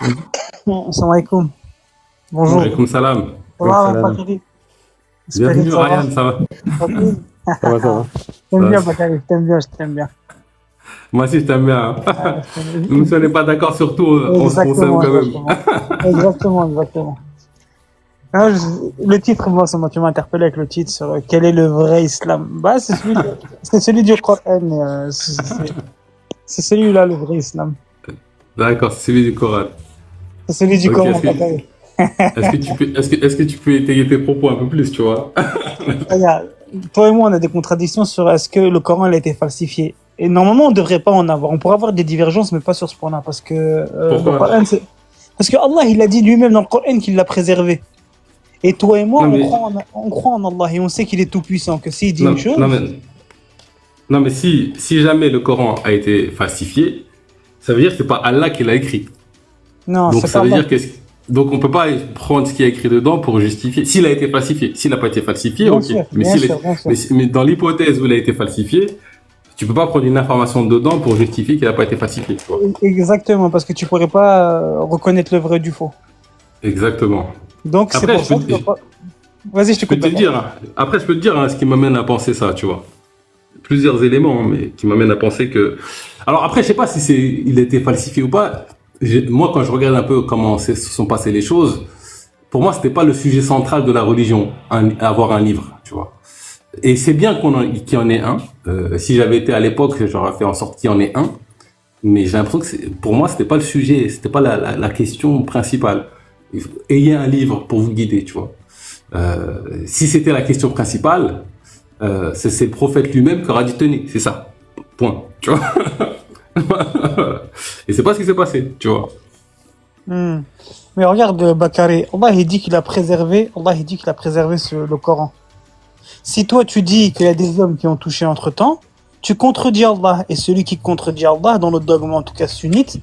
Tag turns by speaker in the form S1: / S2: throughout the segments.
S1: Assalamu alaikum. Bonjour.
S2: Alaykoum salam.
S1: Ça
S3: Comme
S1: va,
S3: salam.
S1: Bakary? J'espère que
S2: Bienvenue
S1: ça va.
S2: Ryan, ça va?
S1: Tranquille.
S3: Ça va, ça va.
S1: J'aime bien,
S2: Ça-
S1: Bakary. Je t'aime bien, je t'aime bien.
S2: Moi aussi je t'aime bien, hein. Même si on n'est pas d'accord sur tout, on s'aime
S1: Exactement,
S2: quand même.
S1: exactement. Ah, le titre, moi, tu m'as interpellé avec le titre sur quel est le vrai islam. Bah, c'est celui du Coran. C'est celui-là, le vrai islam.
S2: D'accord, c'est celui du Coran.
S1: C'est celui du
S2: Ok,
S1: Coran, Bakary.
S2: est-ce que tu peux étayer tes propos un peu plus, tu vois?
S1: Regarde, toi et moi, on a des contradictions sur est-ce que le Coran il a été falsifié. Et normalement, on ne devrait pas en avoir. On pourrait avoir des divergences, mais pas sur ce point-là. Parce que le
S2: Pourquoi?
S1: Coran, parce que Allah, il a dit lui-même dans le Coran qu'il l'a préservé. Et toi et moi,
S2: Non mais,
S1: on croit en Allah et on sait qu'il est tout-puissant. Que s'il dit une
S2: non,
S1: chose,
S2: non mais, non mais si jamais le Coran a été falsifié, ça veut dire que c'est pas Allah qui l'a écrit.
S1: non,
S2: Donc
S1: c'est
S2: ça
S1: pas
S2: veut
S1: Allah.
S2: dire que donc on peut pas prendre ce qui est écrit dedans pour justifier. S'il a été falsifié, s'il n'a pas été falsifié,
S1: Bien
S2: ok.
S1: sûr,
S2: Mais
S1: bien
S2: s'il
S1: sûr,
S2: est,
S1: bien sûr.
S2: mais dans l'hypothèse où il a été falsifié, tu peux pas prendre une information dedans pour justifier qu'il n'a pas été falsifié, tu vois.
S1: Exactement, parce que tu pourrais pas reconnaître le vrai du faux.
S2: Exactement.
S1: Donc, c'est
S2: Après,
S1: pour ça que tu dois pas... Vas-y, je
S2: je peux
S1: t'écoute.
S2: te dire, après je peux te dire ce qui m'amène à penser ça, tu vois. Plusieurs éléments, hein, mais qui m'amènent à penser que. Alors après, je sais pas si il a été falsifié ou pas. Moi, quand je regarde un peu comment se sont passées les choses, pour moi, c'était pas le sujet central de la religion, avoir un livre, tu vois. Et c'est bien qu'il y en ait un. Si j'avais été à l'époque, j'aurais fait en sorte qu'il y en ait un. Mais j'ai l'impression que pour moi, c'était pas le sujet, c'était pas la question principale. Ayez un livre pour vous guider, tu vois. Si c'était la question principale, c'est le prophète lui-même qui aura dit tenez, c'est ça. Point. Tu vois. Et c'est pas ce qui s'est passé, tu vois.
S1: Hmm. Mais regarde, Bakary, Allah il dit qu'il a préservé, le Coran. Si toi tu dis qu'il y a des hommes qui ont touché entre-temps, tu contredis Allah. Et celui qui contredit Allah, dans le dogme en tout cas sunnite,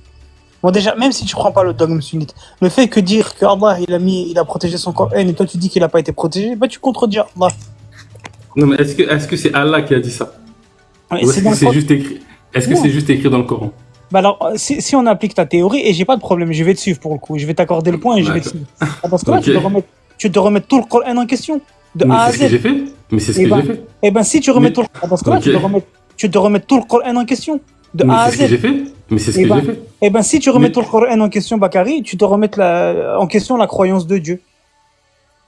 S1: bon déjà, même si tu prends pas le dogme sunnite, le fait que dire que Allah il a protégé son Coran et toi tu dis qu'il a pas été protégé, bah tu contredis Allah.
S2: Non, mais est-ce que c'est Allah qui a dit ça?
S1: Et
S2: Ou
S1: c'est
S2: est-ce
S1: dans
S2: que
S1: le
S2: c'est
S1: Coran.
S2: juste écrit, est-ce que
S1: Non.
S2: c'est juste écrit dans le Coran?
S1: Bah alors, si on applique ta théorie, et j'ai pas de problème, je vais te suivre pour le coup, je vais t'accorder le point et je vais te
S2: D'accord.
S1: suivre. Ah, parce que là,
S2: Ok.
S1: tu te remets tout le Coran en question, de
S2: Mais
S1: A à
S2: c'est ce que
S1: Z.
S2: j'ai fait. Mais c'est ce
S1: Et
S2: que
S1: ben,
S2: j'ai fait.
S1: et ben, si tu remets
S2: Mais-
S1: tout le parce que là,
S2: Ok.
S1: tu te remets tout le Coran en question, de
S2: Mais
S1: A à
S2: c'est ce que
S1: Z.
S2: j'ai fait. Mais c'est ce
S1: Et
S2: que
S1: ben,
S2: j'ai fait.
S1: et ben, si tu remets
S2: Mais-
S1: tout le Coran en question, Bakary, tu te remets en question la croyance de Dieu.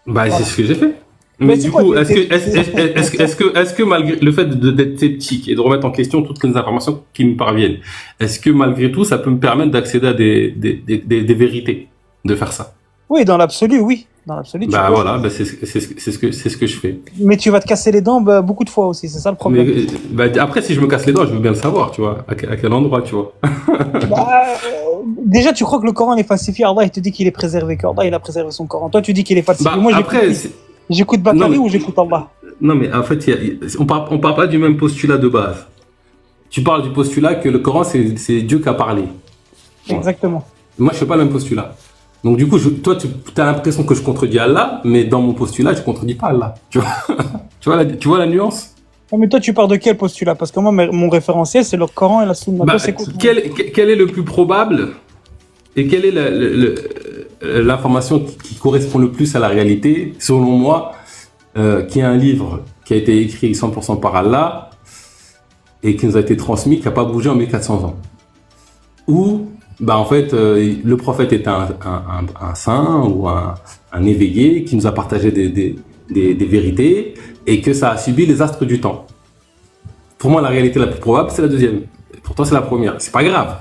S2: Bah,
S1: Voilà.
S2: c'est ce que j'ai fait.
S1: Mais
S2: Mais
S1: c'est
S2: du
S1: quoi,
S2: coup, est-ce que malgré le fait d'être sceptique et de remettre en question toutes les informations qui me parviennent, est-ce que malgré tout, ça peut me permettre d'accéder à des vérités, de faire ça?
S1: Oui, dans l'absolu, oui. Dans l'absolu, tu
S2: Bah
S1: peux.
S2: voilà, bah c'est ce que je fais.
S1: Mais tu vas te casser les dents bah, beaucoup de fois aussi, c'est ça le
S2: Mais
S1: problème.
S2: bah, après, si je me casse les dents, je veux bien le savoir, tu vois, à quel endroit, tu vois.
S1: Bah, déjà, tu crois que le Coran est falsifié. Allah, il te dit qu'il est préservé. qu'Allah, il a préservé son Coran. Toi, tu dis qu'il est falsifié.
S2: Bah
S1: Moi,
S2: après,
S1: j'écoute
S2: non
S1: Bakary
S2: mais
S1: ou j'écoute Allah.
S2: non mais en fait, on parle pas du même postulat de base. Tu parles du postulat que le Coran c'est Dieu qui a parlé. Ouais.
S1: Exactement.
S2: Moi, je fais pas le même postulat. Donc du coup, toi, tu as l'impression que je contredis Allah, mais dans mon postulat, je contredis pas Allah. Tu vois, tu vois la nuance?
S1: Ouais, mais toi, tu pars de quel postulat? Parce que moi, mon référentiel, c'est le Coran et la Sunna.
S2: Bah,
S1: Toi, c'est quoi?
S2: quel est le plus probable et quelle est l'information qui correspond le plus à la réalité, selon moi, qui est un livre qui a été écrit 100% par Allah et qui nous a été transmis, qui n'a pas bougé en 1400 ans. Ou, bah en fait, le prophète est un saint ou un éveillé qui nous a partagé des vérités et que ça a subi les astres du temps. Pour moi, la réalité la plus probable, c'est la deuxième. Pourtant, c'est la première. C'est pas grave.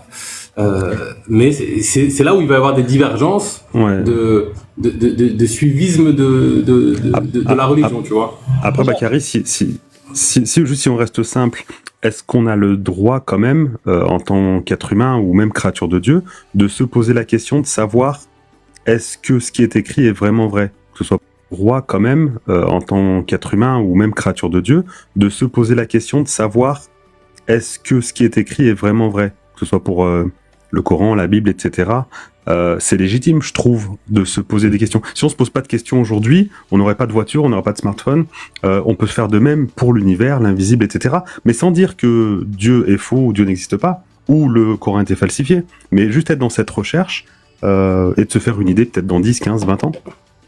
S2: Mais c'est là où il va y avoir des divergences
S3: Ouais.
S2: de suivisme de la religion, tu vois.
S3: Après, Bakary, si on reste simple, est-ce qu'on a le droit quand même, en tant qu'être humain ou même créature de Dieu, de se poser la question de savoir est-ce que ce qui est écrit est vraiment vrai? Que ce soit droit quand même, en tant qu'être humain ou même créature de Dieu, de se poser la question de savoir est-ce que ce qui est écrit est vraiment vrai? Que ce soit pour le Coran, la Bible, etc. C'est légitime, je trouve, de se poser des questions. Si on se pose pas de questions aujourd'hui, on n'aurait pas de voiture, on n'aurait pas de smartphone. On peut faire de même pour l'univers, l'invisible, etc. Mais sans dire que Dieu est faux ou Dieu n'existe pas, ou le Coran était falsifié. Mais juste être dans cette recherche et de se faire une idée peut-être dans 10, 15, 20 ans?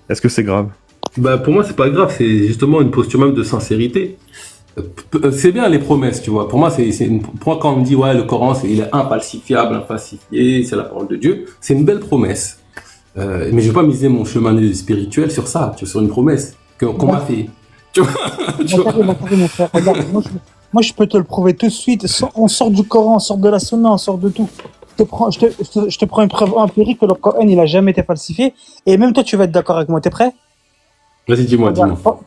S3: Est-ce que c'est grave?
S2: Bah, pour moi, c'est pas grave, c'est justement une posture même de sincérité. C'est bien les promesses, tu vois. Pour moi, pour moi, quand on me dit, ouais, le Coran, il est infalsifiable, infalsifié, c'est la parole de Dieu, c'est une belle promesse. Mais je vais pas miser mon chemin spirituel sur ça, tu vois, sur une promesse qu'on m'a fait. Tu vois,
S1: Mon frère, regarde, moi, je peux te le prouver tout de suite. On sort du Coran, on sort de la Sunna, on sort de tout. Je te prends une preuve empirique que le Coran, il a jamais été falsifié. Et même toi, tu vas être d'accord avec moi. T'es prêt?
S2: vas-y, dis-moi.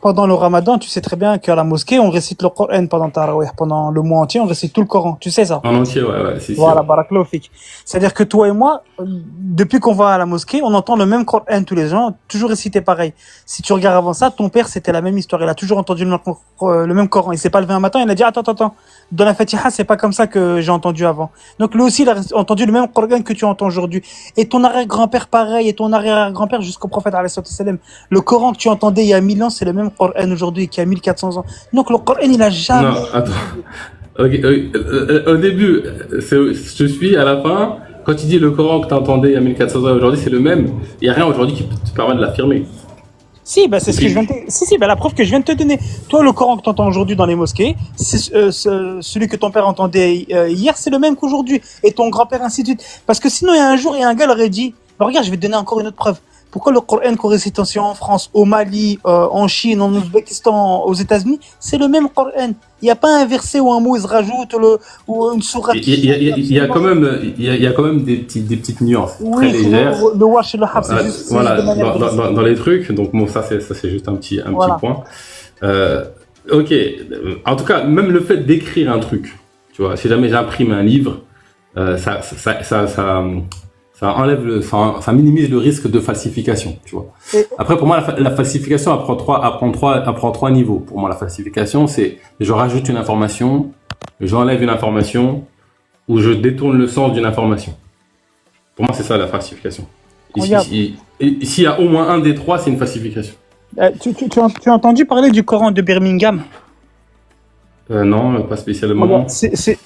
S1: Pendant le Ramadan, tu sais très bien qu'à la mosquée, on récite le Coran pendant Tarawih. Pendant le mois entier, on récite tout le Coran. Tu sais ça?
S2: En entier, ouais,
S1: Voilà, barakallahu fik. C'est-à-dire que toi et moi, depuis qu'on va à la mosquée, on entend le même Coran tous les ans, toujours récité pareil. Si tu regardes avant ça, ton père, c'était la même histoire. Il a toujours entendu le même Coran. Il s'est pas levé un matin, il a dit, attends. Dans la Fatiha, c'est pas comme ça que j'ai entendu avant. Donc lui aussi, il a entendu le même Coran que tu entends aujourd'hui. Et ton arrière-grand-père, pareil, et ton arrière-grand-père jusqu'au prophète, alayhi salam. Le Coran que tu entendais il y a 1000 ans, c'est le même Coran aujourd'hui qui a 1400 ans. Donc le Coran, il a jamais...
S2: Non, attends. Okay, au début, je suis à la fin. Quand tu dis le Coran que tu entendais il y a 1400 ans aujourd'hui, c'est le même. Il n'y a rien aujourd'hui qui te permet de l'affirmer.
S1: Si, bah c'est ce que je viens de si, bah la preuve que je viens de te donner. Toi, le Coran que tu entends aujourd'hui dans les mosquées, c'est celui que ton père entendait hier, c'est le même qu'aujourd'hui. Et ton grand-père, ainsi de suite. Parce que sinon, il y a un jour, il y a un gars qui aurait dit, bah, regarde, je vais te donner encore une autre preuve. Pourquoi le Coran qu'on récite en France, au Mali, en Chine, en Ouzbékistan, aux États-Unis, c'est le même Coran. Il n'y a pas un verset ou un mot, il se rajoute, ou une sourate.
S2: Il y a quand même des petites nuances très
S1: Oui,
S2: légères.
S1: le wash et le hab, c'est juste...
S2: Voilà,
S1: juste de manière
S2: dans les trucs. Donc bon, ça c'est juste un petit point. Ok. En tout cas, même le fait d'écrire un truc, tu vois, si jamais j'imprime un livre, ça enlève ça minimise le risque de falsification, tu vois. Après, pour moi, la falsification apprend trois niveaux. Pour moi, la falsification, c'est je rajoute une information, j'enlève une information, ou je détourne le sens d'une information. Pour moi, c'est ça la falsification. S'il y a au moins un des trois, c'est une falsification.
S1: Tu as entendu parler du Coran de Birmingham?
S2: Non, pas spécialement.
S1: C'est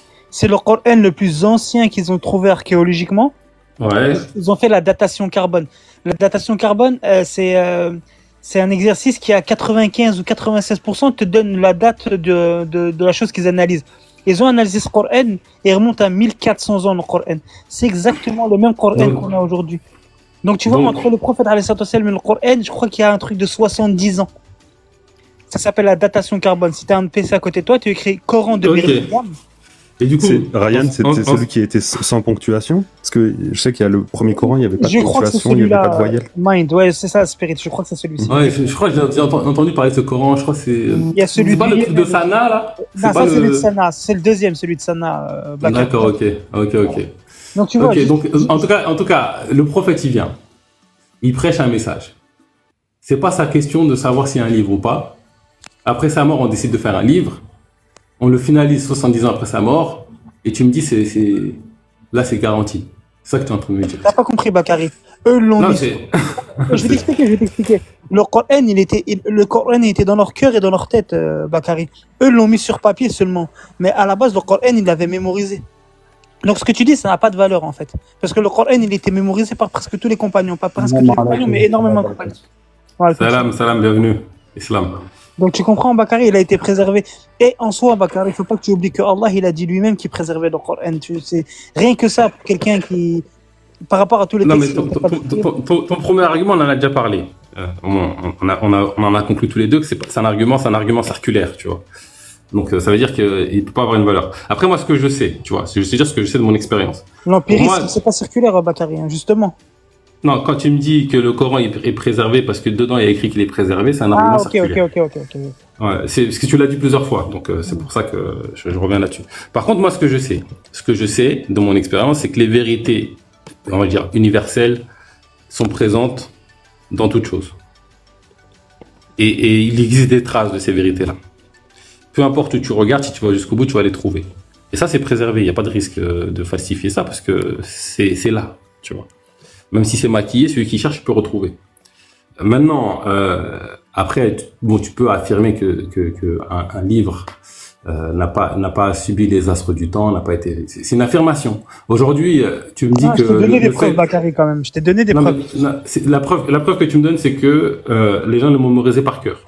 S1: le Coran le plus ancien qu'ils ont trouvé archéologiquement.
S2: Ouais.
S1: Ils ont fait la datation carbone. La datation carbone, c'est un exercice qui à 95 ou 96% te donne la date de la chose qu'ils analysent. Ils ont analysé ce Coran et il remonte à 1400 ans le Coran. C'est exactement le même Coran qu'on a aujourd'hui. Donc tu vois, entre le prophète alayhi salam et le Coran, je crois qu'il y a un truc de 70 ans. Ça s'appelle la datation carbone. Si tu as un PC à côté de toi, tu écris Coran de Birmingham.
S3: Et du coup, Ryan, c'était celui qui était sans ponctuation? Parce que je sais qu'il y a le premier Coran, il n'y avait pas de ponctuation, il n'y avait pas de voyelle.
S1: Mind, ouais, c'est ça, Spirit. Je crois que c'est celui-ci.
S2: Ouais, je crois que j'ai entendu parler de ce Coran. Je crois que c'est.
S1: Il y a celui
S2: pas le truc de Sana, là?
S1: Non, ça, c'est celui de Sana. C'est le deuxième, celui de Sana.
S2: D'accord, ok.
S1: Donc, tu vois.
S2: Ok, donc, en tout cas, le prophète, il vient. Il prêche un message. C'est pas sa question de savoir s'il y a un livre ou pas. Après sa mort, on décide de faire un livre. On le finalise 70 ans après sa mort, et tu me dis, là, c'est garanti. C'est ça que tu es en train de me dire.
S1: T'as pas compris, Bakary. Eux l'ont mis. Je vais t'expliquer. Le Coran, il était dans leur cœur et dans leur tête, Bakary. Eux l'ont mis sur papier seulement. Mais à la base, le Coran, ils l'avaient mémorisé. Donc, ce que tu dis, ça n'a pas de valeur, en fait. Parce que le Coran, il était mémorisé par presque tous les compagnons. Pas presque tous les compagnons, mais énormément de compagnons.
S2: Voilà, salam, bienvenue. Islam.
S1: Donc tu comprends, Bakary, il a été préservé. Et en soi, Bakary, il ne faut pas que tu oublies que Allah, il a dit lui-même qu'il préservait le Coran. Rien que ça, pour quelqu'un qui... Par rapport à tous les textes...
S2: Non, mais ton premier argument, on en a déjà parlé. On en a conclu tous les deux que c'est un argument circulaire, tu vois. Donc ça veut dire qu'il ne peut pas avoir une valeur. Après, moi, ce que je sais, tu vois, je sais dire ce que je sais de mon expérience.
S1: L'empirisme, c'est pas circulaire, Bakary, justement.
S2: Non, quand tu me dis que le Coran est préservé parce que dedans il y a écrit qu'il est préservé, c'est un argument circulaire. Ok. Ouais, c'est parce que tu l'as dit plusieurs fois, donc c'est pour ça que je reviens là-dessus. Par contre, moi, ce que je sais de mon expérience, c'est que les vérités, on va dire universelles, sont présentes dans toute chose. Et il existe des traces de ces vérités-là. Peu importe où tu regardes, si tu vas jusqu'au bout, tu vas les trouver. Et ça, c'est préservé. Il n'y a pas de risque de falsifier ça parce que c'est là, tu vois. Même si c'est maquillé, celui qui cherche peut retrouver. Maintenant, après, bon, tu peux affirmer que un livre n'a pas subi les astres du temps, n'a pas été. C'est une affirmation. Aujourd'hui, tu me dis que.
S1: Je t'ai donné des preuves, Bakary, quand même. Je t'ai donné des
S2: non,
S1: preuves.
S2: mais, non, la preuve que tu me donnes, c'est que les gens le mémorisaient par cœur.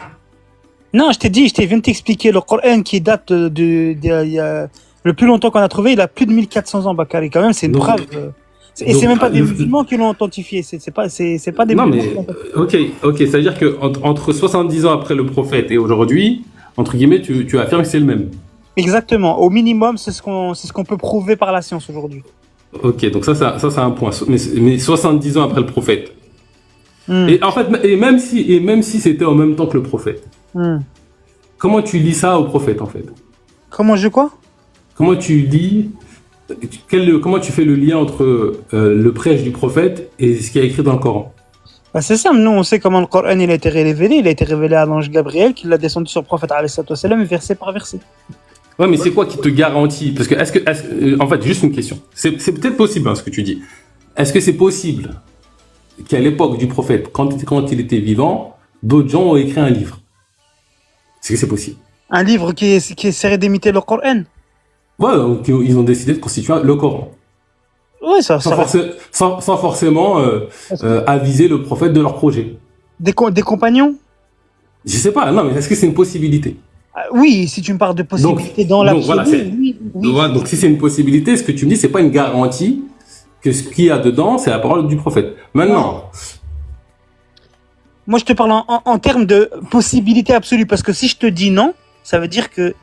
S1: Non, je viens de t'expliquer le Coran qui date le plus longtemps qu'on a trouvé, il a plus de 1400 ans, Bakary. Quand même, c'est une preuve. Et c'est même pas des musulmans qui l'ont authentifié. C'est pas des
S2: non,
S1: musulmans.
S2: Mais, ok. C'est-à-dire que entre 70 ans après le prophète et aujourd'hui, entre guillemets, tu affirmes que c'est le même.
S1: Exactement. Au minimum, c'est ce qu'on peut prouver par la science aujourd'hui.
S2: Ok, donc ça c'est un point. Mais 70 ans après le prophète. Et en fait, même si c'était en même temps que le prophète, comment tu lis ça au prophète en fait?
S1: Comment je quoi?
S2: Comment tu lis, comment tu fais le lien entre le prêche du prophète et ce qui est écrit dans le Coran?
S1: Bah c'est simple, nous on sait comment le Coran il a été révélé. Il a été révélé à l'ange Gabriel qui l'a descendu sur le prophète verset par verset.
S2: Ouais, mais c'est quoi qui te garantit? Parce que, en fait, juste une question. C'est peut-être possible hein, ce que tu dis. Est-ce que c'est possible qu'à l'époque du prophète, quand il était vivant, d'autres gens ont écrit un livre? Est-ce que c'est possible? Un
S1: livre qui essaierait d'imiter le Coran?
S2: Ouais, donc ils ont décidé de constituer le Coran.
S1: Ouais, sans
S2: forcément aviser le prophète de leur projet.
S1: Des compagnons?
S2: Je sais pas, non, mais est-ce que c'est une possibilité?
S1: Oui, si tu me parles de possibilité dans l'absolu,
S2: voilà,
S1: oui.
S2: Donc si c'est une possibilité, ce que tu me dis, c'est pas une garantie que ce qu'il y a dedans, c'est la parole du prophète. Maintenant...
S1: Moi, je te parle en termes de possibilité absolue, parce que si je te dis non, ça veut dire que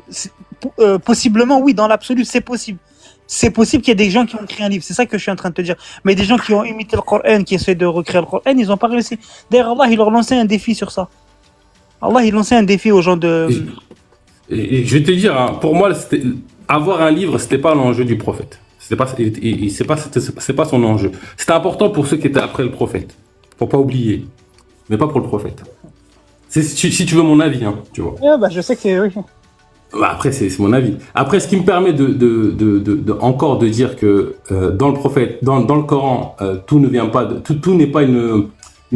S1: possiblement, oui, dans l'absolu, c'est possible. C'est possible qu'il y ait des gens qui ont écrit un livre, c'est ça que je suis en train de te dire. Mais des gens qui ont imité le Coran, qui essaient de recréer le Coran, ils n'ont pas réussi. D'ailleurs, Allah, il leur lançait un défi sur ça. Allah, il lançait un défi aux gens de...
S2: Et je vais te dire, hein, pour moi, avoir un livre, c'était pas l'enjeu du prophète. C'est pas son enjeu. C'était important pour ceux qui étaient après le prophète. Faut pas oublier. Mais pas pour le prophète. Si tu veux mon avis, hein, tu vois.
S1: Ouais, bah, je sais que c'est... Oui.
S2: Bah, après, c'est mon avis. Après, ce qui me permet encore de dire que dans le prophète, dans le Coran, tout ne vient pas tout n'est pas une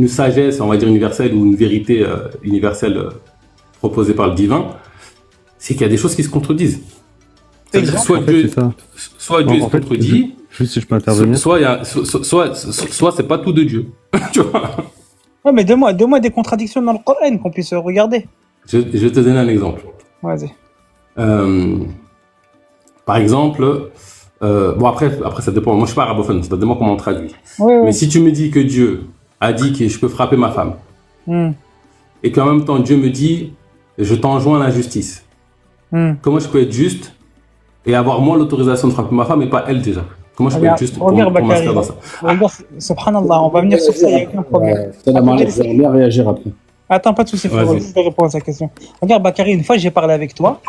S2: sagesse, on va dire universelle, ou une vérité universelle proposée par le divin, c'est qu'il y a des choses qui se contredisent. Soit Dieu se contredit,
S3: juste si je peux intervenir.
S2: Soit c'est pas tout de Dieu. Tu vois.
S1: Ouais, mais donne-moi des contradictions dans le Coran qu'on puisse regarder.
S2: Je vais te donner un exemple.
S1: Vas-y.
S2: Par exemple, bon après ça dépend. Moi je suis pas arabophone, ça dépend comment on traduit.
S1: Ouais.
S2: Mais si tu me dis que Dieu a dit que je peux frapper ma femme, et qu'en même temps Dieu me dit je t'enjoins à la justice, comment je peux être juste et avoir moi l'autorisation de frapper ma femme et pas elle déjà? Comment je peux être juste pour m'inscrire dans ça?
S1: Regarde, subhanallah, on va venir sur ça, il n'y a aucun problème.
S4: Je vais bien réagir après.
S1: Attends, pas de soucis, frérot, je vais répondre à sa question. Regarde, Bakary, une fois j'ai parlé avec toi,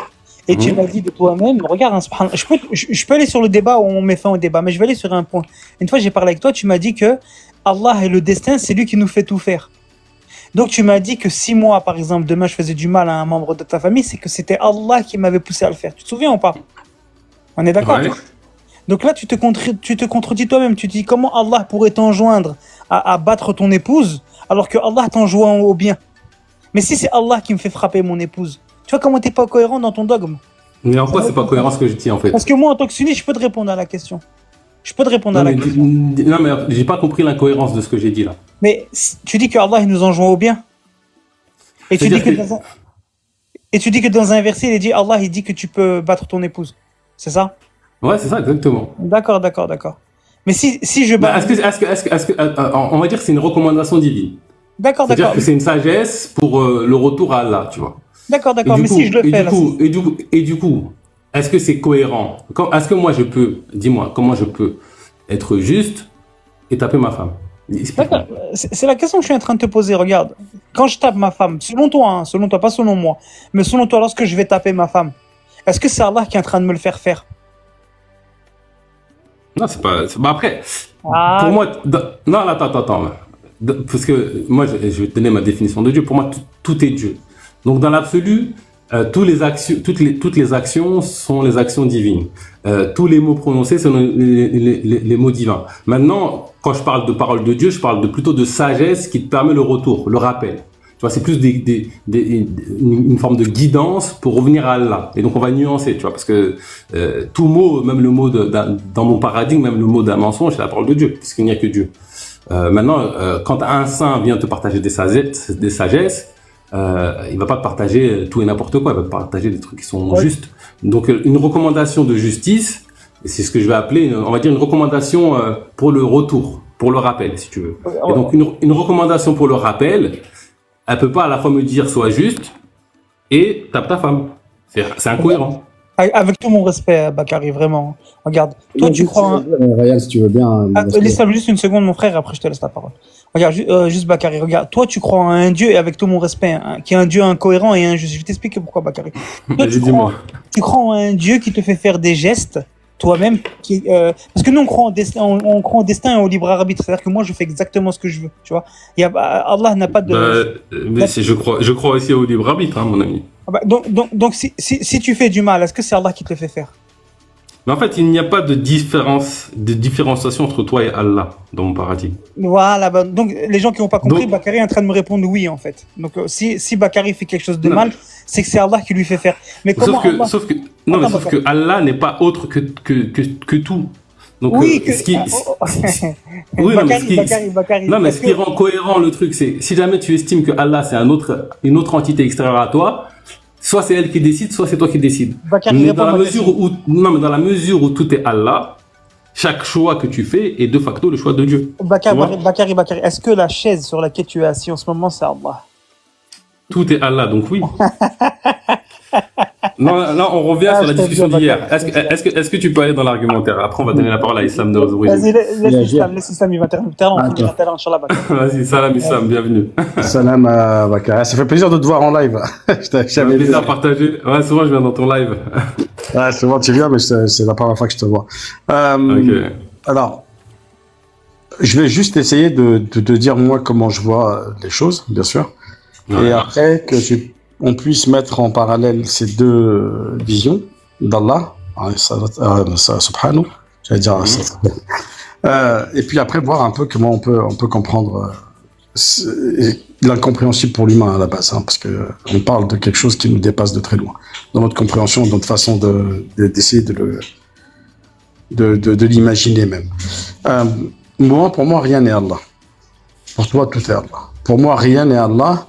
S1: et tu m'as dit de toi-même, regarde, je peux aller sur le débat où on met fin au débat, mais je vais aller sur un point. Une fois j'ai parlé avec toi, tu m'as dit que Allah et le destin, c'est lui qui nous fait tout faire. Donc tu m'as dit que si moi, par exemple, demain je faisais du mal à un membre de ta famille, c'est que c'était Allah qui m'avait poussé à le faire. Tu te souviens ou pas? On est d'accord?
S2: Ouais.
S1: Donc là, tu te contredis toi-même. Tu te dis comment Allah pourrait t'enjoindre à battre ton épouse alors que Allah t'enjoint au bien. Mais si c'est Allah qui me fait frapper mon épouse, tu vois comment t'es pas cohérent dans ton dogme.
S2: Mais en quoi c'est pas cohérent ce que je dis en fait?
S1: Parce que moi, en tant que sunni, je peux te répondre à la question. Non,
S2: mais j'ai pas compris l'incohérence de ce que j'ai dit là.
S1: Mais tu dis que Allah il nous enjoint au bien. Et tu dis que dans un verset, il dit Allah il dit que tu peux battre ton épouse. C'est ça?
S2: Ouais, c'est ça, exactement.
S1: D'accord. Mais si je bats...
S2: on va dire que c'est une recommandation divine.
S1: D'accord.
S2: C'est-à-dire que c'est une sagesse pour le retour à Allah, tu vois.
S1: D'accord, mais si je le fais...
S2: Et du coup, est-ce que c'est cohérent? Est-ce que moi dis-moi, comment je peux être juste et taper ma femme?
S1: D'accord. C'est la question que je suis en train de te poser, regarde. Quand je tape ma femme, selon toi, pas selon moi, mais selon toi, lorsque je vais taper ma femme, est-ce que c'est Allah qui est en train de me le faire faire?
S2: Non, c'est pas... après, pour moi... Non, attends. Parce que moi, je vais te donner ma définition de Dieu. Pour moi, tout est Dieu. Donc, dans l'absolu, toutes les actions sont les actions divines. Tous les mots prononcés sont les mots divins. Maintenant, quand je parle de parole de Dieu, je parle plutôt de sagesse qui te permet le retour, le rappel. Tu vois, c'est plus une forme de guidance pour revenir à Allah. Et donc on va nuancer, tu vois, parce que tout mot, même le mot dans mon paradigme, même le mot d'un mensonge, c'est la parole de Dieu, puisqu'il n'y a que Dieu. Maintenant, quand un saint vient te partager des sagesses, il va pas te partager tout et n'importe quoi, il va te partager des trucs qui sont justes. Donc une recommandation de justice, c'est ce que je vais appeler, on va dire une recommandation pour le retour, pour le rappel, si tu veux. Et donc une recommandation pour le rappel, elle peut pas à la fois me dire sois juste et tape ta femme. C'est incohérent.
S1: Avec tout mon respect, Bakary, vraiment. Regarde, toi tu crois...
S4: Ryan, si tu veux bien...
S1: Laisse-moi juste une seconde, mon frère, après je te laisse la parole. Regarde, juste Bakary, regarde, toi tu crois en un Dieu, et avec tout mon respect, hein, qui est un Dieu incohérent et injuste. Je vais t'expliquer pourquoi, Bakary. Toi, tu crois en un Dieu qui te fait faire des gestes, toi-même, parce que nous on croit en destin et au libre arbitre. C'est-à-dire que moi je fais exactement ce que je veux, tu vois. Allah n'a pas de...
S2: mais je crois aussi au libre arbitre, hein, mon ami.
S1: Donc si tu fais du mal, est-ce que c'est Allah qui te le fait faire?
S2: Mais en fait, il n'y a pas de différenciation entre toi et Allah dans mon paradigme.
S1: Voilà, donc les gens qui n'ont pas compris, Bakary est en train de me répondre oui en fait. Donc si Bakary fait quelque chose de mal, c'est que c'est Allah qui lui fait faire. Mais comment
S2: sauf que Allah n'est pas autre que tout. Donc,
S1: oui,
S2: Bakary, non, mais ce qui rend cohérent le truc, c'est si jamais tu estimes que Allah c'est une autre entité extérieure à toi, soit c'est elle qui décide, soit c'est toi qui décides. Mais dans la mesure où tout est Allah, chaque choix que tu fais est de facto le choix de Dieu.
S1: Bakary, est-ce que la chaise sur laquelle tu es assis en ce moment, c'est Allah?
S2: Tout est Allah, donc oui. Non, on revient sur la discussion d'hier. Est-ce que tu peux aller dans l'argumentaire? Après, on va donner la parole à Islam de origine.
S1: Vas-y, laisse Islam, il va terminer.
S2: Vas-y, salam Islam, bienvenue.
S4: Salam à Bakary. Ça fait plaisir de te voir en live.
S2: Ça fait plaisir à partager. Ouais, souvent, je viens dans ton live.
S4: Ouais, souvent, tu viens, mais c'est la première fois que je te vois.
S2: Ok.
S4: Alors, je vais juste essayer de te dire, moi, comment je vois les choses, bien sûr. Ouais. Et après, on puisse mettre en parallèle ces deux visions d'Allah, subhanahu, j'allais dire, et puis après voir un peu comment on peut comprendre l'incompréhensible pour l'humain à la base, hein, parce que on parle de quelque chose qui nous dépasse de très loin dans notre compréhension, dans notre façon d'essayer de l'imaginer même. Pour moi, rien n'est Allah. Pour toi, tout est Allah. Pour moi, rien n'est Allah.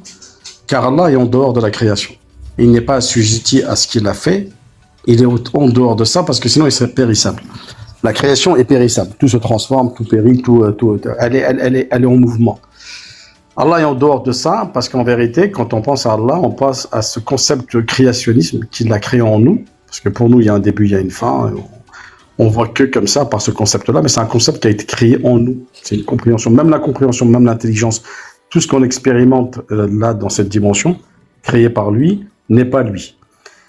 S4: Car Allah est en dehors de la création. Il n'est pas assujetti à ce qu'il a fait. Il est en dehors de ça parce que sinon il serait périssable. La création est périssable. Tout se transforme, tout périt, elle est en mouvement. Allah est en dehors de ça parce qu'en vérité, quand on pense à Allah, on pense à ce concept de créationnisme qu'il a créé en nous. Parce que pour nous, il y a un début, il y a une fin. On voit que comme ça par ce concept-là, mais c'est un concept qui a été créé en nous. C'est une compréhension, même l'intelligence. Tout ce qu'on expérimente là dans cette dimension, créé par lui, n'est pas lui.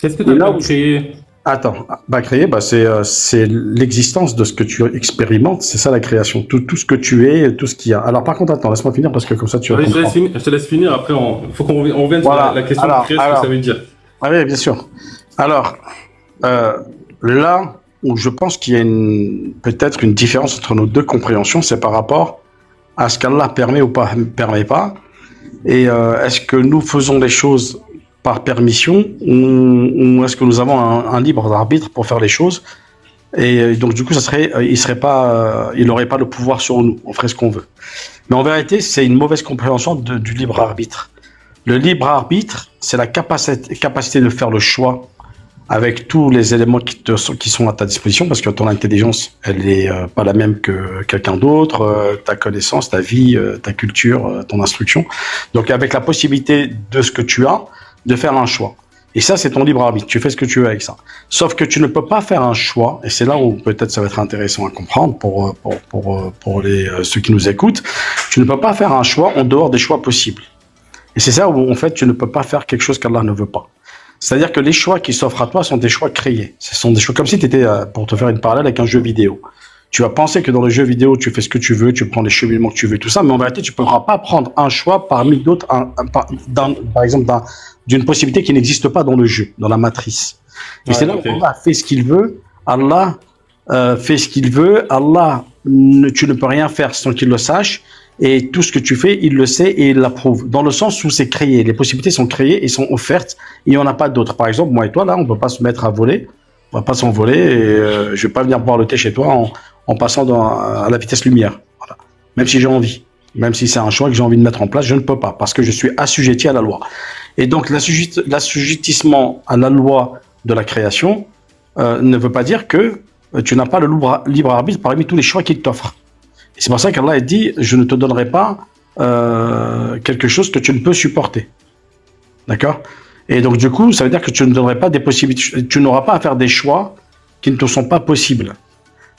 S2: Qu'est-ce que tu as créé?
S4: Attends, créer, c'est l'existence de ce que tu expérimentes, c'est ça la création. Tout ce que tu es, tout ce qu'il y a. Alors par contre, attends, laisse-moi finir parce que comme ça tu vas comprendre.
S2: Je te laisse finir, après il faut qu'on revienne sur la question de créer, ce que ça veut dire.
S4: Oui, bien sûr. Alors, là où je pense qu'il y a peut-être une différence entre nos deux compréhensions, c'est par rapport à ce qu'Allah permet ou permet pas, et est-ce que nous faisons les choses par permission ou est-ce que nous avons un libre arbitre pour faire les choses, et donc du coup il n'aurait pas le pouvoir sur nous, on ferait ce qu'on veut. Mais en vérité, c'est une mauvaise compréhension du libre arbitre. Le libre arbitre, c'est la capacité de faire le choix avec tous les éléments qui sont à ta disposition, parce que ton intelligence, elle est pas la même que quelqu'un d'autre, ta connaissance, ta vie, ta culture, ton instruction. Donc avec la possibilité de ce que tu as, de faire un choix. Et ça, c'est ton libre arbitre. Tu fais ce que tu veux avec ça. Sauf que tu ne peux pas faire un choix, et c'est là où peut-être ça va être intéressant à comprendre pour ceux qui nous écoutent. Tu ne peux pas faire un choix en dehors des choix possibles. Et c'est ça où, en fait, tu ne peux pas faire quelque chose qu'Allah ne veut pas. C'est-à-dire que les choix qui s'offrent à toi sont des choix créés. Ce sont des choix comme si tu étais, pour te faire une parallèle, avec un jeu vidéo. Tu vas penser que dans le jeu vidéo, tu fais ce que tu veux, tu prends les cheminements que tu veux, tout ça, mais en vérité, tu ne pourras pas prendre un choix parmi d'autres, par exemple, d'une possibilité qui n'existe pas dans le jeu, dans la matrice. Et c'est là où Allah fait ce qu'il veut, Allah fait ce qu'il veut, Allah, tu ne peux rien faire sans qu'il le sache, Et tout ce que tu fais, il le sait et il l'approuve. Dans le sens où c'est créé. Les possibilités sont créées et sont offertes. Il n'y en a pas d'autres. Par exemple, moi et toi, là, on ne peut pas se mettre à voler. On va pas s'envoler et je vais pas venir boire le thé chez toi en passant à la vitesse lumière. Voilà. Même si j'ai envie. Même si c'est un choix que j'ai envie de mettre en place, je ne peux pas. Parce que je suis assujetti à la loi. Et donc, l'assujettissement à la loi de la création ne veut pas dire que tu n'as pas le libre arbitre parmi tous les choix qu'il t'offre. Et c'est pour ça qu'Allah dit « Je ne te donnerai pas quelque chose que tu ne peux supporter. » D'accord? Et donc, du coup, ça veut dire que tu ne donnerais pas des possibilités, tu n'auras pas à faire des choix qui ne te sont pas possibles.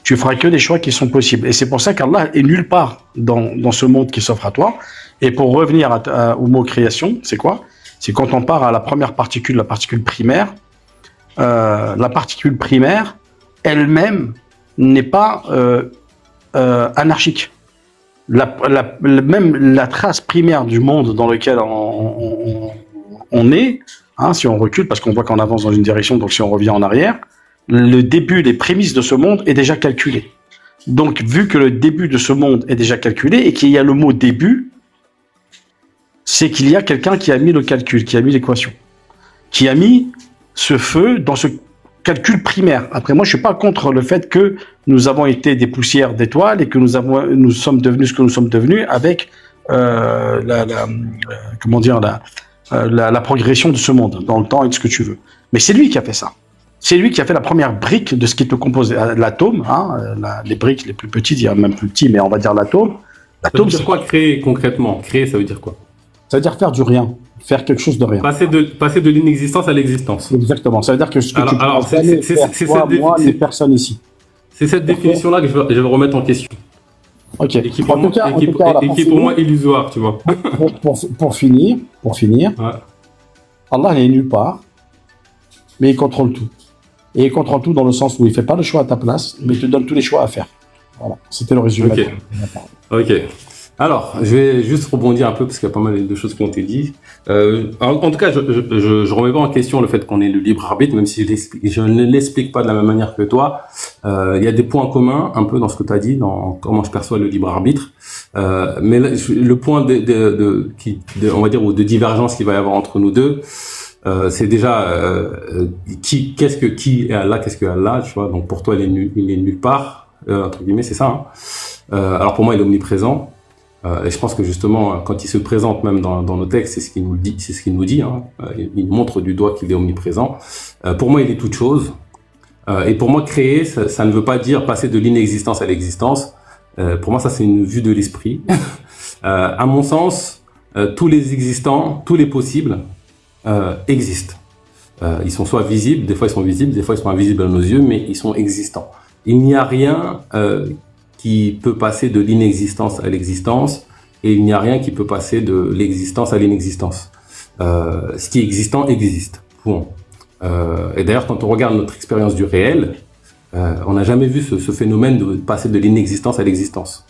S4: Tu feras que des choix qui sont possibles. Et c'est pour ça qu'Allah est nulle part dans ce monde qui s'offre à toi. Et pour revenir au mot création, c'est quoi? C'est quand on part à la première particule, la particule primaire. La particule primaire, elle-même, n'est pas anarchique. Même la trace primaire du monde dans lequel on est, hein, si on recule, parce qu'on voit qu'on avance dans une direction, donc si on revient en arrière, le début, les prémices de ce monde est déjà calculé. Donc, vu que le début de ce monde est déjà calculé et qu'il y a le mot début, c'est qu'il y a quelqu'un qui a mis le calcul, qui a mis l'équation, qui a mis ce feu dans ce calcul primaire. Après, moi, je suis pas contre le fait que nous avons été des poussières d'étoiles et que nous sommes devenus ce que nous sommes devenus avec comment dire, la progression de ce monde dans le temps et de ce que tu veux. Mais c'est lui qui a fait ça. C'est lui qui a fait la première brique de ce qui te compose, l'atome, hein, les briques les plus petites, il y a même plus petit, mais on va dire l'atome.
S2: L'atome, c'est quoi créer concrètement? Créer, ça veut dire quoi?
S4: Ça veut dire faire du rien, faire quelque chose de rien.
S2: Passer de l'inexistence à l'existence.
S4: Exactement, ça veut dire que ce que tu peux faire, toi, moi, les personnes ici.
S2: C'est cette définition-là que je vais remettre en question.
S4: Ok.
S2: Et qui pour moi illusoire, tu vois.
S4: Pour finir, ouais. Allah n'est nulle part, mais il contrôle tout. Et il contrôle tout dans le sens où il ne fait pas le choix à ta place, mais il te donne tous les choix à faire. Voilà, c'était le résumé.
S2: Ok. Alors, je vais juste rebondir un peu parce qu'il y a pas mal de choses qui ont été dites. En tout cas, je remets pas en question le fait qu'on ait le libre arbitre, même si je ne l'explique pas de la même manière que toi. Il y a des points communs un peu dans ce que tu as dit, dans comment je perçois le libre arbitre. Mais le point on va dire, ou de divergence qu'il va y avoir entre nous deux, c'est déjà qui est Allah, qu'est-ce que Allah, tu vois. Donc pour toi, il est nulle part, entre guillemets, c'est ça. Hein. Alors pour moi, il est omniprésent. Et je pense que justement, quand il se présente même dans nos textes, c'est ce qu'il nous dit. Hein. Il montre du doigt qu'il est omniprésent. Pour moi, il est toute chose. Et pour moi, créer, ça ne veut pas dire passer de l'inexistence à l'existence. Pour moi, ça c'est une vue de l'esprit. À mon sens, tous les existants, tous les possibles existent. Ils sont soit visibles, des fois ils sont visibles, des fois ils sont invisibles à nos yeux, mais ils sont existants. Il n'y a rien qui peut passer de l'inexistence à l'existence, et il n'y a rien qui peut passer de l'existence à l'inexistence. Ce qui est existant existe. Point. Et d'ailleurs, quand on regarde notre expérience du réel, on n'a jamais vu ce phénomène de passer de l'inexistence à l'existence.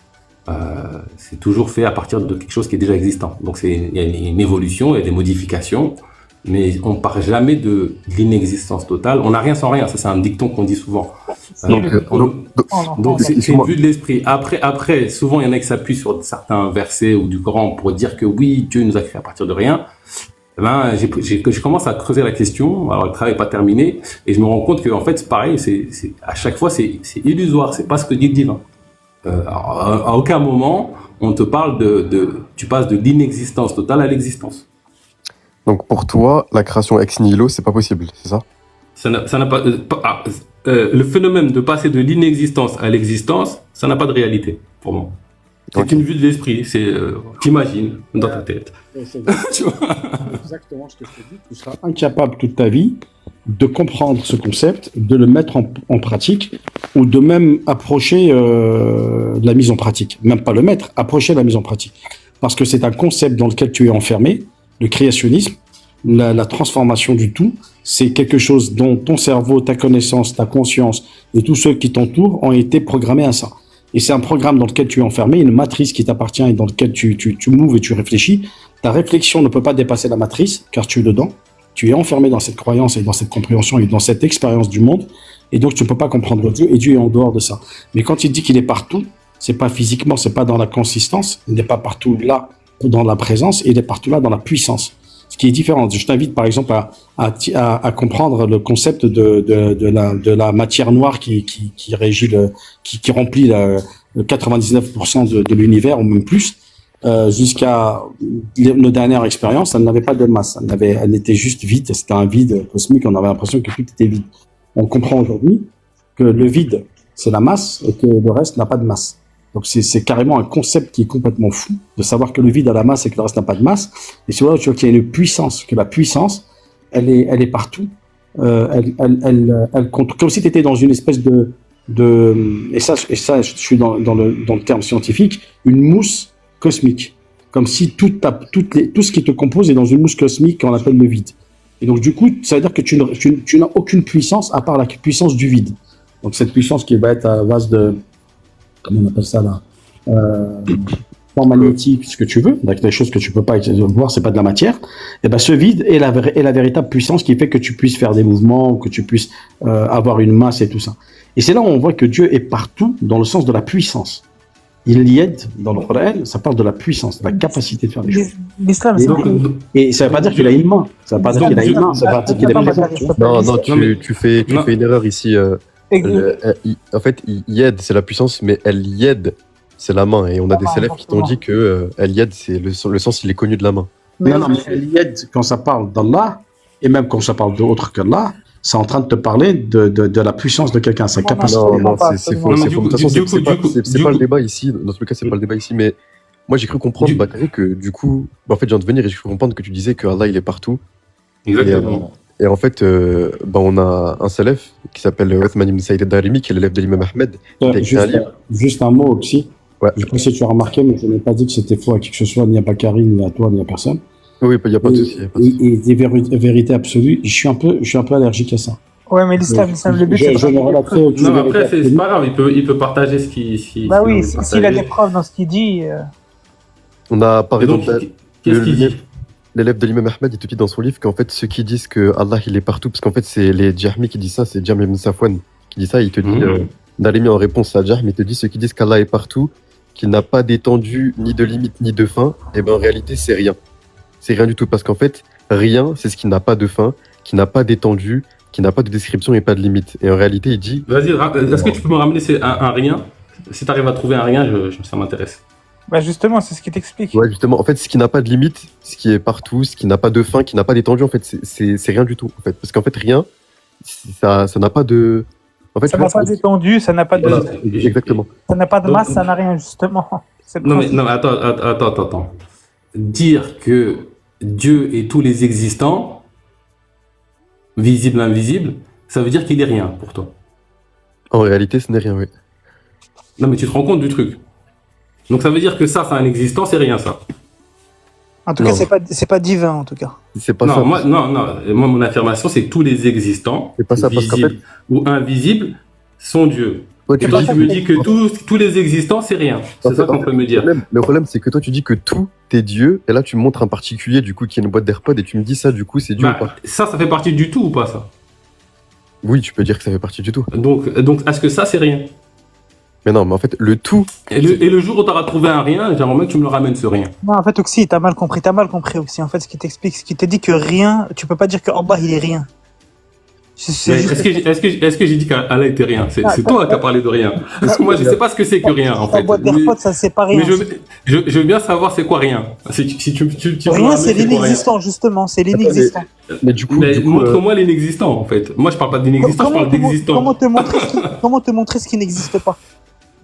S2: C'est toujours fait à partir de quelque chose qui est déjà existant. Donc il y a une évolution, il y a des modifications, mais on ne part jamais de l'inexistence totale. On n'a rien sans rien, ça c'est un dicton qu'on dit souvent. Donc c'est une vue de l'esprit. Après, souvent il y en a qui s'appuient sur certains versets ou du Coran pour dire que oui, Dieu nous a créé à partir de rien. Ben, je commence à creuser la question. Alors le travail n'est pas terminé et je me rends compte que en fait c'est pareil. À chaque fois c'est illusoire. C'est pas ce que dit le divin. À aucun moment on te parle tu passes de l'inexistence totale à l'existence.
S5: Donc pour toi, la création ex nihilo, c'est pas possible, c'est ça?
S2: Ça n'a pas. Le phénomène de passer de l'inexistence à l'existence, ça n'a pas de réalité pour moi. C'est une vue de l'esprit. C'est t'imagines dans ta tête.
S4: Tu vois exactement ce que je te dis. Tu seras incapable toute ta vie de comprendre ce concept, de le mettre en pratique, ou de même approcher de la mise en pratique. Même pas le mettre, approcher de la mise en pratique. Parce que c'est un concept dans lequel tu es enfermé. Le créationnisme, la transformation du tout, c'est quelque chose dont ton cerveau, ta connaissance, ta conscience et tous ceux qui t'entourent ont été programmés à ça. Et c'est un programme dans lequel tu es enfermé, une matrice qui t'appartient et dans lequel tu mouves et tu réfléchis. Ta réflexion ne peut pas dépasser la matrice, car tu es dedans. Tu es enfermé dans cette croyance et dans cette compréhension et dans cette expérience du monde. Et donc, tu ne peux pas comprendre Dieu, et Dieu est en dehors de ça. Mais quand il dit qu'il est partout, C'est pas physiquement, c'est pas dans la consistance. Il n'est pas partout là dans la présence, il est partout là dans la puissance. Ce qui est différent. Je t'invite par exemple à comprendre le concept de la matière noire qui régit qui remplit le 99% de l'univers ou même plus. Jusqu'à nos dernières expériences, elle n'avait pas de masse. Elle était juste vide. C'était un vide cosmique. On avait l'impression que tout était vide. On comprend aujourd'hui que le vide, c'est la masse et que le reste n'a pas de masse. Donc c'est carrément un concept qui est complètement fou de savoir que le vide a la masse et que le reste n'a pas de masse. Et c'est là où tu vois qu'il y a une puissance, que la puissance, elle est partout. Elle compte comme si tu étais dans une espèce et ça, je suis dans le terme scientifique, une mousse cosmique. Comme si tout ce qui te compose est dans une mousse cosmique qu'on appelle le vide. Et donc du coup, ça veut dire que tu n'as aucune puissance à part la puissance du vide. Donc cette puissance qui va être à base de, comment on appelle ça là, champ magnétique, ce que tu veux, avec des choses que tu peux pas voir, c'est pas de la matière. Et ben ce vide est la véritable puissance qui fait que tu puisses faire des mouvements ou que tu puisses avoir une masse et tout ça. Et c'est là où on voit que Dieu est partout dans le sens de la puissance. Il y aide dans le Coran, ça parle de la puissance, de la capacité de faire des choses.
S1: L'islam,
S4: et ça veut pas dire qu'il a une main, ça veut pas dire qu'il a une main, ça veut pas dire qu'il est présent.
S5: Non, tu fais une erreur ici. En fait, Yed, c'est la puissance, mais El Yed, c'est la main. Et on a des célèbres qui t'ont dit que El Yed, c'est le sens, il est connu de la main.
S4: Non, mais El Yed, quand ça parle d'Allah, et même quand ça parle d'autre qu'Allah, c'est en train de te parler de la puissance de quelqu'un, sa capacité.
S5: Non, c'est faux. De toute façon, c'est pas le débat ici. Dans tout le cas, c'est pas le débat ici. Mais moi, j'ai cru comprendre, Bakary, que du coup, en fait, je viens de venir et j'ai cru comprendre que tu disais que Allah, il est partout.
S2: Exactement.
S5: Et en fait, on a un salaf qui s'appelle Uthman ibn Saïd al-Darimi, qui est l'élève de l'imam Ahmed.
S4: Juste un mot aussi.
S5: Ouais.
S4: Je ne sais pas si tu as remarqué, mais je n'ai pas dit que c'était faux à qui que ce soit, ni à Bakary, ni à toi, ni à personne.
S5: Oui, il n'y a pas de souci.
S4: Et des vérités absolues, je suis un peu allergique à ça.
S1: Ouais, mais l'islam, le but, c'est
S4: je me relaterai au
S2: Non, après, c'est pas grave, il peut partager ce qu'il.
S1: Bah oui, s'il a des preuves dans ce qu'il dit.
S5: On a par exemple.
S2: Qu'est-ce qu'il dit?
S5: L'élève de l'imam Ahmed, il te dit dans son livre qu'en fait, ceux qui disent que Allah il est partout, parce qu'en fait, c'est les Jahmi qui disent ça, c'est Jahm ibn Safwan qui dit ça, il te dit, Darimi en réponse à Jahm, il te dit ceux qui disent qu'Allah est partout, qu'il n'a pas d'étendue, ni de limite, ni de fin, et ben en réalité, c'est rien. C'est rien du tout, parce qu'en fait, rien, c'est ce qui n'a pas de fin, qui n'a pas d'étendue, qui n'a pas de description et pas de limite. Et en réalité, il dit.
S2: Vas-y, est-ce que tu peux me ramener un rien? Si tu arrives à trouver un rien, ça m'intéresse.
S1: Bah justement, c'est ce qui t'explique.
S5: Ouais, justement, en fait, ce qui n'a pas de limite, ce qui est partout, ce qui n'a pas de fin, qui n'a pas d'étendue, en fait, c'est rien du tout, en fait. Parce qu'en fait, rien, ça n'a pas de. En fait,
S1: ça n'a pas d'étendue, ça n'a pas de.
S5: Voilà, exactement.
S1: Ça n'a pas de masse, ça n'a rien, justement.
S2: Non, mais attends. Dire que Dieu est tous les existants, visible, invisible, ça veut dire qu'il est rien pour toi.
S5: En réalité, ce n'est rien, oui.
S2: Non, mais tu te rends compte du truc. Donc ça veut dire que ça, c'est un existant, c'est rien ça.
S1: En tout cas, c'est pas divin en tout cas.
S5: C'est pas
S2: non,
S5: ça.
S2: Moi, mon affirmation, c'est tous les existants,
S5: c'est pas ça, parce qu'en fait...
S2: ou invisibles, sont Dieu.
S5: Ouais,
S2: et toi, tu me dis que tous les existants, c'est rien. C'est ça qu'on peut me dire.
S5: Le problème, c'est que toi, tu dis que tout est Dieu, et là, tu me montres un particulier, du coup, qui est une boîte d'AirPods, et tu me dis ça, du coup, c'est Dieu ou pas?
S2: Ça fait partie du tout ou pas, ça?
S5: Oui, tu peux dire que ça fait partie du tout.
S2: Donc est-ce que ça, c'est rien?
S5: Mais non, mais en fait, le tout...
S2: Et le jour où tu auras trouvé un rien, j'aimerais bien que tu me le ramènes, ce rien.
S1: Non, en fait, Oxy, t'as mal compris, Oxy. En fait, ce qui t'explique, ce qui te dit que rien, tu peux pas dire que Allah, il est rien.
S2: Est-ce que j'ai dit qu'Allah était rien? C'est toi qui as parlé de rien. Parce que moi, je sais pas ce que c'est que rien, en fait.
S1: La boîte d'AirPods, ça, c'est pas rien.
S2: Mais je veux bien savoir c'est quoi rien.
S1: Rien, c'est l'inexistant, justement. C'est l'inexistant.
S5: Mais du coup,
S2: montre-moi l'inexistant, en fait. Moi, je parle pas d'inexistant, je parle d'existant.
S1: Comment te montrer ce qui n'existe pas?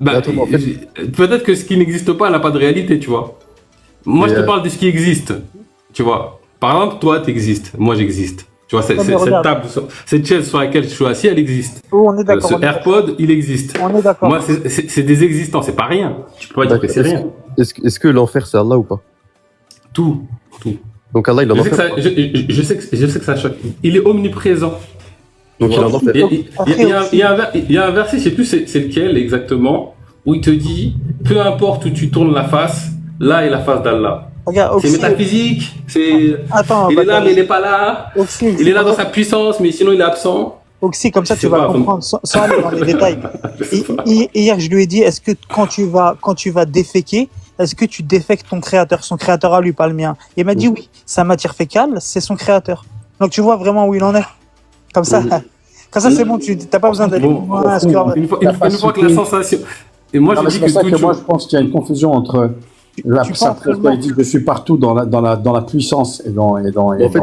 S2: Bah, peut-être que ce qui n'existe pas n'a pas de réalité, tu vois. Moi, je te parle de ce qui existe, tu vois. Par exemple, toi, tu existes, moi, j'existe. Tu vois, cette chaise sur laquelle je suis assis, elle existe.
S1: Oh, on est d'accord.
S2: Ce AirPod, il existe.
S1: On est d'accord.
S2: Moi, c'est des existants, c'est pas rien. Tu peux pas dire que c'est rien.
S5: Est-ce que l'enfer, c'est Allah ou pas?
S2: Tout.
S5: Donc Allah, il en enfer.
S2: Je sais que ça choque. Il est omniprésent.
S5: Donc il en enfer.
S2: Il y a un verset, je sais plus c'est lequel exactement, où il te dit, peu importe où tu tournes la face, là est la face d'Allah. C'est métaphysique, il est là mais il n'est pas là, il est là dans sa puissance mais sinon il est absent.
S1: Oxy, comme ça,
S2: Je
S1: tu
S2: sais
S1: vas
S2: pas,
S1: comprendre sans aller dans les détails. Hier, je lui ai dit, est-ce que quand tu vas déféquer, est-ce que tu défèques ton créateur, son créateur à lui, pas le mien? Et il m'a dit oui, sa matière fécale, c'est son créateur. Donc tu vois vraiment où il en est. Comme ça, c'est bon, tu n'as pas besoin d'aller
S2: Bon,
S1: loin.
S2: une fois que la sensation. Et moi, je dis
S4: c'est pour
S2: que
S4: ça que
S2: toute
S4: moi,
S2: chose-
S4: je pense qu'il y a une confusion entre la
S1: tu
S4: ça,
S1: penses tellement.
S4: il dit que je suis partout dans la puissance et dans
S5: En fait,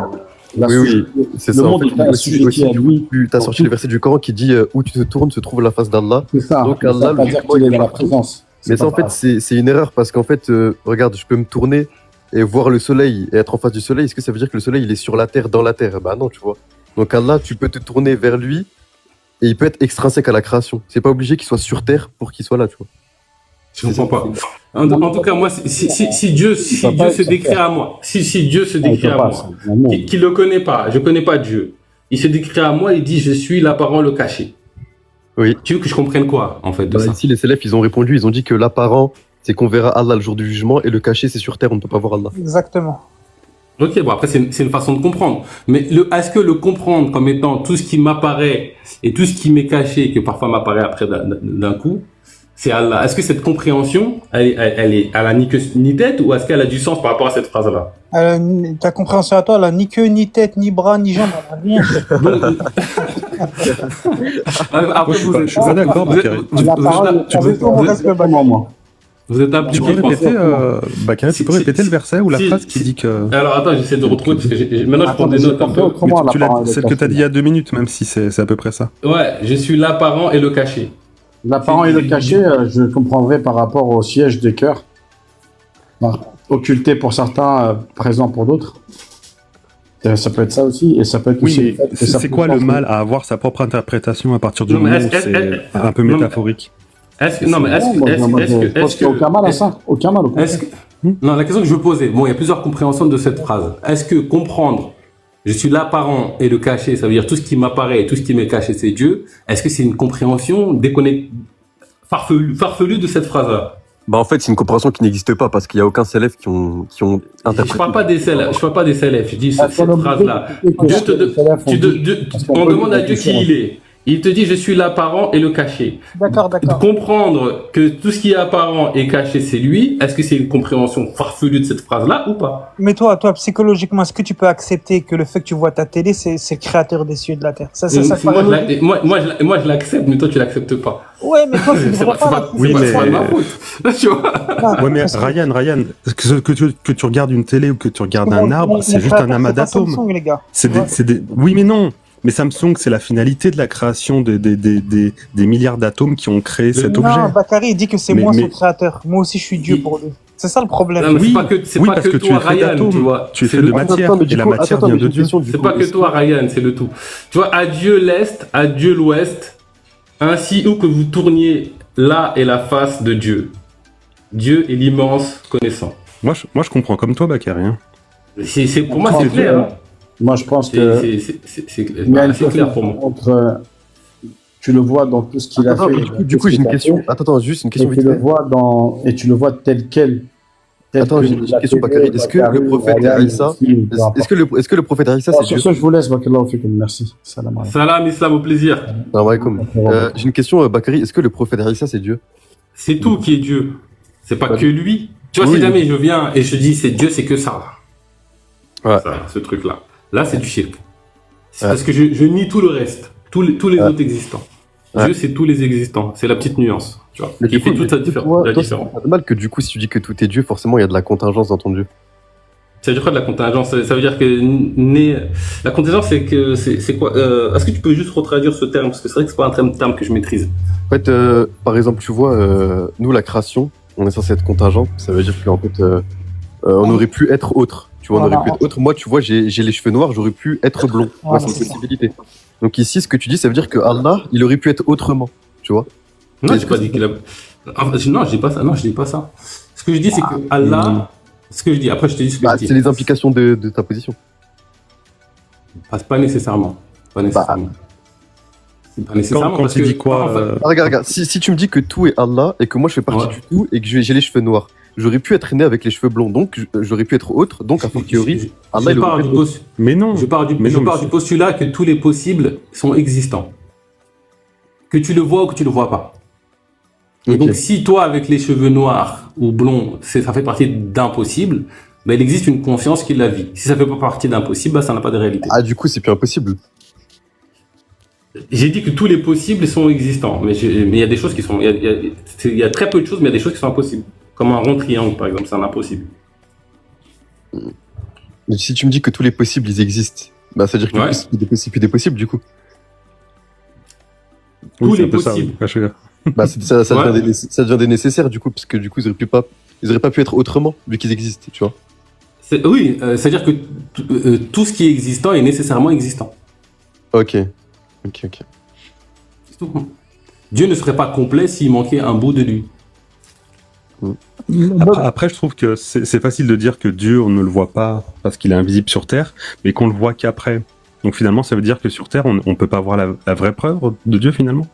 S4: la
S5: oui, c'est
S4: le
S5: ça. En
S4: monde
S5: fait,
S4: est assujetti à lui.
S5: Tu as sorti le verset du Coran qui dit où tu te tournes se trouve la face d'Allah.
S4: C'est ça.
S5: Donc,
S4: Donc,
S5: Allah,
S4: Allah, pas dire
S5: logiquement,
S4: qu'il est
S5: il
S4: dans
S5: est
S4: la
S5: partout.
S4: présence.
S5: Mais ça, en fait, c'est une erreur parce qu'en fait, regarde, je peux me tourner et voir le soleil et être en face du soleil. Est-ce que ça veut dire que le soleil, il est sur la terre, dans la terre? Bah non, tu vois. Donc Allah, tu peux te tourner vers lui et il peut être extrinsèque à la création. C'est pas obligé qu'il soit sur terre pour qu'il soit là, tu vois.
S2: Je comprends pas. En tout cas, moi, si Dieu se décrit à moi, si Dieu se décrit à moi, qui le connaît pas, je connais pas Dieu, il se décrit à moi, il dit je suis l'apparent, le caché.
S5: Oui.
S2: Tu veux que je comprenne quoi, en fait, de
S5: Bah,
S2: ça?
S5: ici, les élèves, ils ont répondu, ils ont dit que l'apparent, c'est qu'on verra Allah le jour du jugement et le caché, c'est sur terre, on ne peut pas voir Allah.
S1: Exactement.
S2: Ok, bon, après, c'est une façon de comprendre. Mais est-ce que le comprendre comme étant tout ce qui m'apparaît et tout ce qui m'est caché, que parfois m'apparaît après d'un coup, c'est Allah. Est-ce que cette compréhension, elle a ni queue ni tête, ou est-ce qu'elle a du sens par rapport à cette phrase-là?
S1: Ta compréhension à toi, elle a ni queue, ni tête, ni bras, ni jambes, elle a rien.
S2: Après,
S3: Je suis pas d'accord, Bakary.
S1: La parole, avec tout mon respect, Bakary.
S2: Vous êtes
S3: Tu peux
S2: impliqué.
S3: répéter, Bakary, tu peux répéter le verset ou la phrase qui dit que.
S2: Alors attends, j'essaie de retrouver parce que maintenant je prends des notes un peu.
S3: Mais celle que tu as dit il y a 2 minutes, même si c'est à peu près ça.
S2: Ouais, je suis l'apparent et le caché.
S4: L'apparent et le caché, je comprendrais par rapport au siège des cœurs. Occulté pour certains, présent pour d'autres. Ça peut être ça aussi, et ça peut être aussi.
S3: Oui, mais c'est quoi le mal à avoir sa propre interprétation à partir du
S2: Non, mais
S3: moment où c'est un peu métaphorique?
S2: Non, mais
S4: Je pense qu'il n'y a aucun mal à ça. Aucun mal au contraire.
S2: Non, la question que je veux poser, bon, il y a plusieurs compréhensions de cette phrase. Est-ce que comprendre, je suis l'apparent et le caché, ça veut dire tout ce qui m'apparaît et tout ce qui m'est caché, c'est Dieu. Est-ce que c'est une compréhension farfelue de cette phrase-là?
S5: Bah en fait, c'est une compréhension qui n'existe pas parce qu'il n'y a aucun élève qui ont interprété.
S2: Je parle pas des salafs, je dis cette phrase-là. On demande à Dieu qui il est. Il te dit je suis l'apparent et le caché.
S1: D'accord.
S2: Comprendre que tout ce qui est apparent et caché c'est lui, est-ce que c'est une compréhension farfelue de cette phrase-là ou pas?
S1: Mais toi, psychologiquement, est-ce que tu peux accepter que le fait que tu vois ta télé, c'est le créateur des cieux et de la terre?
S2: Moi je l'accepte, mais toi tu l'acceptes pas.
S1: Ouais, mais toi, tu ne vois pas.
S3: Oui, mais-
S2: c'est pas de ma faute. Tu vois?
S3: Ouais, mais Ryan, que tu regardes une télé ou que tu regardes un arbre, c'est juste un amas d'atomes. Oui, mais non. Mais Samsung, c'est la finalité de la création des milliards d'atomes qui ont créé cet objet.
S1: Non, Bakary, il dit que c'est moi son créateur. Moi aussi, je suis Dieu pour lui. C'est ça le problème.
S2: Non, mais
S3: Oui,
S2: c'est pas que
S3: tu
S2: toi,
S3: es fait
S2: Ryan,
S3: d'atomes.
S2: tu vois.
S3: Tu es fait de matière, et la matière vient de Dieu.
S2: C'est pas que toi, Ryan, c'est le tout. Tu vois, à Dieu l'Est, à Dieu l'Ouest, ainsi où que vous tourniez, là est la face de Dieu. Dieu est l'immense connaissant.
S3: Moi, je comprends comme toi, Bakary. Hein.
S2: Pour moi, c'est clair. Hein.
S4: Moi, je pense que
S2: c'est clair pour moi.
S4: entre, tu le vois dans tout ce qu'il a fait.
S5: Du coup, j'ai une question. Attends, juste une question
S4: Et
S5: vite
S4: tu le
S5: fait.
S4: vois tu le vois tel quel.
S5: Attends, j'ai une question, Bakary. Est-ce que le prophète Aïssa, est-ce que le prophète Aïssa, c'est
S4: Sur
S5: Dieu?
S4: ce, je vous laisse. Barakallahu fikum. Merci. Salam alaikum.
S2: Salam, islam, au plaisir.
S5: Salam alaikum. J'ai une question, Bakary. Est-ce que le prophète Aïssa, c'est Dieu?
S2: C'est tout qui est Dieu. C'est pas que lui. Tu vois, si jamais je viens et je dis c'est Dieu, c'est que ça.
S5: Ouais.
S2: Ça, ce truc-là. Là, c'est du shirk. C'est parce que je nie tout le reste. Tous les autres existants. Dieu, c'est tous les existants. C'est la petite nuance. Tu vois. Qui fait toute la différence.
S5: C'est pas mal que du coup, si tu dis que tout est Dieu, forcément, il y a de la contingence dans ton Dieu.
S2: Ça veut dire quoi de la contingence? Ça veut dire que la contingence, c'est quoi? Est-ce que tu peux juste retraduire ce terme? Parce que c'est vrai que c'est pas un terme que je maîtrise.
S5: En fait, par exemple, tu vois, nous, la création, on est censé être contingent. Ça veut dire qu'en fait, on aurait pu être autre. Tu vois, on aurait pu être autre. Moi, tu vois, j'ai les cheveux noirs, j'aurais pu être blond. C'est une possibilité. Donc ici, ce que tu dis, ça veut dire que Allah, il aurait pu être autrement. Tu vois?
S2: Non, j'ai pas dit qu'il a. Non, je dis pas ça. Non, je dis pas ça. Ce que je dis, c'est que Allah. Ce que je dis. Après, je te dis ce que je dis.
S5: C'est les implications de ta position.
S2: Pas nécessairement. Pas nécessairement. C'est pas nécessairement.
S3: Quand tu dis quoi
S5: Regarde. Si tu me dis que tout est Allah et que moi je fais partie du tout et que j'ai les cheveux noirs, j'aurais pu être né avec les cheveux blonds, donc j'aurais pu être autre, donc a fortiori, Allah,
S2: Je
S5: il
S2: pars
S5: aurait
S2: du
S5: pu être-
S2: postu-
S3: Mais non.
S2: je pars du
S3: Mais non,
S2: je pars
S3: mais
S2: du postulat que tous les possibles sont existants. Que tu le vois ou que tu le vois pas. Et
S5: Ok.
S2: donc, si toi, avec les cheveux noirs ou blonds, ça fait partie d'impossible, ben, il existe une conscience qui la vit. Si ça fait pas partie d'impossible, ben, ça n'a pas de réalité.
S5: Ah, du coup, c'est plus impossible.
S2: J'ai dit que tous les possibles sont existants, mais il y a des choses qui sont, il y a très peu de choses, mais il y a des choses qui sont impossibles. Comme un rond triangle, par exemple, c'est un impossible.
S5: Mais si tu me dis que tous les possibles, ils existent, bah, ça veut dire que
S2: Ouais.
S5: il y a des possibles, puis des possibles, du coup.
S3: Oui,
S2: tous
S3: c'est
S2: les
S3: un peu ça,
S2: possibles.
S3: oui. Ouais, je veux dire.
S5: Bah, ça
S2: Ouais.
S5: devient ça devient des nécessaires, du coup, parce que du coup, ils auraient pas pu être autrement, vu qu'ils existent, tu vois.
S2: Oui, c'est-à-dire que tout ce qui est existant est nécessairement existant.
S5: Ok. Ok.
S2: C'est tout. Dieu ne serait pas complet s'il manquait un bout de lui.
S3: Après, je trouve que c'est facile de dire que Dieu, on ne le voit pas parce qu'il est invisible sur Terre, mais qu'on le voit qu'après. Donc finalement, ça veut dire que sur Terre, on peut pas voir la vraie preuve de Dieu finalement.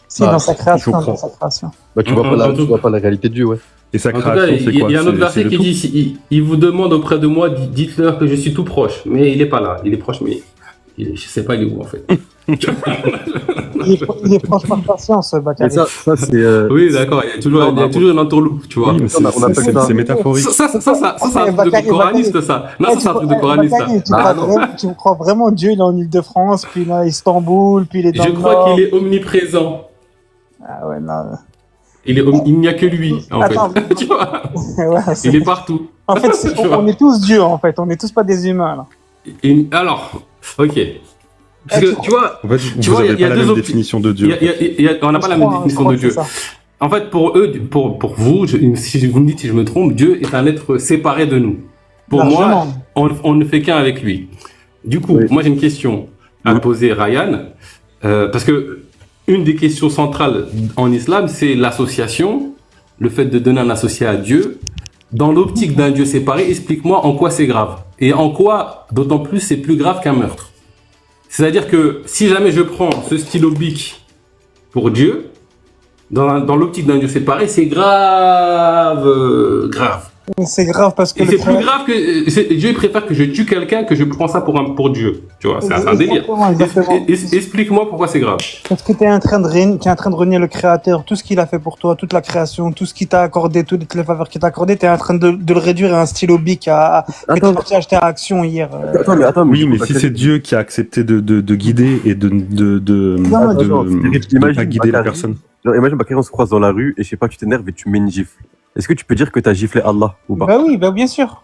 S1: Si,
S5: Ah,
S1: dans sa création,
S3: je crois.
S1: dans sa création.
S5: Bah, tu vois
S2: En
S5: tu
S2: tout-
S5: vois pas la réalité de Dieu, ouais.
S3: Et sa
S2: En tout cas,
S3: création, c'est
S2: il
S3: quoi?
S2: y a un autre
S3: C'est
S2: verset
S3: le
S2: qui
S3: tout.
S2: dit il vous demande auprès de moi, dites-leur que je suis tout proche. Mais il est pas là. Il est proche, mais je sais pas, il est où en fait.
S1: Il est proche par patience,
S5: Mais
S1: Bakary.
S5: ça c'est.
S2: Oui, d'accord. Il y a toujours une entourloupe, tu vois.
S3: Oui, mais
S5: On appelle ça-
S3: c'est métaphorique.
S2: Ça, c'est un truc
S1: Bakary,
S2: de coraniste, ça. Non, ça, c'est un truc de coraniste, ça.
S1: Bakary, tu crois vraiment Dieu, il est en Ile-de-France, puis là, Istanbul, puis il est dans
S2: Je
S1: le
S2: crois
S1: Nord.
S2: qu'il est omniprésent.
S1: Ah ouais, non.
S2: Il n'y a que lui, en
S1: Attends,
S2: fait. Tu vois,
S1: Ouais,
S2: il est partout.
S1: En fait, on est tous Dieu, en fait. On est tous pas des humains, là.
S2: Alors, ok. Parce que, tu vois,
S3: En fait,
S2: Tu
S3: vous
S2: vois,
S3: avez
S2: il y a
S3: pas la
S2: deux
S3: même
S2: opti-
S3: définition de Dieu.
S2: on n'a pas la même définition de Dieu. En fait, pour eux, pour vous, si vous me dites si je me trompe, Dieu est un être séparé de nous. Pour moi, on ne fait qu'un avec lui. Du coup,
S5: Oui.
S2: moi j'ai une question à
S3: Oui.
S2: poser Ryan, parce que une des questions centrales en islam, c'est l'association, le fait de donner un associé à Dieu. Dans l'optique d'un Dieu séparé, explique-moi en quoi c'est grave. Et en quoi, d'autant plus, c'est plus grave qu'un meurtre. C'est-à-dire que si jamais je prends ce stylo bic pour Dieu, dans l'optique d'un Dieu séparé, c'est grave, grave.
S1: C'est grave parce que
S2: Et c'est plus grave que Dieu préfère que je tue quelqu'un que je prends ça pour Dieu. Tu vois, c'est un délire.
S1: Exactement.
S2: Explique-moi pourquoi c'est grave.
S1: Parce que tu es en train de renier le Créateur, tout ce qu'il a fait pour toi, toute la création, tout ce qu'il t'a accordé, toutes les faveurs qu'il t'a accordé, tu es en train de le réduire à un stylo bic que tu
S5: Attends.
S1: es parti acheter à Action hier.
S5: Attends,
S3: Oui,
S5: du coup,
S3: mais si
S5: Bakary-
S3: c'est Dieu qui a accepté de guider et de
S1: non,
S3: pas guider la personne.
S5: Genre, imagine, Bakary, on se croise dans la rue et je sais pas, tu t'énerves et tu mets une gifle. Est-ce que tu peux dire que t'as giflé Allah ou pas?
S1: Bah oui, bah bien sûr.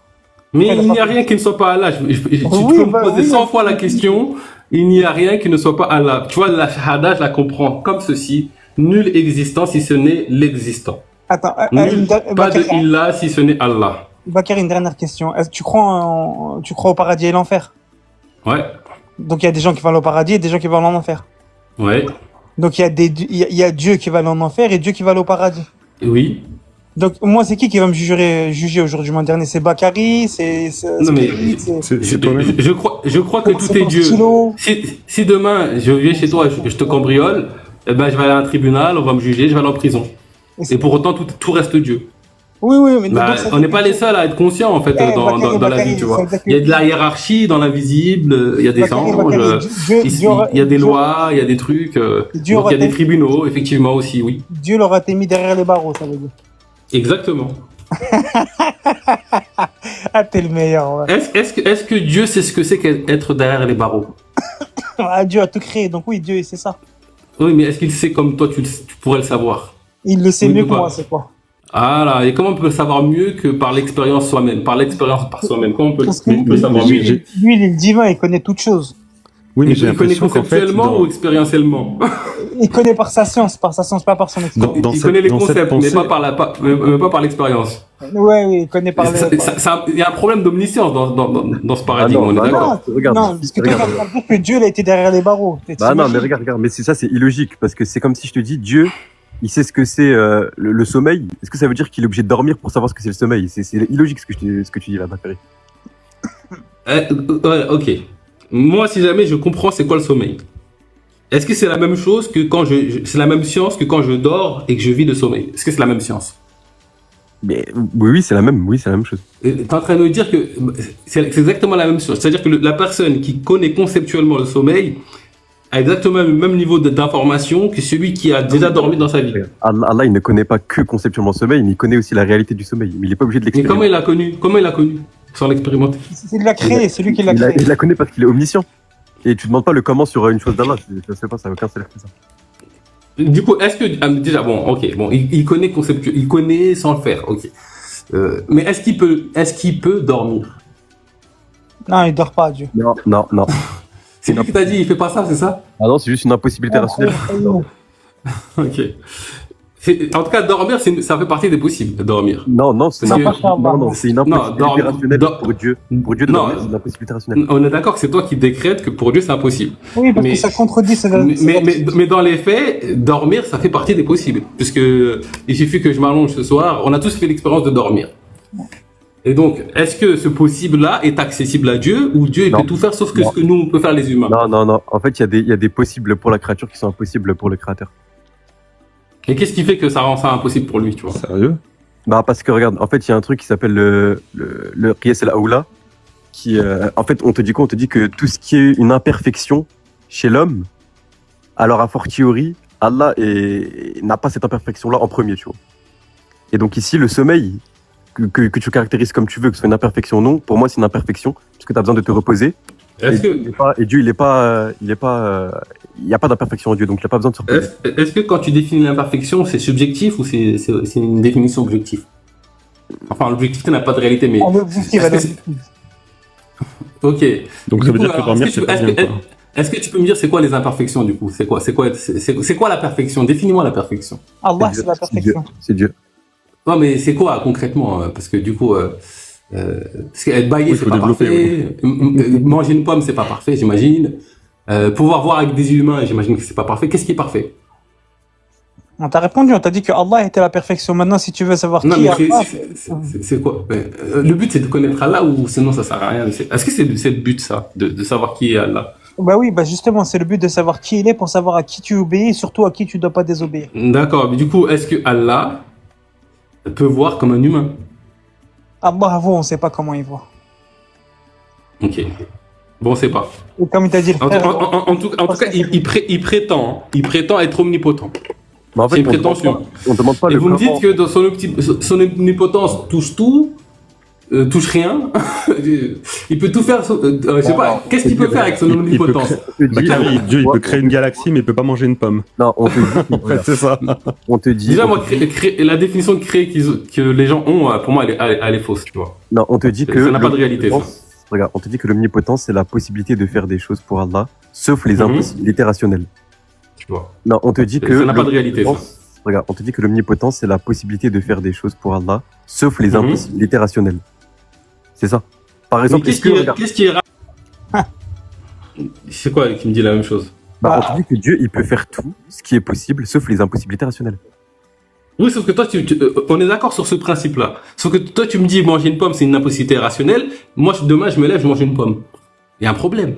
S2: Mais il n'y a rien qui ne soit pas Allah. Tu
S1: Oui,
S2: peux me
S1: bah
S2: poser
S1: oui,
S2: 100
S1: mais-
S2: fois la question. Il n'y a rien qui ne soit pas Allah. Tu vois, la shahada, je la comprends comme ceci. Nulle existence si ce n'est l'existant.
S1: Attends,
S2: Nul, pas de illah si ce n'est Allah.
S1: Bakary, une dernière question. Est-ce que tu crois au paradis et l'enfer?
S2: Ouais,
S1: Donc il y a des gens qui vont aller au paradis et des gens qui vont aller en enfer.
S2: ouais,
S1: Donc il y a Dieu qui va aller en enfer et Dieu qui va aller au paradis.
S2: oui.
S1: Donc moi c'est qui va me juger aujourd'hui, mon dernier? C'est Bakary,
S2: Non, mais-
S3: C'est toi-même.
S2: Je crois que tout est Dieu. Si demain je viens chez toi et je te cambriole, eh ben je vais aller à un tribunal, on va me juger, je vais aller en prison. Et pour autant tout reste Dieu.
S1: Oui, mais
S2: Bah,
S1: donc, ça,
S2: on n'est pas les seuls à être conscients en fait dans la vie, tu vois. Il y a de la hiérarchie dans l'invisible, il y a des anges, il y a des lois, il y a des trucs, donc il y a des tribunaux, effectivement aussi, oui.
S1: Dieu l'aura été mis derrière les barreaux, ça veut dire.
S2: Exactement.
S1: Ah, t'es le meilleur. Ouais.
S2: Est-ce que Dieu sait ce que c'est qu'être derrière les barreaux?
S1: Ah, Dieu a tout créé, donc oui, Dieu, c'est ça.
S2: Oui, mais est-ce qu'il sait comme toi tu pourrais le savoir?
S1: Il le sait
S2: Oui,
S1: mieux
S2: ou
S1: que
S2: pas.
S1: moi, c'est quoi?
S2: Ah là, et comment on peut le savoir mieux que par l'expérience soi-même, par l'expérience par soi-même? Comment on peut,
S1: Parce que
S2: on peut savoir mieux?
S3: j'ai-
S1: Lui, il est le divin, il connaît toutes choses.
S3: Oui, mais j'ai
S2: Il connaît
S3: l'impression qu'en fait,
S2: conceptuellement ou expérientiellement?
S1: Il connaît par sa science, pas par son expérience.
S2: Il
S3: cette-
S2: connaît les
S3: dans cette
S2: concepts, mais
S3: pensée-
S2: pas par l'expérience.
S1: Ouais, il connaît par les...
S2: Il y a un problème d'omniscience dans ce paradigme, on est
S5: bah
S2: d'accord?
S5: Regarde,
S1: non, parce que tu
S5: regarde.
S1: vas dire que Dieu il a été derrière les barreaux.
S5: Bah non, mais regarde, mais c'est ça, c'est illogique parce que c'est comme si je te dis Dieu, il sait ce que c'est le sommeil. Est-ce que ça veut dire qu'il est obligé de dormir pour savoir ce que c'est le sommeil? C'est illogique ce que tu dis là, Bakary.
S2: Ouais, ok. Moi, si jamais je comprends c'est quoi le sommeil, est-ce que c'est la même chose que quand c'est la même science que quand je dors et que je vis le sommeil? Est-ce que c'est la même science?
S5: Mais oui, c'est la même. Oui, c'est la même chose.
S2: T'es en train de me dire que c'est exactement la même chose. C'est-à-dire que la personne qui connaît conceptuellement le sommeil a exactement le même niveau d'information que celui qui a déjà dormi dans sa vie.
S5: Allah, il ne connaît pas que conceptuellement le sommeil, mais il connaît aussi la réalité du sommeil. Mais il n'est pas obligé de
S2: Mais
S5: l'expérimenter.
S2: comment il l'a connu sans l'expérimenter?
S1: C'est de la créer, c'est lui qui l'a créé.
S5: Il la connaît parce qu'il est omniscient. Et tu demandes pas le comment sur une chose d'Allah. Je sais pas, ça n'a aucun sens que ça.
S2: Du coup, est-ce que déjà il connaît il connaît sans le faire, ok. Mais est-ce qu'il peut dormir?
S1: Non, il dort pas, Dieu.
S5: Non.
S2: C'est lui qui t'a dit, il fait pas ça, c'est ça?
S5: Ah non, c'est juste une impossibilité rationnelle.
S2: Ok. En tout cas, dormir, ça fait partie des possibles, de dormir.
S5: Non, c'est
S2: Parce que-
S5: c'est une impossibilité rationnelle pour Dieu. Pour Dieu de
S2: Non.
S5: dormir, c'est une impossibilité rationnelle.
S2: On est d'accord que c'est toi qui décrètes que pour Dieu c'est impossible.
S1: Oui, parce
S2: Mais-
S1: que ça contredit.
S2: Mais dans les faits, dormir, ça fait partie des possibles. Puisque il suffit que je m'allonge ce soir, on a tous fait l'expérience de dormir. Et donc, est-ce que ce possible-là est accessible à Dieu ou Dieu il
S5: Non.
S2: peut tout faire sauf que
S5: Non.
S2: ce que nous on peut faire les humains?
S5: Non. En fait, il y a des possibles pour la créature qui sont impossibles pour le créateur.
S2: Et qu'est-ce qui fait que ça rend ça impossible pour lui, tu vois?
S3: Sérieux?
S5: Bah, parce que regarde, en fait, il y a un truc qui s'appelle le Qiyas al-Awla, qui, en fait, on te dit quoi? On te dit que tout ce qui est une imperfection chez l'homme, alors a fortiori, Allah n'a pas cette imperfection-là en premier, tu vois. Et donc ici, le sommeil, que tu caractérises comme tu veux, que ce soit une imperfection ou non, pour moi, c'est une imperfection, parce que tu as besoin de te reposer.
S2: Est-ce
S5: Et Dieu, il n'y a pas d'imperfection en Dieu, donc il n'a pas besoin de se reposer.
S2: que quand tu définis l'imperfection, c'est subjectif ou c'est une définition objective? Enfin, l'objectivité n'a pas de réalité, mais.
S1: L'objectif,
S2: Est-ce que Ok.
S3: Donc
S2: Du
S3: ça veut
S2: coup,
S3: dire que
S2: alors,
S3: dormir,
S2: est-ce que
S3: c'est pas
S2: tu-
S3: bien, quoi.
S2: Est-ce que tu peux me dire c'est quoi les imperfections du coup? C'est quoi la perfection? Définis-moi la perfection.
S1: Allah, c'est la
S5: C'est Dieu.
S1: perfection.
S5: C'est Dieu.
S2: Non, mais c'est quoi concrètement? Parce que du coup, parce qu'être baillé,
S3: Oui,
S2: c'est
S3: faut
S2: pas
S3: développer,
S2: parfait. Manger une pomme, c'est pas parfait, j'imagine. Pouvoir voir avec des humains, j'imagine que c'est pas parfait. Qu'est-ce qui est parfait?
S1: On t'a répondu, on t'a dit que Allah était la perfection. Maintenant, si tu veux savoir
S2: Non,
S1: qui est
S2: mais
S1: Allah,
S2: c'est quoi? Le but, c'est de connaître Allah ou sinon ça sert à rien. Est-ce que c'est le but, ça, de savoir qui est Allah?
S1: bah oui, bah justement, c'est le but de savoir qui il est pour savoir à qui tu obéis et surtout à qui tu dois pas désobéir.
S2: D'accord, mais du coup, est-ce que Allah peut voir comme un humain?
S1: Allah, avoue, on sait pas comment il voit.
S2: Ok. Bon, c'est pas.
S1: Et comme il t'a dit, le frère,
S2: En tout cas, il prétend être omnipotent.
S5: Mais en
S2: C'est
S5: fait,
S2: une prétention.
S5: on demande pas
S2: Et
S5: le
S2: vous me
S5: comment.
S2: dites que dans son omnipotence touche tout, touche rien. Il peut tout faire. Je sais pas. Qu'est-ce qu'il peut faire avec son
S3: Il peut
S2: omnipotence?
S3: créer- Bakary, Dieu, il peut créer une galaxie, mais il peut pas manger une pomme.
S5: Non, on te dit,
S3: En fait, c'est ça.
S5: on te dit,
S2: Déjà, moi, la définition de créer que les gens ont, pour moi, elle est fausse, tu vois.
S5: non, on te dit que
S2: Ça n'a pas de réalité, ça.
S5: Regarde, on te dit que l'omnipotence, c'est la possibilité de faire des choses pour Allah, sauf les
S2: Mhm.
S5: impossibilités rationnelles.
S2: Tu vois.
S5: Non, on te dit que
S2: Ça n'a pas de réalité, ça.
S5: Regarde, on te dit que l'omnipotence, c'est la possibilité de faire des choses pour Allah, sauf les
S2: Mhm.
S5: impossibilités rationnelles. C'est ça. Par
S2: Mais
S5: exemple, est-ce que, regarde,
S2: qu'est-ce qui est C'est quoi qui me dit la même chose?
S5: on te dit que Dieu, il peut faire tout ce qui est possible, sauf les impossibilités rationnelles.
S2: Oui, sauf que toi, on est d'accord sur ce principe-là. Sauf que toi, tu me dis manger une pomme, c'est une impossibilité rationnelle. Moi, demain, je me lève, je mange une pomme. Il y a un problème.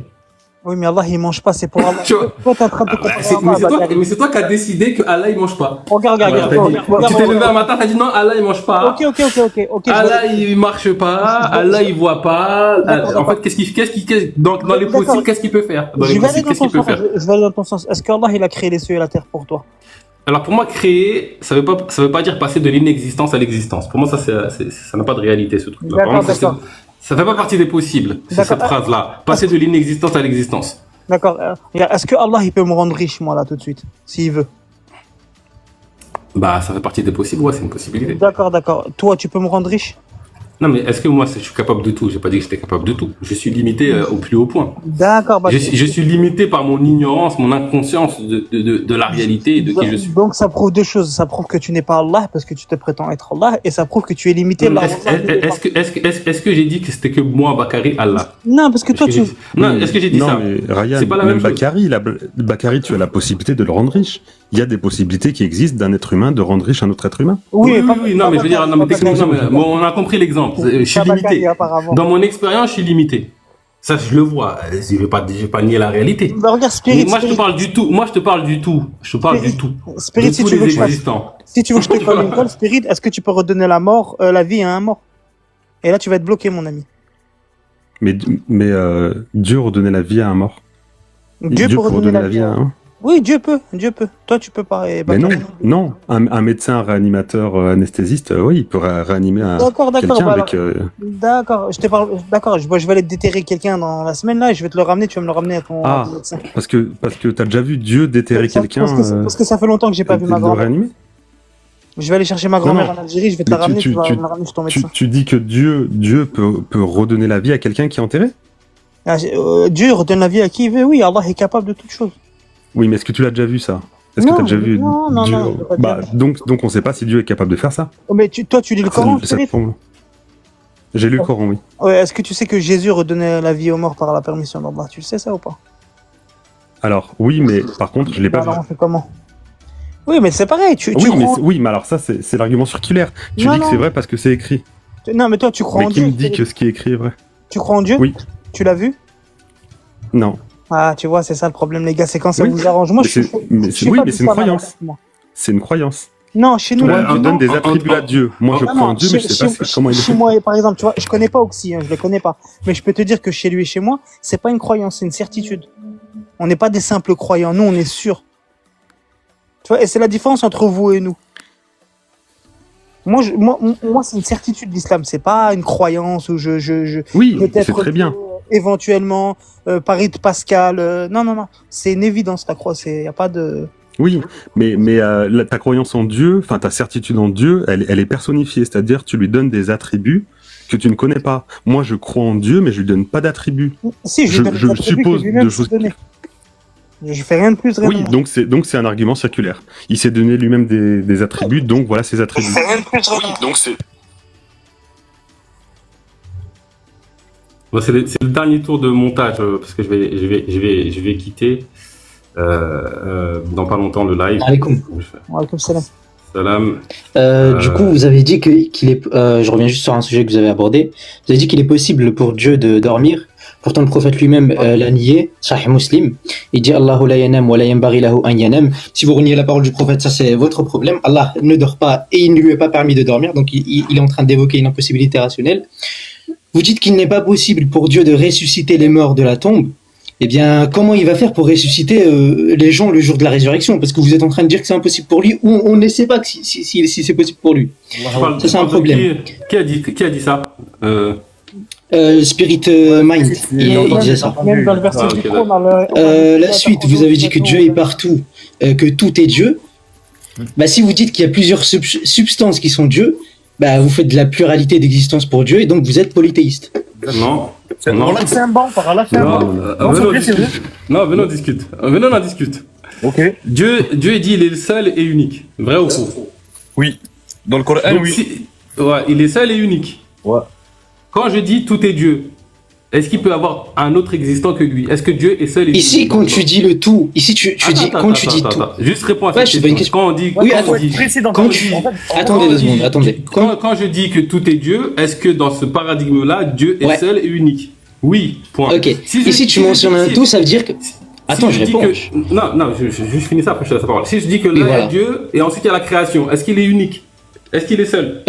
S1: oui, mais Allah, il mange pas, c'est pour Allah.
S2: Tu vois.
S1: Toi, t'es en train de te comparer à Allah,
S2: Mais c'est toi qui as décidé que Allah il mange pas.
S1: Regarde,
S2: Voilà,
S1: regarde.
S2: tu t'es levé un matin, t'as dit non, Allah il mange pas.
S1: Ok.
S2: Allah il marche pas, Allah il voit pas.
S1: D'accord,
S2: En fait, dans les
S1: D'accord.
S2: possibles, qu'est-ce qu'il peut faire? Dans
S1: Je
S2: les
S1: vais aller
S2: possibles,
S1: dans
S2: qu'est-ce
S1: ton
S2: qu'il peut
S1: sens.
S2: faire?
S1: Je vais aller dans ton sens. Est-ce qu'Allah, il a créé les cieux et la terre pour toi?
S2: Alors pour moi, créer, ça veut pas dire passer de l'inexistence à l'existence. Pour moi, ça n'a pas de réalité, ce truc-là.
S1: D'accord,
S2: Pour moi,
S1: d'accord.
S2: ça fait pas partie des possibles,
S1: D'accord.
S2: cette phrase-là. Passer de l'inexistence à l'existence.
S1: D'accord. Regarde, est-ce que Allah, il peut me rendre riche, moi, là, tout de suite, s'il veut?
S2: Bah, ça fait partie des possibles, ouais, c'est une possibilité.
S1: D'accord. Toi, tu peux me rendre riche?
S2: Non, mais est-ce que moi, je suis capable de tout? J'ai pas dit que j'étais capable de tout. Je suis limité au plus haut point.
S1: D'accord. Bah,
S2: Je suis limité par mon ignorance, mon inconscience de la réalité et de qui je suis.
S1: Donc, ça prouve deux choses. Ça prouve que tu n'es pas Allah parce que tu te prétends être Allah, et ça prouve que tu es limité.
S2: Est-ce que j'ai dit que c'était que moi, Bakary, Allah?
S1: Non, parce que toi, tu.
S2: Non, est-ce que j'ai dit
S3: non,
S2: ça?
S3: mais Ryan,
S2: C'est pas la
S3: même
S2: même chose.
S3: Bakary, tu as la possibilité de le rendre riche. Il y a des possibilités qui existent d'un être humain de rendre riche un autre être humain.
S2: Oui, non, mais je veux dire, non, mais techniquement, bon, on a compris l'exemple. Je suis limité. Dans mon expérience, je suis limité. Ça, je le vois. Je vais pas nier la réalité.
S1: Bah, regarde,
S2: Mais
S1: Spirit,
S2: moi, je te parle du tout. Moi, je te parle du tout. Je te parle du tout.
S1: Spirit,
S2: De
S1: si
S2: tous
S1: tu veux
S2: les
S1: que je fasse,
S2: existants.
S1: si tu veux que je te colle une colle, Spirit, est-ce que tu peux redonner la vie à un mort? Et là, tu vas être bloqué, mon ami.
S3: Mais Dieu redonnait la vie à un mort.
S1: Dieu peut redonner la vie
S3: à un.
S1: Oui, Dieu peut. Toi, tu peux pas. Et
S3: Mais non. Un médecin, un réanimateur, anesthésiste, oui, il peut réanimer
S1: D'accord,
S3: quelqu'un
S1: bah
S3: avec.
S1: d'accord, je te parle. D'accord, je vais aller déterrer quelqu'un dans la semaine là et je vais te le ramener. Tu vas me le ramener à ton médecin.
S3: Parce que t'as déjà vu Dieu déterrer quelqu'un.
S1: Parce que ça fait longtemps que j'ai pas vu ma
S3: le
S1: grand-mère.
S3: réanimer.
S1: Je vais aller chercher ma grand-mère en Algérie. Je vais te la
S3: Mais
S1: ramener. Tu vas me la ramener chez ton médecin.
S3: Tu dis que Dieu peut redonner la vie à quelqu'un qui est enterré.
S1: Dieu redonne la vie à qui il veut. Oui, Allah est capable de toutes choses.
S3: Oui, mais est-ce que tu l'as déjà vu ça? Est-ce que tu as déjà vu Dieu? Bah, donc on sait pas si Dieu est capable de faire ça.
S1: Mais toi, tu lis le Coran.
S3: J'ai lu le Coran, oui.
S1: Ouais, est-ce que tu sais que Jésus redonnait la vie aux morts par la permission d'Allah? Tu le sais ça ou pas?
S3: Alors, oui, mais par contre, je l'ai pas vu.
S1: Alors, on fait comment? Oui, mais c'est pareil.
S3: Oui, mais alors ça, c'est l'argument circulaire. Tu dis que c'est vrai parce que c'est écrit.
S1: Non, mais toi, tu crois en Dieu.
S3: Mais qui me dit que ce qui est écrit est vrai?
S1: Tu crois en Dieu?
S3: Oui.
S1: Tu l'as vu?
S3: Non.
S1: Ah, tu vois, c'est ça le problème, les gars, c'est quand ça vous arrange. Moi,
S3: c'est une croyance. C'est une croyance.
S1: Non, chez nous,
S3: tu donnes des attributs à Dieu. Moi, je crois en Dieu, mais je sais pas comment il est.
S1: Chez moi, par exemple, tu vois, je connais pas Oxy, je le connais pas. Mais je peux te dire que chez lui et chez moi, c'est pas une croyance, c'est une certitude. On n'est pas des simples croyants, nous, on est sûrs. Tu vois, et c'est la différence entre vous et nous. Moi, c'est une certitude l'islam, c'est pas une croyance où
S3: oui, c'est très bien.
S1: Éventuellement, Paris de Pascal. Non. C'est une évidence, la croix. Il n'y a pas de.
S3: Oui, mais ta croyance en Dieu, enfin ta certitude en Dieu, elle est personnifiée. C'est-à-dire, tu lui donnes des attributs que tu ne connais pas. Moi, je crois en Dieu, mais je lui donne pas d'attributs.
S1: Si, je
S3: suppose de choses.
S1: Je fais rien de plus.
S3: Oui, donc c'est un argument circulaire. Il s'est donné lui-même des attributs, donc voilà ses attributs.
S1: Je fais rien de plus.
S3: Oui, donc c'est.
S2: Bon, c'est le dernier tour de montage parce que je vais quitter dans pas longtemps le live.
S6: Alaikum.
S1: Alaikum salam.
S2: Salam.
S6: Du coup, vous avez dit qu'il est. Je reviens juste sur un sujet que vous avez abordé. Vous avez dit qu'il est possible pour Dieu de dormir. Pourtant, le prophète lui-même l'a nié. Sahih Muslim. Il dit Allahu la yanam wa la yanbaghi lahu an yanam. Si vous reniez la parole du prophète, ça c'est votre problème. Allah ne dort pas et il ne lui est pas permis de dormir. Donc, il est en train d'évoquer une impossibilité rationnelle. Vous dites qu'il n'est pas possible pour Dieu de ressusciter les morts de la tombe. Eh bien, comment il va faire pour ressusciter les gens le jour de la résurrection? Parce que vous êtes en train de dire que c'est impossible pour lui, ou on ne sait pas que si c'est possible pour lui. Ça, c'est un problème.
S2: Qui a dit ça
S6: Spirit Mind, il disait ça.
S1: Même dans le verset du Coran,
S6: la suite, vous avez dit que Dieu est partout, que tout est Dieu. Bah, si vous dites qu'il y a plusieurs substances qui sont Dieu, bah, vous faites de la pluralité d'existence pour Dieu et donc vous êtes polythéiste.
S2: Non.
S1: C'est un banc, par là, c'est un banc.
S2: Non, venons on discute.
S7: Ok.
S2: Dieu dit il est le seul et unique. Vrai ou faux?
S7: Oui. Dans le Coran, oui.
S2: Ouais, il est seul et unique.
S7: Ouais.
S2: Quand je dis tout est Dieu, est-ce qu'il peut avoir un autre existant que lui? Est-ce que Dieu est seul et unique?
S6: Ici, quand tu dis le tout, ici tu dis tout.
S2: Juste réponds à cette question. Quand on dit,
S6: attendez 2 secondes, attendez.
S2: Quand je dis que tout est Dieu, est-ce que dans ce paradigme-là, Dieu est seul et unique? Oui. Point.
S6: Ok. Ici, tu mentionnes un tout, ça veut dire que. Attends, je réponds.
S2: Non, je finis ça après je te laisse la parole. Si je dis que là, il y a Dieu et ensuite il y a la création, est-ce qu'il est unique? Est-ce qu'il est seul?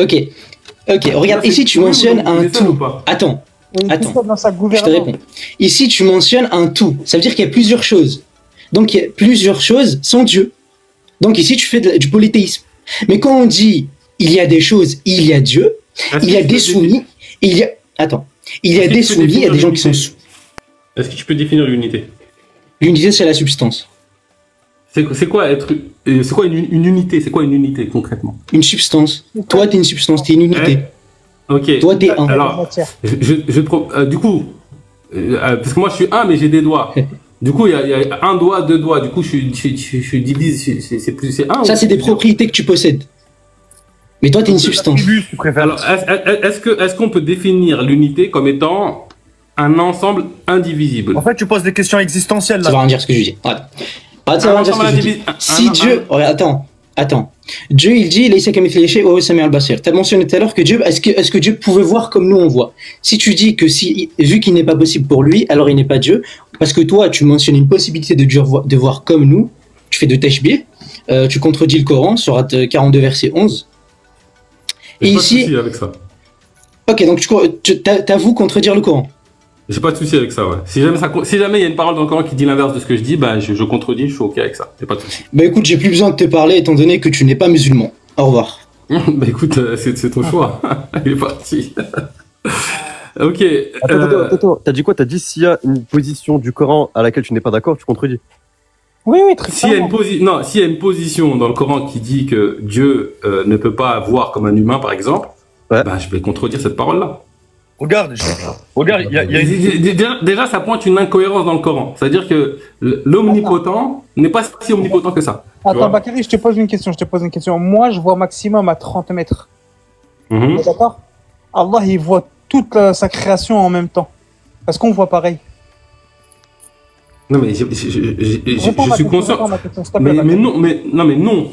S6: Ok, regarde, ici tu mentionnes un tout. Attends, je te réponds. Ici tu mentionnes un tout, ça veut dire qu'il y a plusieurs choses. Donc il y a plusieurs choses sans Dieu. Donc ici tu fais du polythéisme. Mais quand on dit il y a des choses, il y a Dieu, il y a des soumis, il y a... Attends, il y a des soumis, il y a des gens qui sont sous.
S2: Est-ce que tu peux définir l'unité?
S6: L'unité c'est la substance.
S2: C'est quoi une unité? C'est quoi une unité concrètement?
S6: Une substance. Toi, t'es une substance, t'es une unité.
S2: Ok.
S6: Toi, t'es un.
S2: Alors, du coup, parce que moi je suis un, mais j'ai des doigts. Du coup, il y a un doigt, 2 doigts. Du coup, je divise. C'est un.
S6: Ça, c'est des propriétés que tu possèdes. Mais toi, t'es une substance.
S2: Alors, est-ce qu'on peut définir l'unité comme étant un ensemble indivisible?
S7: En fait, tu poses des questions existentielles là.
S6: Ça va rien dire ce que je dis. Si Dieu, attends, Attends. Dieu, il dit, t'as mentionné tout à l'heure que Dieu, est-ce que Dieu pouvait voir comme nous on voit? Si tu dis que vu qu'il n'est pas possible pour lui, alors il n'est pas Dieu, parce que toi, tu mentionnes une possibilité de Dieu de voir comme nous, tu fais de tashbih, tu contredis le Coran, Sourate 42, verset 11. Et
S2: J'ai
S6: ici.
S2: pas de souci avec ça.
S6: Ok, donc t'avoues contredire le Coran.
S2: J'ai pas de souci avec ça, ouais. Si jamais il y a une parole dans le Coran qui dit l'inverse de ce que je dis, bah, je contredis, je suis ok avec ça. J'ai pas de souci.
S6: Bah écoute, j'ai plus besoin de te parler étant donné que tu n'es pas musulman. Au revoir.
S2: Bah écoute, c'est ton choix. Il est parti. Ok.
S5: Attends, t'as dit quoi? T'as dit s'il y a une position du Coran à laquelle tu n'es pas d'accord, tu contredis.
S1: Oui, très
S2: S'il y a
S1: clairement.
S2: s'il y a une position dans le Coran qui dit que Dieu ne peut pas voir comme un humain, par exemple,
S5: Ouais.
S2: bah, je vais contredire cette parole-là.
S7: Regarde, il y a une...
S2: Déjà, ça pointe une incohérence dans le Coran. C'est-à-dire que l'omnipotent n'est pas si omnipotent que ça. Tu vois.
S1: Attends, Bakary, je te pose une question. Moi, je vois maximum à 30 mètres.
S2: Mhm.
S1: D'accord? Allah, il voit toute sa création en même temps. Est-ce qu'on voit pareil?
S2: Non, mais je suis conscient. Mais non.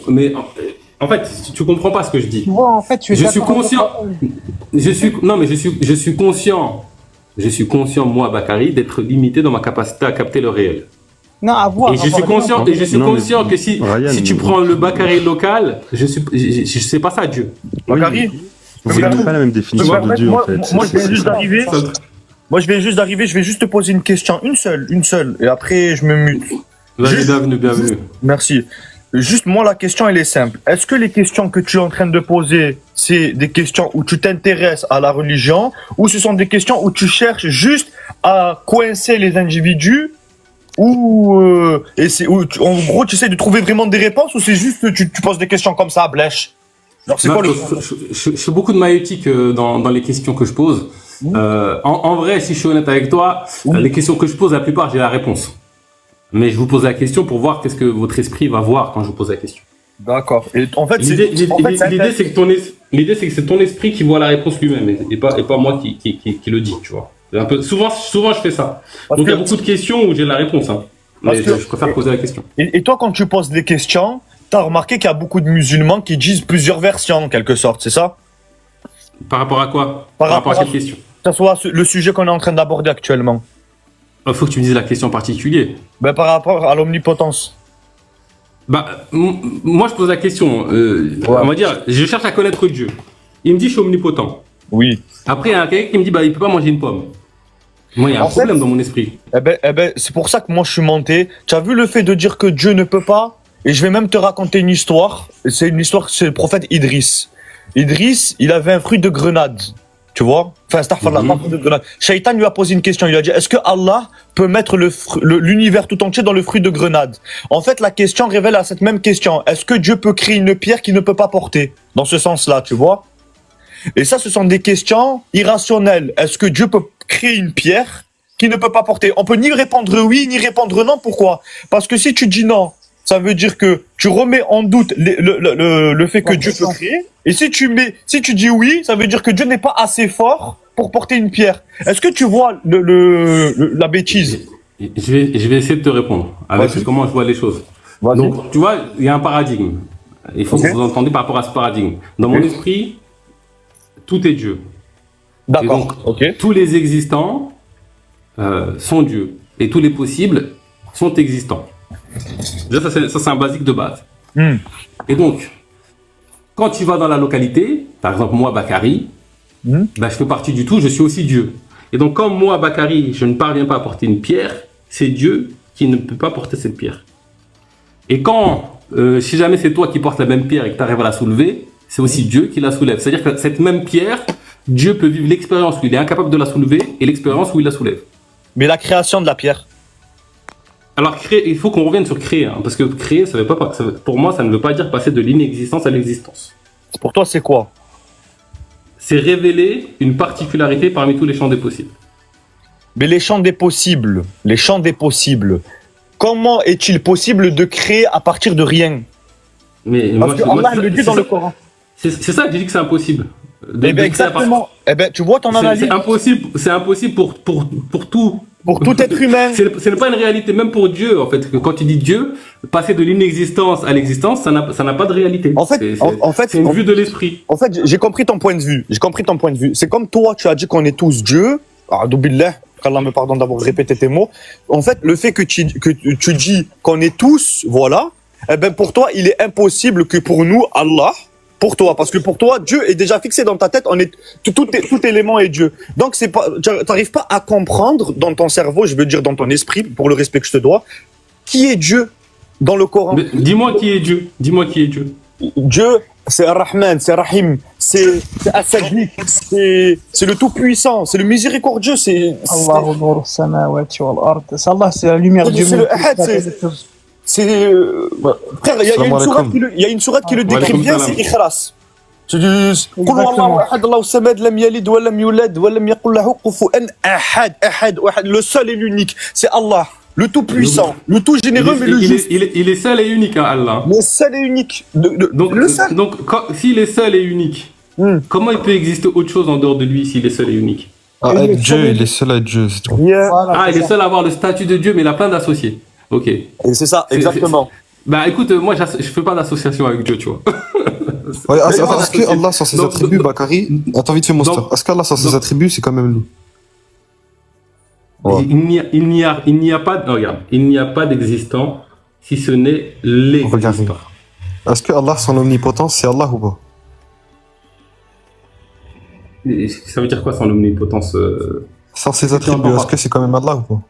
S2: En fait, tu comprends pas ce que je dis.
S1: Tu vois, en fait, tu es
S2: Je suis
S1: d'accord avec
S2: conscient.
S1: Allah.
S2: Je suis conscient. Je suis conscient, moi, Bakary, d'être limité dans ma capacité à capter le réel.
S1: Non, à voir.
S2: Et je suis conscient, que si tu prends le Bakary local, je sais pas ça, Dieu.
S7: Bakary,
S3: C'est même pas la même définition de Dieu, en fait.
S7: moi, je viens juste d'arriver. Je vais juste te poser une question, une seule, et après je me mute.
S2: Vas-y, bienvenue.
S7: Merci. Juste, moi, la question, elle est simple. Est-ce que les questions que tu es en train de poser, c'est des questions où tu t'intéresses à la religion, ou ce sont des questions où tu cherches juste à coincer les individus, ou en gros, tu essaies de trouver vraiment des réponses, ou c'est juste tu poses des questions comme ça à blèche? Alors, c'est quoi le...
S2: Je fais beaucoup de maïeutique dans les questions que je pose. En vrai, si je suis honnête avec toi, les questions que je pose, la plupart, j'ai la réponse. Mais je vous pose la question pour voir qu'est-ce que votre esprit va voir quand je vous pose la question.
S7: D'accord. Et en fait,
S2: l'idée, c'est que c'est ton esprit qui voit la réponse lui-même et pas moi qui le dit, tu vois. Souvent, je fais ça. Donc, il y a beaucoup de questions où j'ai la réponse. Hein. Mais je préfère poser la question.
S7: Et toi, quand tu poses des questions, t'as remarqué qu'il y a beaucoup de musulmans qui disent plusieurs versions, en quelque sorte, c'est ça?
S2: Par rapport à quoi?
S7: Par rapport
S2: à quelle question?
S7: Que ce soit le sujet qu'on est en train d'aborder actuellement.
S2: Il faut que tu me dises la question en particulier.
S7: Ben, par rapport à l'omnipotence.
S2: Bah, moi, je pose la question. On va dire, je cherche à connaître Dieu. Il me dit, je suis omnipotent.
S7: Oui.
S2: Après, il y a quelqu'un qui me dit, bah, il peut pas manger une pomme. Moi, il y a un problème dans mon esprit.
S7: Eh ben, c'est pour ça que moi, je suis monté. Tu as vu le fait de dire que Dieu ne peut pas? Et je vais même te raconter une histoire. C'est le prophète Idriss. Idriss, il avait un fruit de grenade. Tu vois? Enfin, un fruit de grenade. Shaitan lui a posé une question. Il a dit, est-ce que Allah peut mettre l'univers tout entier dans le fruit de grenade? En fait, la question révèle à cette même question. Est-ce que Dieu peut créer une pierre qu'il ne peut pas porter? Dans ce sens-là, tu vois? Et ça, ce sont des questions irrationnelles. Est-ce que Dieu peut créer une pierre qu'il ne peut pas porter? On peut ni répondre oui, ni répondre non. Pourquoi? Parce que si tu dis non, ça veut dire que tu remets en doute le fait que Dieu peut créer. Et si tu dis oui, ça veut dire que Dieu n'est pas assez fort pour porter une pierre. Est-ce que tu vois la bêtise?
S2: Je vais essayer de te répondre avec comment je vois les choses. Donc, tu vois, il y a un paradigme. Il faut que vous entendiez par rapport à ce paradigme. Dans mon esprit, tout est Dieu.
S7: D'accord.
S2: Donc, tous les existants sont Dieu. Et tous les possibles sont existants. Déjà, ça c'est un basique de base. Et donc, quand tu vas dans la localité, par exemple moi, Bakary, bah, je fais partie du tout, je suis aussi Dieu. Et donc, comme moi, Bakary, je ne parviens pas à porter une pierre, c'est Dieu qui ne peut pas porter cette pierre. Et quand, si jamais c'est toi qui portes la même pierre et que tu arrives à la soulever, c'est aussi Dieu qui la soulève. C'est-à-dire que cette même pierre, Dieu peut vivre l'expérience où il est incapable de la soulever et l'expérience où il la soulève.
S7: Mais la création de la pierre?
S2: Alors, créer, il faut qu'on revienne sur créer, hein, parce que créer, pour moi, ça ne veut pas dire passer de l'inexistence à l'existence.
S7: Pour toi, c'est quoi?
S2: C'est révéler une particularité parmi tous les champs des possibles.
S7: Mais les champs des possibles, comment est-il possible de créer à partir de rien? Parce que Allah le dit dans le Coran.
S2: C'est ça que j'ai dit que c'est impossible.
S7: Exactement. Tu vois ton analyse.
S2: C'est impossible pour tout
S7: pour tout être humain.
S2: Ce n'est pas une réalité, même pour Dieu, en fait. Que quand tu dis Dieu, passer de l'inexistence à l'existence, ça n'a pas de réalité.
S7: En fait,
S2: c'est une vue de l'esprit.
S7: En fait, j'ai compris ton point de vue. C'est comme toi, tu as dit qu'on est tous Dieu. A'udhu billah, qu'Allah me pardonne d'avoir répété tes mots. En fait, le fait que tu dis qu'on est tous, voilà, eh ben pour toi, il est impossible que pour nous, Allah, pour toi, parce que pour toi, Dieu est déjà fixé dans ta tête, tout élément est Dieu. Donc t'arrives pas à comprendre dans ton cerveau, je veux dire dans ton esprit, pour le respect que je te dois, qui est Dieu dans le Coran.
S2: Dis-moi qui est Dieu. Dis-moi qui est Dieu.
S7: Dieu, c'est Ar-Rahman, c'est Rahim, c'est As-Sadiq, c'est le Tout-Puissant, c'est le miséricordieux, c'est
S1: Allahu Nur samawati wal ard. C'est Allah, c'est la lumière du
S7: c'est
S1: monde.
S7: le Ahad, frère, il y a une sourate qui le décrit bien, c'est Ikhlas. Tu dis Qul huwallahu ahad, Allahu samad, lam yalid wa lam yulad wa lam yakul lahu kufuwan ahad, le seul et l'unique, c'est Allah. Le tout-puissant, le tout-généreux, mais le juste.
S2: Il est seul et unique, hein, Allah.
S7: Le seul et unique.
S2: Donc s'il est seul et unique, comment il peut exister autre chose en dehors de lui s'il est seul et unique?
S3: Être Dieu, il est seul à être Dieu, c'est tout.
S2: Voilà, il est seul à avoir le statut de Dieu, mais il a plein d'associés. Ok.
S7: Et c'est ça, exactement.
S2: Bah écoute, moi je fais pas d'association avec Dieu, tu vois.
S3: Ouais, est-ce que Allah sans ses attributs, Bakary, attends vite fait mon star. Est-ce qu'Allah sans ses attributs, c'est quand même nous?
S2: Ouais. Il n'y a pas d'existant si ce n'est l'existant.
S3: Est-ce que Allah son omnipotence, c'est Allah ou pas?
S2: Ça veut dire quoi son omnipotence
S3: Sans ses attributs, est-ce que c'est quand même Allah ou pas?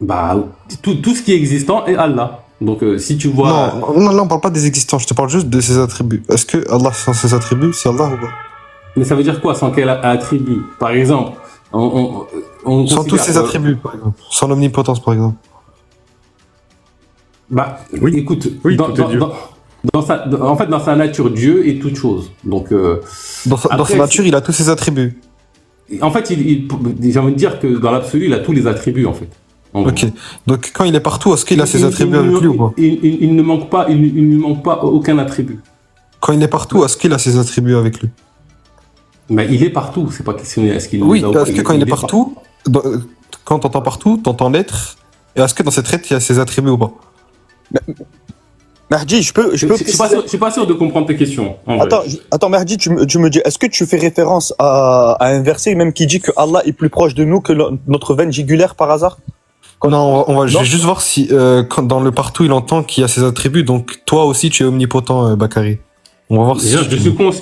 S2: Bah, tout ce qui est existant est Allah. Donc si tu vois...
S3: Non, on parle pas des existants, je te parle juste de ses attributs. Est-ce que Allah sans ses attributs, c'est Allah ou pas?
S2: Mais ça veut dire quoi sans quel attribut? Par exemple,
S3: sans tous ses attributs, par exemple. Sans l'omnipotence, par exemple.
S2: Bah, oui. Écoute,
S3: oui,
S2: dans sa nature, Dieu est toute chose. Donc,
S3: dans sa nature, il a tous ses attributs.
S2: En fait, j'ai envie de dire que dans l'absolu, il a tous les attributs, en fait.
S3: Ok. Donc, quand il est partout, est-ce qu'il a ses attributs avec lui ou pas?
S2: Il ne manque pas aucun attribut.
S3: Quand il est partout, est-ce qu'il a ses attributs avec lui?
S2: Mais il est partout, c'est pas questionné. Est-ce qu'il
S3: oui, est-ce que quand il est partout, quand t'entends partout, t'entends l'être, et est-ce que dans cette être, il y a ses attributs ou pas?
S7: Mahdi, je
S2: suis pas sûr de comprendre tes questions.
S7: Attends, Mahdi, tu me dis, est-ce que tu fais référence à un verset même qui dit que Allah est plus proche de nous que notre veine jugulaire par hasard?
S3: Non, je vais juste voir si quand dans le partout il entend qu'il y a ses attributs, donc toi aussi tu es omnipotent, Bakary. On va voir si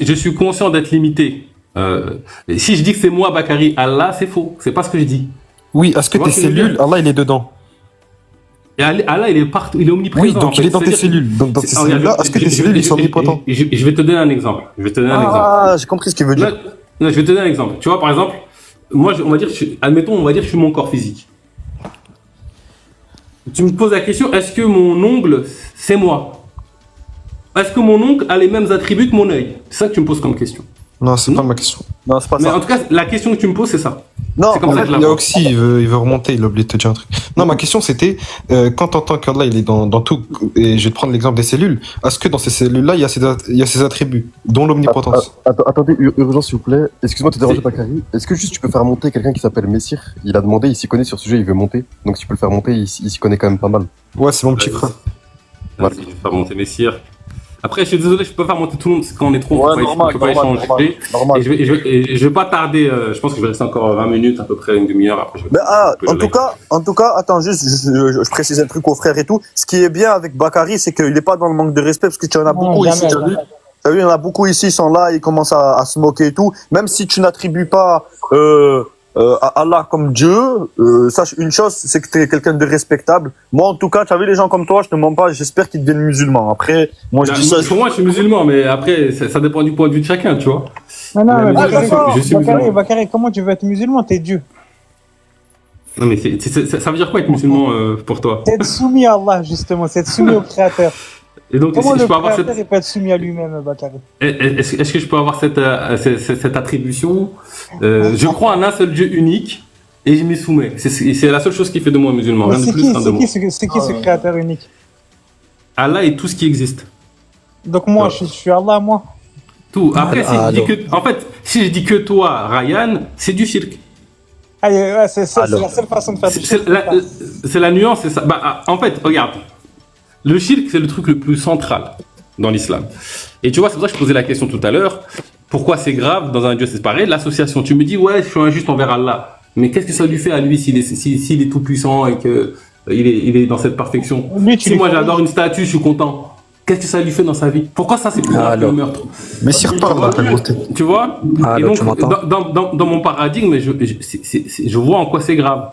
S2: je suis conscient d'être limité. Si je dis que c'est moi, Bakary, Allah, c'est faux. C'est pas ce que je dis.
S3: Oui, est-ce que tes cellules, Allah il est dedans?
S2: Et Allah, il est partout, il est omniprésent.
S3: Oui, donc il est dans tes cellules. Donc dans tes cellules-là, est-ce que tes cellules sont omnipotentes?
S2: Je vais te donner un exemple.
S7: J'ai compris ce qu'il veut dire.
S2: Non, je vais te donner un exemple. Tu vois, par exemple, moi, on va dire que je suis mon corps physique. Tu me poses la question, est-ce que mon ongle, c'est moi? Est-ce que mon ongle a les mêmes attributs que mon œil? C'est ça que tu me poses comme question.
S3: Non, c'est pas ma question.
S7: Non, c'est pas ça.
S2: Mais en tout cas, la question que tu me poses, c'est ça.
S7: Non,
S2: c'est comme ça que
S3: il y a Oxy, il veut remonter, il a oublié de te dire un truc. Non, ma question c'était, quand t'entends qu'Allah il est dans tout, et je vais te prendre l'exemple des cellules, est-ce que dans ces cellules-là, il y a ses attributs, dont l'omnipotence?
S5: Attendez, urgence s'il vous plaît. Excuse-moi de te déranger, Bakary. Est-ce que juste tu peux faire monter quelqu'un qui s'appelle Messire? Il a demandé, il s'y connaît sur ce sujet, il veut monter. Donc si tu peux le faire monter, il s'y connaît quand même pas mal.
S3: Ouais, c'est mon petit frère.
S2: Voilà. Je vais faire monter Messire. Après, je suis désolé, je peux pas faire monter tout le monde parce qu'on est trop.
S7: Ouais, normal.
S2: Et je vais pas tarder. Je pense que je vais rester encore 20 minutes, à peu près une demi-heure. Après,
S7: en tout cas, attends, juste, je précise un truc aux frères et tout. Ce qui est bien avec Bakary, c'est qu'il est pas dans le manque de respect parce que tu en as beaucoup ici. T'as vu, il y en a beaucoup ici, ils sont là, ils commencent à se moquer et tout. Même si tu n'attribues pas à Allah comme Dieu, sache une chose, c'est que tu es quelqu'un de respectable. Moi, en tout cas, tu as vu les gens comme toi, je te mens pas, j'espère qu'ils deviennent musulmans. Après, moi, je dis ça.
S2: Pour moi, je suis musulman, mais après, ça dépend du point de vue de chacun, tu vois.
S1: Non, je suis musulman. Bakary, comment tu veux être musulman? T'es Dieu.
S2: Non, mais ça veut dire quoi être musulman pour toi?
S1: C'est être soumis à Allah, justement, c'est être soumis au Créateur.
S2: Et donc,
S1: comment
S2: je
S1: le
S2: peux avoir
S1: Créateur peut être soumis à lui-même, Bakary?
S2: Est-ce que je peux avoir cette attribution? Je crois en un seul Dieu unique et je m'y soumets. C'est la seule chose qui fait de moi musulman.
S1: C'est qui ce Créateur unique?
S2: Allah est tout ce qui existe.
S1: Donc moi, je suis Allah, moi.
S2: Tout. Après, si je dis que toi, Ryan, c'est du cirque.
S1: Allez, ouais, c'est
S8: Alors.
S1: la seule façon de faire du
S2: C'est
S1: shirk.
S2: c'est la nuance, c'est ça. Bah, en fait, regarde. Le shirk, c'est le truc le plus central dans l'islam. Et tu vois, c'est pour ça que je posais la question tout à l'heure. Pourquoi c'est grave dans un Dieu séparé? L'association. Tu me dis, ouais, je suis injuste envers Allah. Mais qu'est-ce que ça lui fait à lui s'il est tout puissant et que il est dans cette perfection?
S1: Lui, tu
S2: Si
S1: lui
S2: moi
S1: fais-
S2: j'adore une statue, je suis content. Qu'est-ce que ça lui fait dans sa vie? Pourquoi ça c'est plus grave que le
S8: Alors.
S2: meurtre?
S8: Mais si reparle là, ta grosse
S2: Tu vois? Et
S8: Alors,
S2: donc,
S8: tu m'entends?
S2: dans mon paradigme, je vois en quoi c'est grave.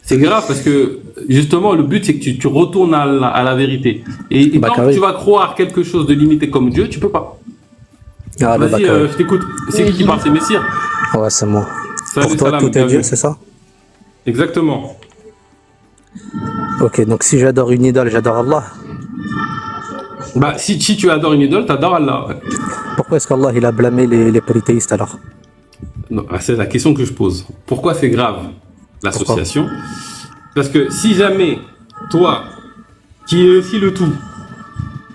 S2: C'est grave parce que, justement, le but, c'est que tu retournes à la vérité. Et tant que
S8: Bakary.
S2: tu vas croire quelque chose de limité comme Dieu, tu peux pas.
S8: Alors,
S2: Vas-y,
S8: Bakary.
S2: je t'écoute. C'est qui parle? C'est Messire.
S8: Ouais, c'est moi.
S2: Salut,
S8: Pour toi,
S2: salam,
S8: tout est
S2: bienvenue.
S8: Dieu, c'est ça?
S2: Exactement.
S8: Ok, donc si j'adore une idole, j'adore Allah.
S2: Bah, si tu adores une idole, t'adores Allah.
S8: Pourquoi est-ce qu'Allah il a blâmé les polythéistes alors?
S2: Non, c'est la question que je pose. Pourquoi c'est grave, l'association? Parce que si jamais, toi, qui es aussi le tout,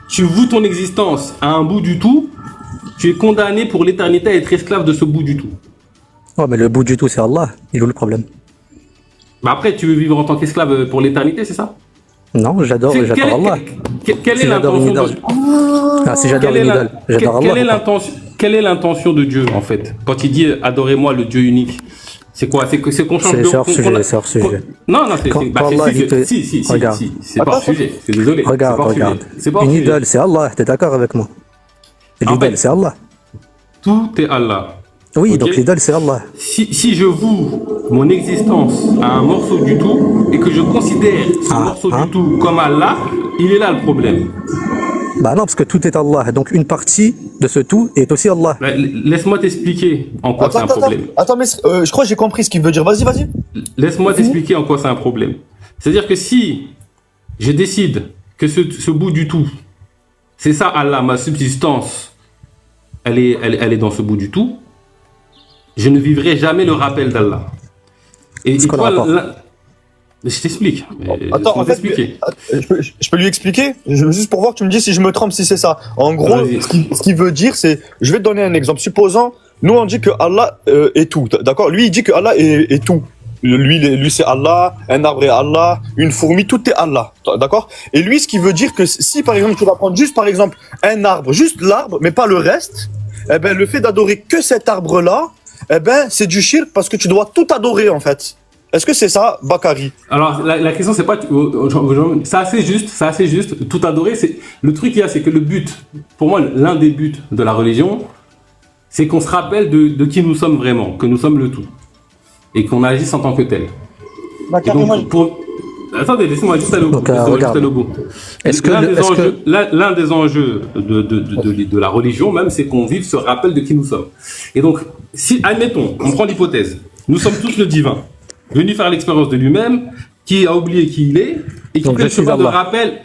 S2: tu voues ton existence à un bout du tout, tu es condamné pour l'éternité à être esclave de ce bout du tout.
S8: Ouais, mais le bout du tout, c'est Allah. Il est où le problème?
S2: Bah après, tu veux vivre en tant qu'esclave pour l'éternité, c'est ça?
S8: Non, j'adore
S2: Quelle
S8: Allah.
S2: quelle
S8: Si
S2: est
S8: j'adore une
S2: l'intention
S8: idole. Ah, si j'adore une idole, j'adore
S2: quelle est
S8: Allah.
S2: l'intention quelle est l'intention de Dieu, en fait? Quand il dit « Adorez-moi, le Dieu unique », c'est quoi? C'est qu'on change
S8: C'est hors sujet, c'est hors sujet.
S2: Non, c'est
S8: Quand
S2: bah,
S8: Allah, il te-
S2: si,
S8: Regarde.
S2: c'est pas hors sujet. C'est désolé.
S8: Regarde,
S2: c'est pas hors
S8: regarde.
S2: sujet. C'est pas hors
S8: Une
S2: sujet.
S8: idole, c'est Allah. T'es d'accord avec moi?
S2: En
S8: L'idole,
S2: fait-
S8: c'est Allah.
S2: Tout est Allah.
S8: Oui,
S2: Ok.
S8: donc l'idole, c'est Allah.
S2: Si je voue mon existence à un morceau du tout et que je considère ce morceau du tout comme Allah, il est là le problème.
S8: Bah non, parce que tout est Allah. Donc une partie de ce tout est aussi Allah.
S2: Bah, laisse-moi t'expliquer en quoi c'est un problème.
S7: Attends, mais je crois que j'ai compris ce qu'il veut dire. Vas-y, vas-y.
S2: Laisse-moi t'expliquer en quoi c'est un problème. C'est-à-dire que si je décide que ce bout du tout, c'est ça Allah, ma subsistance, elle est dans ce bout du tout, je ne vivrai jamais le rappel d'Allah. Et
S8: C'est quoi le
S2: toi,
S8: rapport?
S2: je t'explique.
S7: Attends, en fait,
S2: t'expliquer.
S7: je peux lui expliquer juste pour voir, tu me dis si je me trompe, si c'est ça. En gros,
S2: Vas-y.
S7: ce qu'il veut dire, c'est, je vais te donner un exemple. Supposons, nous on dit que Allah est tout, d'accord? Lui il dit que Allah est tout. Lui c'est Allah, un arbre est Allah, une fourmi, tout est Allah, d'accord? Et lui, ce qui veut dire que si par exemple tu vas prendre juste par exemple un arbre, juste l'arbre, mais pas le reste, eh ben le fait d'adorer que cet arbre-là, eh ben c'est du shirk parce que tu dois tout adorer en fait. Est-ce que c'est ça, Bakary?
S2: Alors, la question, c'est pas, c'est assez juste, tout adorer, c'est, le truc qu'il y a, c'est que le but, pour moi, l'un des buts de la religion, c'est qu'on se rappelle de qui nous sommes vraiment, que nous sommes le tout. Et qu'on agisse en tant que tel.
S1: Bah,
S2: Et
S1: carrément,
S2: donc, attendez, laissez-moi juste aller au bout.
S8: Donc,
S2: Laissez-moi juste
S8: regarde.
S2: aller au bout.
S8: Est-ce que
S2: L'un des enjeux de la religion, même, c'est qu'on vive ce rappel de qui nous sommes. Et donc, si, admettons, on prend l'hypothèse, nous sommes tous le divin, venu faire l'expérience de lui-même, qui a oublié qui il est, et qui
S8: Donc,
S2: fait le
S8: je suis
S2: chemin de
S8: Allah.
S2: rappel.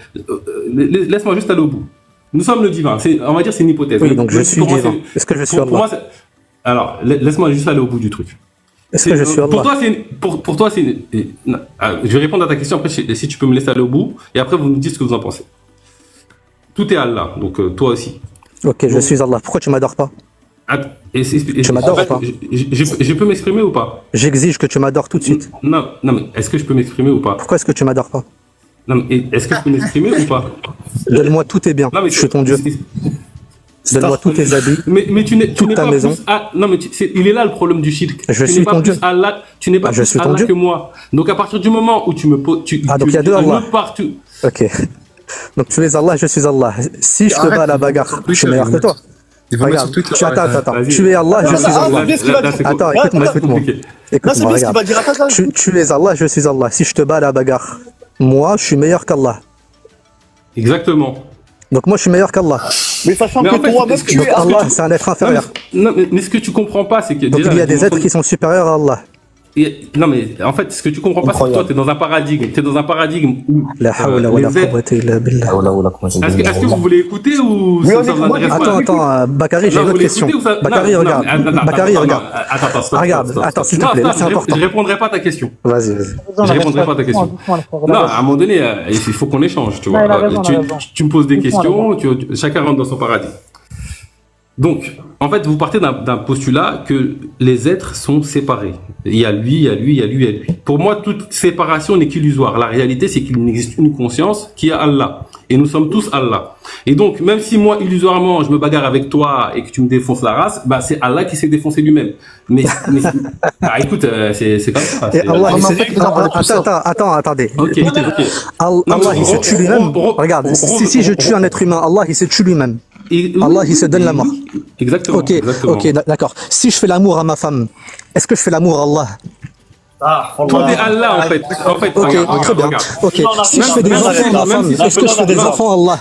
S2: Laisse-moi juste aller au bout. Nous sommes le divin. On va dire c'est une hypothèse.
S8: Oui, donc je suis
S2: Pour moi,
S8: divin. Est-ce que je suis
S2: pour moi,
S8: Allah?
S2: alors, laisse-moi juste aller au bout du truc.
S8: Est-ce que je suis
S2: Pour
S8: Allah?
S2: toi, pour toi, je vais répondre à ta question après, si tu peux me laisser aller au bout, et après, vous me dites ce que vous en pensez. Tout est Allah, donc toi aussi.
S8: Ok, je suis Allah. Pourquoi tu m'adores pas?
S2: Tu
S8: m'adores ou pas?
S2: Je peux m'exprimer ou pas?
S8: J'exige que tu m'adores tout de suite.
S2: Non, mais est-ce que je peux m'exprimer ou pas?
S8: Pourquoi est-ce que tu m'adores pas?
S2: Non, mais est-ce que je peux m'exprimer ou pas?
S8: Donne-moi tous tes biens.
S2: Non, mais
S8: Je suis ton Dieu. Donne-moi tous tes habits.
S2: Mais tu n'es
S8: Toute ta
S2: pas
S8: maison.
S2: plus non, mais il est là le problème du shirk.
S8: Je
S2: Tu
S8: suis
S2: n'es pas
S8: ton
S2: plus
S8: Dieu.
S2: Allah, tu n'es pas
S8: Je
S2: plus
S8: suis ton
S2: Allah
S8: Dieu.
S2: que moi. Donc à partir du moment où tu me poses,
S8: Donc il y a deux Allah.
S2: partout.
S8: Ok. Donc tu es Allah, je suis Allah. Si je te bats à la bagarre, je suis meilleur que toi.
S3: Il va mettre
S8: Regarde,
S3: sur Twitter.
S8: attends.
S2: Vas-y.
S8: Tu es Allah, je suis Allah.
S7: bien ce qu'il va dire.
S8: Attends,
S2: Là,
S8: écoute-moi.
S2: c'est compliqué.
S7: Là, c'est
S8: Écoute-moi,
S7: bien ce qu'il
S8: regarde.
S7: va dire. Attends,
S8: Tu es Allah, je suis Allah. Si je te bats à la bagarre, moi, je suis meilleur qu'Allah.
S2: Exactement.
S8: Donc moi, je suis meilleur qu'Allah.
S7: mais sachant
S2: Mais
S7: que
S2: en fait,
S7: toi-même
S2: est-ce que-
S7: tu
S8: Donc
S7: es
S8: Allah, c'est un être inférieur.
S2: Mais ce que tu comprends pas, c'est que
S8: Donc
S2: déjà,
S8: il y a
S2: la
S8: des êtres
S2: dimension-
S8: qui sont supérieurs à Allah.
S2: Non, mais en fait, ce que tu comprends pas, c'est que toi, tu es dans un paradigme. Tu es dans un paradigme où
S8: La hawla wa la
S2: les êtres-
S8: quwwata illa billah.
S2: Est-ce que vous voulez écouter ou
S7: Oui,
S2: ça
S7: on
S2: vous
S7: écoute.
S2: intéresse pas?
S8: Attends, Bakary, j'ai
S2: Non,
S8: une
S2: vous
S8: autre
S2: voulez
S8: question.
S2: écouter ou ça-
S8: Bakary,
S2: non,
S8: regarde.
S2: non,
S8: Bakary,
S2: attends,
S8: regarde.
S2: Attends, stop,
S8: Regarde,
S2: stop, stop.
S8: attends, s'il te
S2: Non,
S8: plaît, là,
S2: stop,
S8: c'est important.
S2: Je répondrai pas à ta question.
S8: Vas-y.
S2: Je répondrai pas à ta question. Non, à un moment donné, il faut qu'on échange, tu vois.
S1: il a raison, il a raison.
S2: Tu me poses des questions, chacun rentre dans son paradis. Donc, en fait, vous partez d'un postulat que les êtres sont séparés. Il y a lui, il y a lui, il y a lui, il y a lui. Pour moi, toute séparation n'est qu'illusoire. La réalité, c'est qu'il n'existe une conscience qui est Allah. Et nous sommes tous Allah. Et donc, même si moi, illusoirement, je me bagarre avec toi et que tu me défonces la race, bah, c'est Allah qui s'est défoncé lui-même. Mais ah, écoute, c'est comme ça.
S8: Et Allah, attendez.
S2: Ok.
S8: Allah, il se tue lui-même. Regarde, si je tue un être humain, Allah, il se tue lui-même. Allah, il se donne la mort.
S2: Exactement.
S8: Ok, d'accord. Si je fais l'amour à ma femme, est-ce que je fais l'amour à Allah?
S2: Tout est Allah, en fait.
S8: Ok,
S2: regarde,
S8: très bien.
S2: regarde.
S8: Ok, si je fais des enfants à ma femme, est-ce que je fais des enfants à Allah?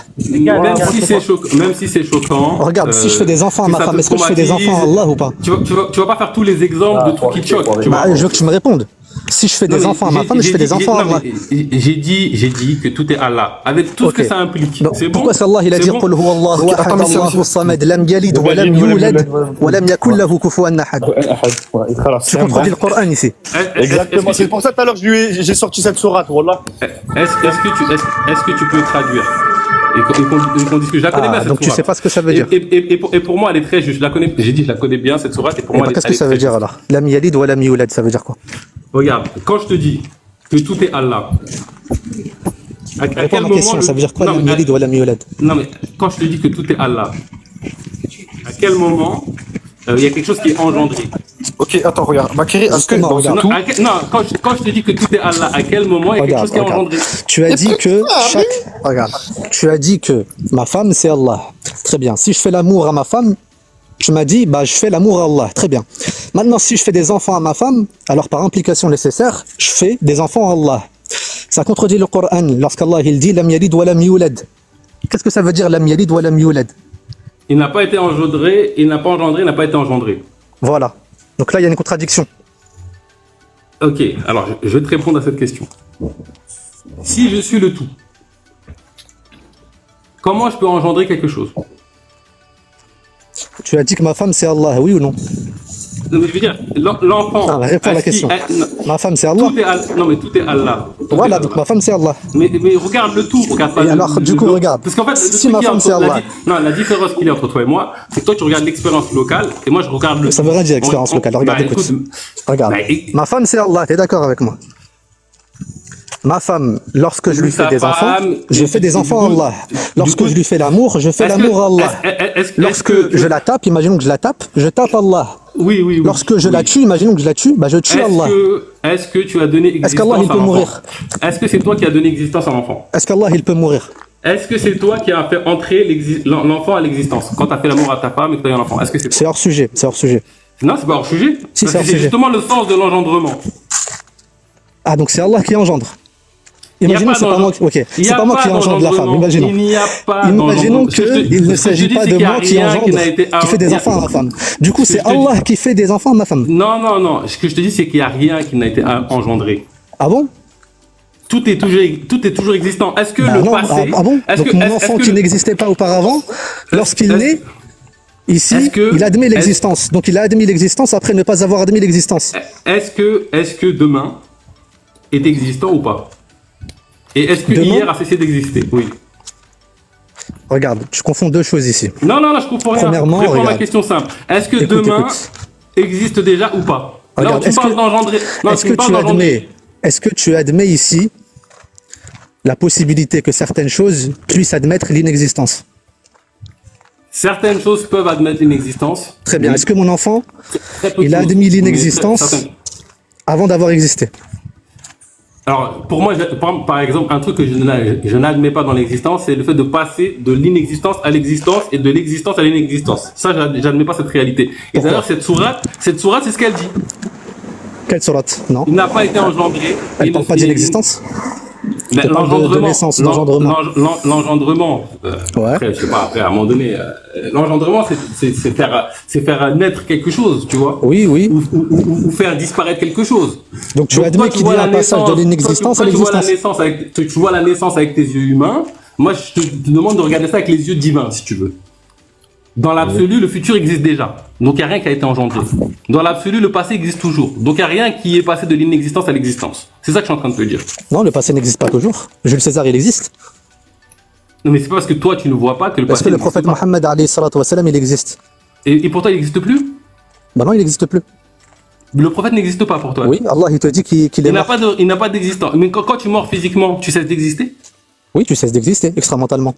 S2: Même si c'est choquant.
S8: Regarde, si je fais des enfants à ma femme, est-ce que je fais des enfants à Allah ou pas?
S2: Tu vas pas faire tous les exemples de trucs qui te choquent. Tu vois.
S8: Je veux que tu me répondes. Si je fais des enfants à ma femme, je fais des enfants à Allah.
S2: J'ai dit que tout est Allah, avec tout ce que ça implique. C'est bon.
S8: Pourquoi c'est Allah, il a dit Qul huwa Allahu ahad, Allahu samad, lam yalid wa lam yulad wa lam yakul lahu kufuwan ahad. Tu contredis le Coran ici.
S7: Exactement, c'est pour ça tout à l'heure j'ai sorti cette sourate, wallah.
S2: Est-ce que tu peux traduire et qu'on dise que je la connais bien cette
S8: donc tu
S2: sourate.
S8: sais pas ce que ça veut dire.
S2: Et pour moi, elle est très juste. Je la connais. J'ai dit je la connais bien cette sourate et pour moi,
S8: qu'est-ce que ça veut dire alors? Lam yalid wa lam yulad, ça veut dire quoi?
S2: Regarde, quand je te dis que tout est Allah, à quel moment
S8: question, ça veut dire quoi? Lam yalid wa lam yulad.
S2: Non mais quand je te dis que tout est Allah, à quel moment il y a quelque chose qui est engendré?
S9: Ok, attends, regarde. Makeri, est-ce que dans
S2: non,
S9: tout...
S2: quand je te dis que tout est Allah, à quel moment il y a quelque chose qui est engendré?
S8: Tu as dit que tu as dit que ma femme c'est Allah. Très bien. Si je fais l'amour à ma femme, tu m'as dit bah je fais l'amour à Allah. Très bien. Maintenant si je fais des enfants à ma femme, alors par implication nécessaire, je fais des enfants à Allah. Ça contredit le Coran lorsqu'Allah il dit lam yalid wa lam yulad. Qu'est-ce que ça veut dire lam yalid wa lam yulad?
S2: Il n'a pas été engendré, il n'a pas engendré, il n'a pas été engendré.
S8: Voilà. Donc là, il y a une contradiction.
S2: Ok, alors je vais te répondre à cette question. Si je suis le tout, comment je peux engendrer quelque chose?
S8: Tu as dit que ma femme c'est Allah, oui ou non?
S2: Non, mais je veux dire, l'enfant...
S8: réponds à la question. Ma femme c'est Allah.
S2: Non, mais tout est Allah.
S8: Voilà, donc ma femme c'est Allah.
S2: Mais regarde le tout, regarde pas.
S8: Et alors, du coup, regarde.
S2: Parce qu'en fait,
S8: si ma femme c'est Allah.
S2: La différence qu'il y a entre toi et moi, c'est que toi tu regardes l'expérience locale et moi je regarde le.
S8: Ça veut rien dire expérience locale. Regarde, écoute. Regarde. Ma femme c'est Allah, t'es d'accord avec moi? Ma femme, lorsque je lui fais des enfants, je fais des enfants à Allah. Lorsque je lui fais l'amour, je fais l'amour à Allah. Lorsque je la tape, imaginons que je la tape, je tape Allah.
S2: Oui.
S8: Lorsque je la tue, imaginons que je la tue, bah je tue Allah.
S2: Est-ce que tu as donné existence
S8: Est-ce qu'Allah il peut mourir?
S2: Est-ce que c'est toi qui as donné existence à l'enfant?
S8: Est-ce qu'Allah il peut mourir?
S2: Est-ce que c'est toi qui as fait entrer l'enfant à l'existence quand tu as fait l'amour à ta femme et que tu as eu un enfant? Est-ce que c'est
S8: hors sujet, c'est hors sujet.
S2: Non, c'est pas hors sujet.
S8: Si, c'est
S2: justement le sens de l'engendrement.
S8: Ah, donc c'est Allah qui engendre. Imaginons c'est pas moi, c'est pas moi qui engendre la femme. Imaginons. Imaginons qu'il ne s'agit pas de moi qui engendre, qui fait des enfants à ma femme. Du coup, c'est Allah qui fait des enfants à ma femme.
S2: Non. Ce que je te dis, c'est qu'il n'y a rien qui n'a été engendré.
S8: Ah bon?
S2: Tout est toujours existant. Est-ce que le passé...
S8: Ah bon? Donc mon enfant qui n'existait pas auparavant, lorsqu'il naît, ici, il admet l'existence. Donc il a admis l'existence après ne pas avoir admis l'existence.
S2: Est-ce que demain est existant ou pas? Et est-ce que hier a cessé d'exister? Oui.
S8: Regarde, tu confonds deux choses ici.
S2: Non, je comprends rien.
S8: Premièrement,
S2: réponds à ma question simple. Est-ce que demain existe déjà ou pas?
S8: Regarde, est-ce que tu admets ici la possibilité que certaines choses puissent admettre l'inexistence?
S2: Certaines choses peuvent admettre l'inexistence.
S8: Très bien. Est-ce que mon enfant, il a admis l'inexistence avant d'avoir existé?
S2: Alors, pour moi, par exemple, un truc que je n'admets pas dans l'existence, c'est le fait de passer de l'inexistence à l'existence et de l'existence à l'inexistence. Ça, j'admets pas cette réalité. Et d'ailleurs, cette sourate, c'est ce qu'elle dit.
S8: Quelle sourate? Non.
S2: Il n'a pas été engendré.
S8: Elle parle pas d'inexistence?
S2: L'engendrement. Après, je sais pas, après, à un moment donné, l'engendrement, c'est faire naître quelque chose, tu vois.
S8: Oui.
S2: Ou faire disparaître quelque chose.
S8: Donc tu admets qu'il y a un passage de l'inexistence à l'existence.
S2: Tu vois la naissance avec tes yeux humains. Moi, je te demande de regarder ça avec les yeux divins, si tu veux. Dans l'absolu, le futur existe déjà. Donc, il n'y a rien qui a été engendré. Dans l'absolu, le passé existe toujours. Donc, il n'y a rien qui est passé de l'inexistence à l'existence. C'est ça que je suis en train de te dire.
S8: Non, le passé n'existe pas toujours. Jules César, il existe.
S2: Non, mais c'est pas parce que toi, tu ne vois pas que le passé
S8: existe. Parce que le prophète Mohammed, il existe.
S2: Et pourtant, il n'existe plus?
S8: Bah non, il n'existe plus.
S2: Le prophète n'existe pas pour toi?
S8: Oui, Allah, il te dit qu'il est mort.
S2: Il n'a pas d'existence. Mais quand tu mors physiquement, tu cesses d'exister?
S8: Oui, tu cesses d'exister, extramentalement.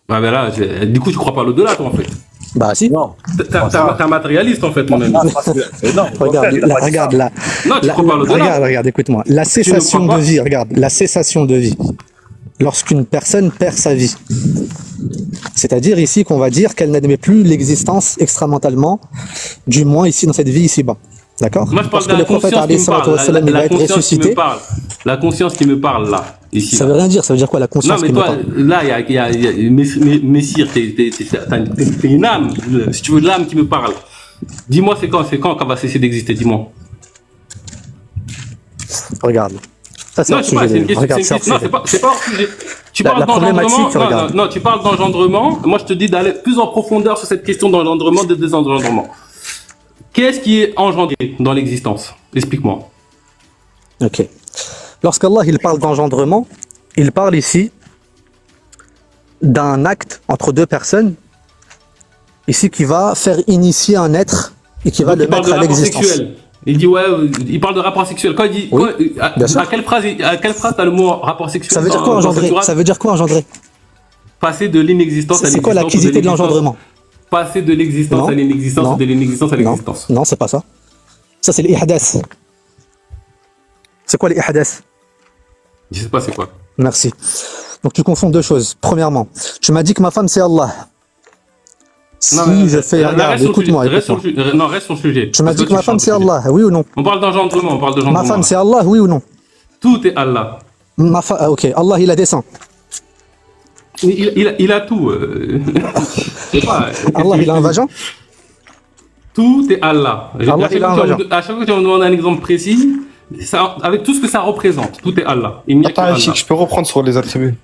S2: Ah ben là, du coup, tu crois pas à l'au-delà, toi, en fait.
S8: Bah si.
S7: Non.
S2: T'es un matérialiste, en fait, mon ami.
S7: Non,
S8: Regarde là.
S2: Non, tu crois pas à l'au-delà.
S8: Regarde, écoute-moi. La cessation de vie, regarde, la cessation de vie. Lorsqu'une personne perd sa vie. C'est-à-dire ici qu'on va dire qu'elle n'admet plus l'existence extramentalement, du moins ici dans cette vie ici-bas. D'accord?
S2: Moi, je parle
S8: Parce
S2: de
S8: que
S2: la
S8: le prophète,
S2: conscience qui me parle.
S8: il va être ressuscité.
S2: La conscience qui me parle, là. Ici,
S8: Ça veut rien dire, ça veut dire quoi la conscience
S2: non, mais
S8: qui
S2: toi,
S8: me parle?
S2: là, il y a Messire, t'es une âme. Si tu veux, l'âme qui me parle. Dis-moi, c'est quand qu'on va cesser d'exister, dis-moi.
S8: Regarde. Ça, c'est
S2: Non,
S8: hors
S2: je sais pas,
S8: sujet.
S2: c'est une question.
S8: Regarde, c'est hors
S2: Non,
S8: sujet.
S2: c'est pas hors sujet. Tu
S8: La
S2: parles
S8: problématique,
S2: d'engendrement.
S8: regarde.
S2: Non, tu parles d'engendrement. Moi, je te dis d'aller plus en profondeur sur cette question d'engendrement, de désengendrement. Qu'est-ce qui est engendré dans l'existence? Explique-moi.
S8: Ok. Lorsqu'Allah il parle d'engendrement, il parle ici d'un acte entre deux personnes, ici qui va faire initier un être et qui va
S2: Donc,
S8: le
S2: il parle
S8: mettre
S2: de
S8: à
S2: rapport
S8: l'existence.
S2: sexuel. Il dit ouais, il parle de rapport sexuel. Quand il dit
S8: Oui,
S2: quoi,
S8: bien sûr.
S2: à quelle phrase t'as le mot rapport sexuel?
S8: Ça veut dire
S2: dans-
S8: quoi
S2: dans
S8: engendrer?
S2: cette sourate?
S8: Ça veut dire quoi engendrer?
S2: Passer de l'inexistence à
S8: C'est
S2: l'existence.
S8: quoi l'acquisité de l'engendrement?
S2: Passer de l'existence
S8: Non.
S2: à l'inexistence
S8: Non.
S2: ou de l'inexistence à
S8: Non,
S2: l'existence.
S8: non, c'est pas ça. Ça c'est l'ihdas. C'est quoi l'ihdas?
S2: Je sais pas c'est quoi.
S8: Merci. Donc tu confonds deux choses. Premièrement, tu m'as dit que ma femme c'est Allah. Si je fais, regarde, écoute-moi, écoute-moi.
S2: Non, reste sur le sujet.
S8: Tu m'as dit que ma femme c'est Allah, oui ou non?
S2: On parle d'engendrement,
S8: Ma femme c'est Allah, oui ou non?
S2: Tout est Allah.
S8: Ok, Allah il a des seins.
S2: Il a tout. Je sais pas.
S8: Allah il a un vagin?
S2: Tout est Allah.
S8: Allah, il a un vagin.
S2: À chaque fois que tu me demandes un exemple précis, avec tout ce que ça représente, tout est Allah. Il n'y a que
S9: Attends,
S2: Allah.
S9: Chic, je peux reprendre sur les attributs.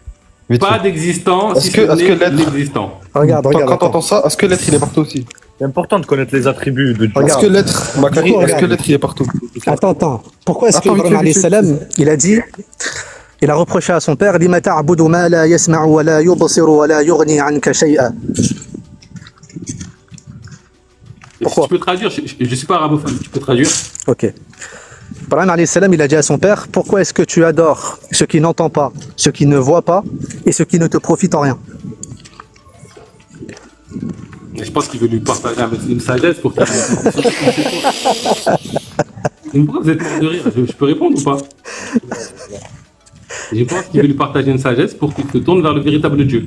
S9: Vite
S2: Pas
S9: fait.
S2: d'existence
S9: Est-ce
S2: si
S9: que-
S2: ce
S9: est-ce que
S2: n'est
S9: l'être-
S2: l'existant.
S8: Regarde,
S9: Quand
S8: regarde.
S9: t'entends ça, est-ce que l'être il est partout aussi?
S7: C'est important de connaître les attributs de Dieu.
S8: Regarde.
S9: Est-ce que l'être, Macari,
S8: Pourquoi,
S9: est-ce que
S8: regarde.
S9: l'être il est partout?
S8: Attends. Pourquoi est-ce
S9: Attends,
S8: qu'Ibrahim
S9: vite
S8: alayhi
S9: fait.
S8: salam, il a dit, il a reproché à son père, Lima ta'budu ma la yasma'u wa la yubsiru wa la yughni anka shay'a. Pourquoi?
S2: Tu peux traduire, je suis pas arabophone, tu peux traduire.
S8: Ok. Ibrahim alayhi salam, il a dit à son père, pourquoi est-ce que tu adores ce qui n'entend pas, ce qui ne voit pas et ce qui ne te profite en rien?
S2: Mais je pense qu'il veut lui partager une sagesse pour qu'il. Mais pourquoi vous êtes mort de rire? Je peux répondre ou pas? Je pense qu'il veut lui partager une sagesse pour qu'il se tourne vers le véritable Dieu.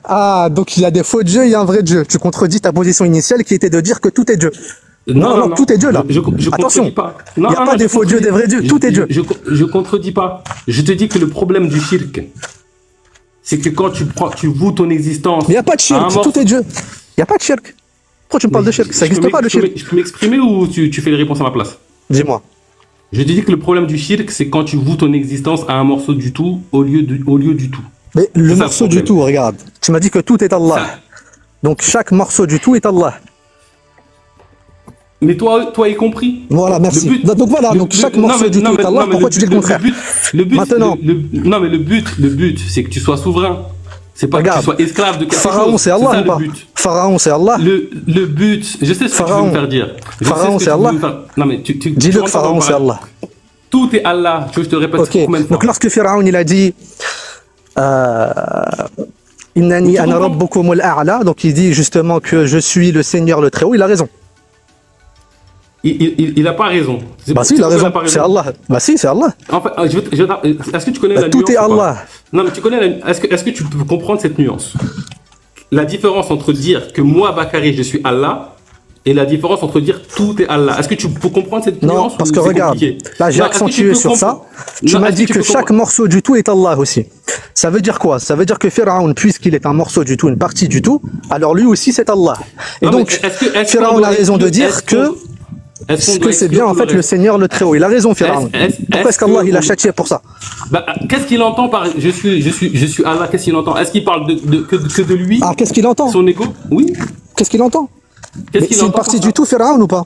S8: Ah, donc il y a des faux dieux, il y a un vrai Dieu. Tu contredis ta position initiale qui était de dire que tout est Dieu. Non, tout est Dieu là.
S2: Je
S8: Attention,
S2: contredis pas.
S8: il n'y a pas des faux dieux, des vrais dieux, tout est Dieu.
S2: Je contredis pas. Je te dis que le problème du shirk, c'est que quand tu voues ton existence.
S8: Mais il n'y a pas de shirk, tout est Dieu. Il n'y a pas de shirk. Pourquoi tu me parles de shirk? Ça n'existe pas le shirk.
S2: Je peux m'exprimer ou tu fais les réponses à ma place?
S8: Dis-moi.
S2: Je te dis que le problème du shirk, c'est quand tu voues ton existence à un morceau du tout au lieu du tout.
S8: Mais le
S2: C'est ça,
S8: morceau
S2: le
S8: du
S2: problème.
S8: tout, regarde. Tu m'as dit que tout est Allah.
S2: Ça.
S8: Donc chaque morceau du tout est Allah.
S2: Mais toi y compris.
S8: Voilà, merci. Donc voilà, donc chaque morceau du tout est Allah. Pourquoi tu dis le contraire? Maintenant.
S2: Non, mais le but, c'est que tu sois souverain. C'est pas que tu sois esclave de quelque
S8: Pharaon,
S2: chose.
S8: c'est Allah
S2: ça,
S8: ou pas?
S2: le but.
S8: Pharaon, c'est Allah.
S2: Le but, je sais ce que tu veux me faire dire.
S8: Pharaon, c'est Allah.
S2: Non, mais tu
S8: Dis-le que Pharaon, c'est Allah.
S2: Tout est Allah. Tu veux que je te répète
S8: Ok,
S2: combien de fois?
S8: donc lorsque Pharaon il a dit Innani ana rabbukumul a'la, donc il dit justement que je suis le Seigneur le Très-Haut, il a raison.
S2: Il a pas raison.
S8: Bah si, il a raison, c'est Allah. Bah si, c'est Allah.
S2: En fait, est-ce que tu connais la nuance?
S8: Tout est
S2: ou pas?
S8: Allah.
S2: Non, mais tu connais est-ce que tu peux comprendre cette nuance? La différence entre dire que moi, Bakary, je suis Allah, et la différence entre dire tout est Allah. Est-ce que tu peux comprendre cette nuance?
S8: Non, parce
S2: ou
S8: que
S2: c'est
S8: regarde,
S2: compliqué?
S8: là j'ai
S2: Non, est-ce que tu
S8: accentué
S2: peux
S8: sur ça. Tu
S2: Non,
S8: m'as
S2: est-ce
S8: dit
S2: tu
S8: que
S2: peux
S8: chaque morceau du tout est Allah aussi. Ça veut dire quoi? Ça veut dire que Pharaon, puisqu'il est un morceau du tout, une partie du tout, alors lui aussi c'est Allah. Et
S2: Non,
S8: donc,
S2: mais est-ce
S8: Pharaon
S2: qu'on
S8: a
S2: doit
S8: raison de
S2: exclure-
S8: dire que
S2: est-ce qu'on doit
S8: c'est bien en
S2: exclure
S8: fait le Seigneur le Très-Haut. Il a raison Pharaon. Pourquoi est-ce qu'Allah il a châtié pour ça?
S2: Bah, qu'est-ce qu'il entend par je suis Allah? Qu'est-ce qu'il entend? Est-ce qu'il parle que de lui?
S8: Ah, qu'est-ce qu'il entend?
S2: Son ego? Oui.
S8: Qu'est-ce qu'il entend?
S2: Qu'est-ce qu'il
S8: C'est une
S2: entend
S8: partie
S2: par ça?
S8: du tout Pharaon ou pas?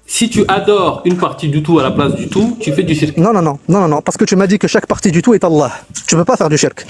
S2: Si tu adores une partie du tout à la place du tout, tu fais du shirk.
S8: Non, parce que tu m'as dit que chaque partie du tout est Allah. Tu peux pas faire du shirk.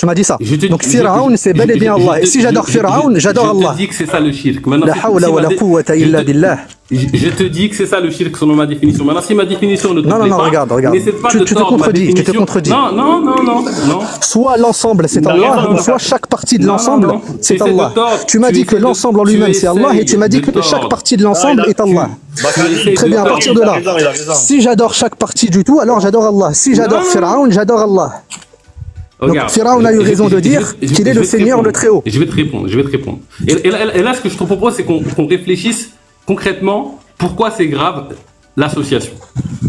S8: Tu m'as dit ça.
S2: Je te-
S8: Donc
S2: je-
S8: Pharaon, c'est bel et bien Allah. Et si j'adore Pharaon, j'adore
S2: Je
S8: Allah.
S2: te dis que c'est ça le shirk. Maintenant,
S8: La
S2: si-
S8: hawla
S2: si
S8: wa
S2: ma
S8: la
S2: dé-
S8: quwwata
S2: je
S8: illa
S2: te-
S8: billah.
S2: Je te dis que c'est ça le shirk selon ma définition. Maintenant, si ma définition ne te
S8: Non,
S2: plaît
S8: non,
S2: pas,
S8: regarde.
S2: n'essaie pas
S8: Tu
S2: de
S8: te
S2: tordre ma
S8: contredis, tu te
S2: définition.
S8: contredis.
S2: Non.
S8: Soit l'ensemble c'est
S2: Non,
S8: Allah,
S2: non,
S8: ou
S2: non.
S8: soit chaque partie de
S2: Non,
S8: l'ensemble
S2: non, non.
S8: c'est
S2: Tu essaies de
S8: Allah.
S2: tordre.
S8: Tu m'as
S2: Tu
S8: dit que
S2: essaies de-
S8: l'ensemble en
S2: tu
S8: lui-même c'est Allah, et
S2: essayes
S8: tu m'as dit
S2: de
S8: que chaque
S2: tordre.
S8: partie de l'ensemble est Allah.
S2: essaies
S8: Très
S2: de
S8: bien, à
S2: tordre.
S8: partir de là,
S7: Il a raison.
S8: si j'adore chaque partie du tout, alors j'adore Allah. Si j'adore
S2: Non, non,
S8: Pharaon, j'adore Allah. Donc
S2: Regarde,
S8: Pharaon a eu raison de dire qu'il est le
S2: vais te
S8: Seigneur,
S2: répondre.
S8: le Très-Haut.
S2: Je vais te répondre. Et là, ce que je te propose, c'est qu'on réfléchisse concrètement pourquoi c'est grave l'association.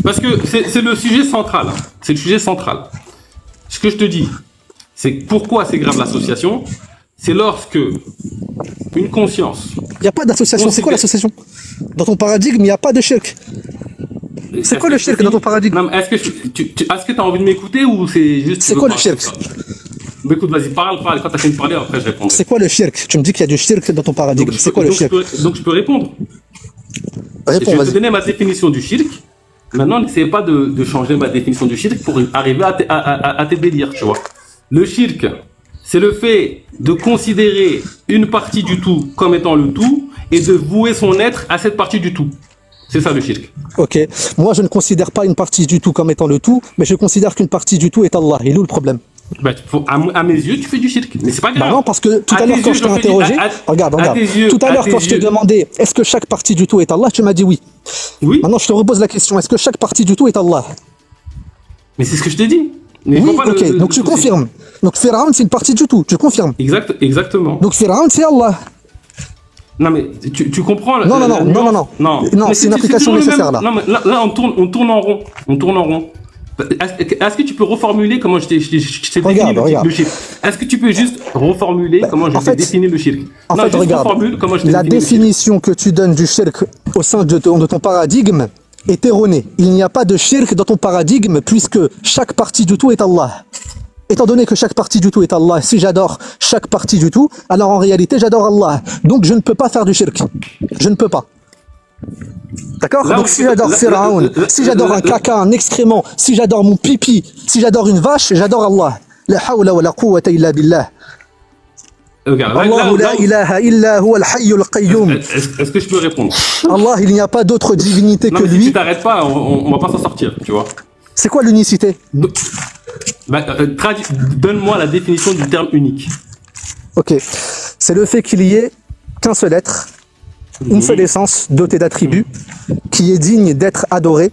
S2: Parce que c'est le sujet central. Hein. C'est le sujet central. Ce que je te dis, c'est pourquoi c'est grave l'association, c'est lorsque une conscience...
S8: Il n'y a pas d'association. C'est quoi l'association? Dans ton paradigme, il n'y a pas de shirk. C'est quoi le shirk dans ton paradigme?
S2: Non, mais est-ce que tu as envie de m'écouter ou c'est juste...
S8: C'est quoi le shirk?
S2: Mais écoute, vas-y, parle. Quand tu as fini de parler, après je répondrai.
S8: C'est quoi le shirk? Tu me dis qu'il y a du shirk dans ton paradigme. C'est quoi le shirk?
S2: Donc je peux répondre.
S8: Réponds,
S2: Je vais te
S8: vas-y.
S2: donner ma définition du shirk. Maintenant, n'essayez pas de changer ma définition du shirk pour arriver à tes délires, tu vois. Le shirk, c'est le fait de considérer une partie du tout comme étant le tout et de vouer son être à cette partie du tout. C'est ça le shirk.
S8: Ok. Moi, je ne considère pas une partie du tout comme étant le tout, mais je considère qu'une partie du tout est Allah. Il est où le problème?
S2: Bah, à mes yeux, tu fais du shirk. Mais c'est pas grave.
S8: Bah non, parce que tout à
S2: tes
S8: l'heure, quand
S2: yeux,
S8: je t'ai
S2: je te dis,
S8: interrogé,
S2: à
S8: regarde.
S2: tes yeux,
S8: Tout à l'heure,
S2: tes
S8: quand je t'ai
S2: yeux.
S8: demandé est-ce que chaque partie du tout est Allah, tu m'as dit oui.
S2: Oui,
S8: Maintenant, je te repose la question est-ce que chaque partie du tout est Allah?
S2: mais c'est ce que je t'ai dit. Mais
S8: Oui,
S2: faut pas
S8: ok. Donc tu confirmes. Donc Pharaon, c'est une partie du tout. Tu confirmes.
S2: Exactement.
S8: Donc Pharaon, c'est Allah.
S2: Non mais tu comprends
S8: Non, non, non, non, non, non. Non,
S2: Mais
S8: c'est une application
S2: toujours le
S8: nécessaire, là.
S2: Non mais là on tourne en rond. Est-ce que tu peux reformuler comment je t'ai défini
S8: Regarde.
S2: le shirk? Est-ce que tu peux juste reformuler comment je
S8: en
S2: t'ai
S8: fait-
S2: défini le shirk?
S8: En
S2: Non,
S8: fait,
S2: juste
S8: regarde.
S2: reformule comment je t'ai
S8: La
S2: défini le shirk.
S8: définition que tu donnes du shirk au sein de ton paradigme est erronée. Il n'y a pas de shirk dans ton paradigme puisque chaque partie du tout est Allah. Étant donné que chaque partie du tout est Allah, si j'adore chaque partie du tout, alors en réalité j'adore Allah. Donc je ne peux pas faire du shirk. Je ne peux pas. D'accord?
S2: Là,
S8: Donc si j'adore Pharaon, si j'adore un caca, un excrément, si j'adore mon pipi, si j'adore une vache, j'adore Allah. La hawla wa la quwwata illa billah.
S2: Regarde,
S8: Allahu la ilaha illa huwa al-hayyul qayyum.
S2: est-ce que je peux répondre?
S8: Allah, il n'y a pas d'autre divinité
S2: Non
S8: que
S2: mais si
S8: lui.
S2: tu t'arrêtes pas, on va pas s'en sortir, tu vois.
S8: C'est quoi l'unicité?
S2: Bah, donne-moi la définition du terme unique.
S8: Ok. C'est le fait qu'il y ait qu'un seul être, une seule essence dotée d'attributs, qui est digne d'être adoré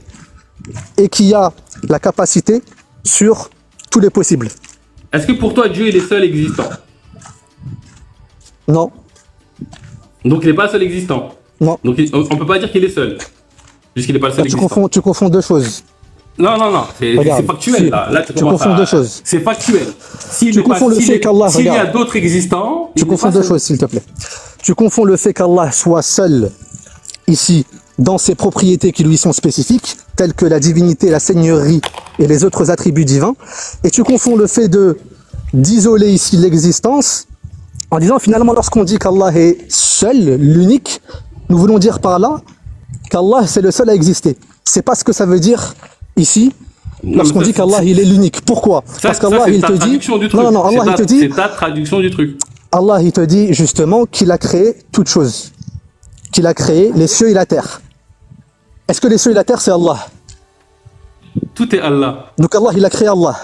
S8: et qui a la capacité sur tous les possibles.
S2: Est-ce que pour toi Dieu il est seul existant?
S8: Non,
S2: Donc il n'est pas le seul existant.
S8: non.
S2: Donc on peut pas dire qu'il est seul. Puisqu'il n'est pas le seul
S8: Tu
S2: existant.
S8: confonds deux choses.
S2: Non, c'est
S8: Regarde,
S2: factuel
S8: si,
S2: là. Là
S8: tu
S2: commences
S8: confonds deux choses.
S2: C'est factuel.
S8: Tu confonds le fait qu'Allah,
S2: S'il y a
S8: regarde.
S2: d'autres existants,
S8: Tu confonds deux choses, s'il te plaît. Tu confonds le fait qu'Allah soit seul ici dans ses propriétés qui lui sont spécifiques, telles que la divinité, la seigneurie et les autres attributs divins, et tu confonds le fait d'isoler ici l'existence en disant finalement lorsqu'on dit qu'Allah est seul, l'unique, nous voulons dire par là qu'Allah c'est le seul à exister. C'est pas ce que ça veut dire ici. Lorsqu'on dit qu'Allah il est l'unique. Pourquoi? Parce qu'Allah il te dit non, Allah il te dit
S2: C'est ta traduction du truc.
S8: Allah il te dit justement qu'il a créé toute chose. Qu'il a créé les cieux et la terre. Est-ce que les cieux et la terre c'est Allah?
S2: Tout est Allah.
S8: Donc Allah il a créé Allah.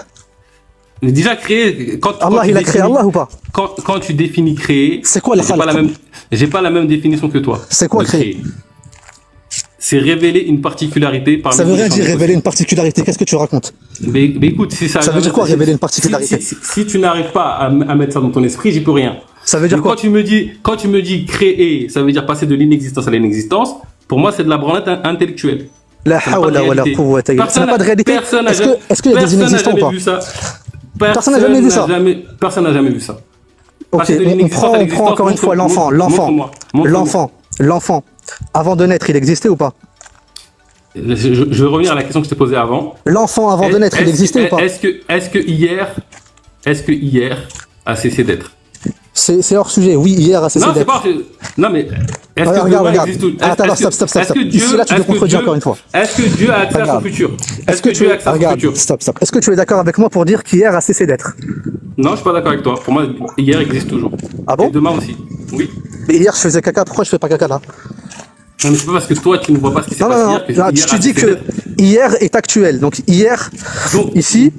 S2: Mais déjà créé.
S8: Allah il a créé Allah ou pas?
S2: Quand tu définis créer,
S8: C'est quoi le khalq?
S2: j'ai pas la même définition que toi.
S8: C'est quoi
S2: de
S8: créer?
S2: C'est révéler une particularité parmi
S8: Ça veut
S2: les
S8: rien dire
S2: différentes
S8: révéler une particularité. Qu'est-ce que tu racontes?
S2: Mais écoute, si ça.
S8: Ça veut dire quoi révéler une particularité?
S2: Si tu n'arrives pas à mettre ça dans ton esprit, j'y peux rien.
S8: Ça veut dire
S2: Mais
S8: quoi?
S2: quand tu me dis créer, ça veut dire passer de l'inexistence à l'inexistence. Pour moi, c'est de la branlette intellectuelle.
S8: La
S2: Ça n'a pas de
S8: hawla wa la
S2: réalité.
S8: quwwata illa billah. Ça n'a pas de réalité?
S2: Personne n'a
S8: Est-ce qu'il y a des inexistants ou pas?
S2: vu ça.
S8: Personne n'a jamais vu ça.
S2: Personne n'a jamais vu ça.
S8: Ok,
S2: Passer de
S8: on
S2: l'inexistence à
S8: prend
S2: l'existence,
S8: encore une fois l'enfant. L'enfant. Avant de naître, il existait ou pas?
S2: Je vais revenir à la question que je t'ai posée avant.
S8: L'enfant avant de naître, il existait ou pas?
S2: Est-ce que hier a cessé d'être?
S8: C'est hors sujet. Oui, hier a cessé
S2: Non, c'est
S8: d'être.
S2: pas. Non, mais Est-ce que
S8: Regarde,
S2: demain
S8: regarde.
S2: existe tout-
S8: Attends,
S2: est-ce que-
S8: stop.
S2: est-ce que Dieu-
S8: Ici, là, tu te
S2: est-ce que
S8: contredis
S2: Dieu-
S8: encore une fois.
S2: Est-ce que Dieu a accès à son
S8: Regarde.
S2: futur?
S8: Est-ce que
S2: Dieu a accès à son
S8: regarde,
S2: futur?
S8: stop. Est-ce que tu es d'accord avec moi pour dire qu'hier a cessé d'être?
S2: Non, je suis pas d'accord avec toi. Pour moi, hier existe toujours.
S8: Ah bon?
S2: Et demain aussi. Oui.
S8: Mais hier, je faisais caca, pourquoi je fais pas caca là?
S2: Non, mais c'est pas parce que toi, tu ne vois pas ce qui s'est
S8: Non,
S2: passé
S8: non,
S2: hier que
S8: non.
S2: hier
S8: Tu
S2: a
S8: dis
S2: cessé
S8: que
S2: d'être.
S8: hier est actuel. Donc hier,
S2: Donc-
S8: ici,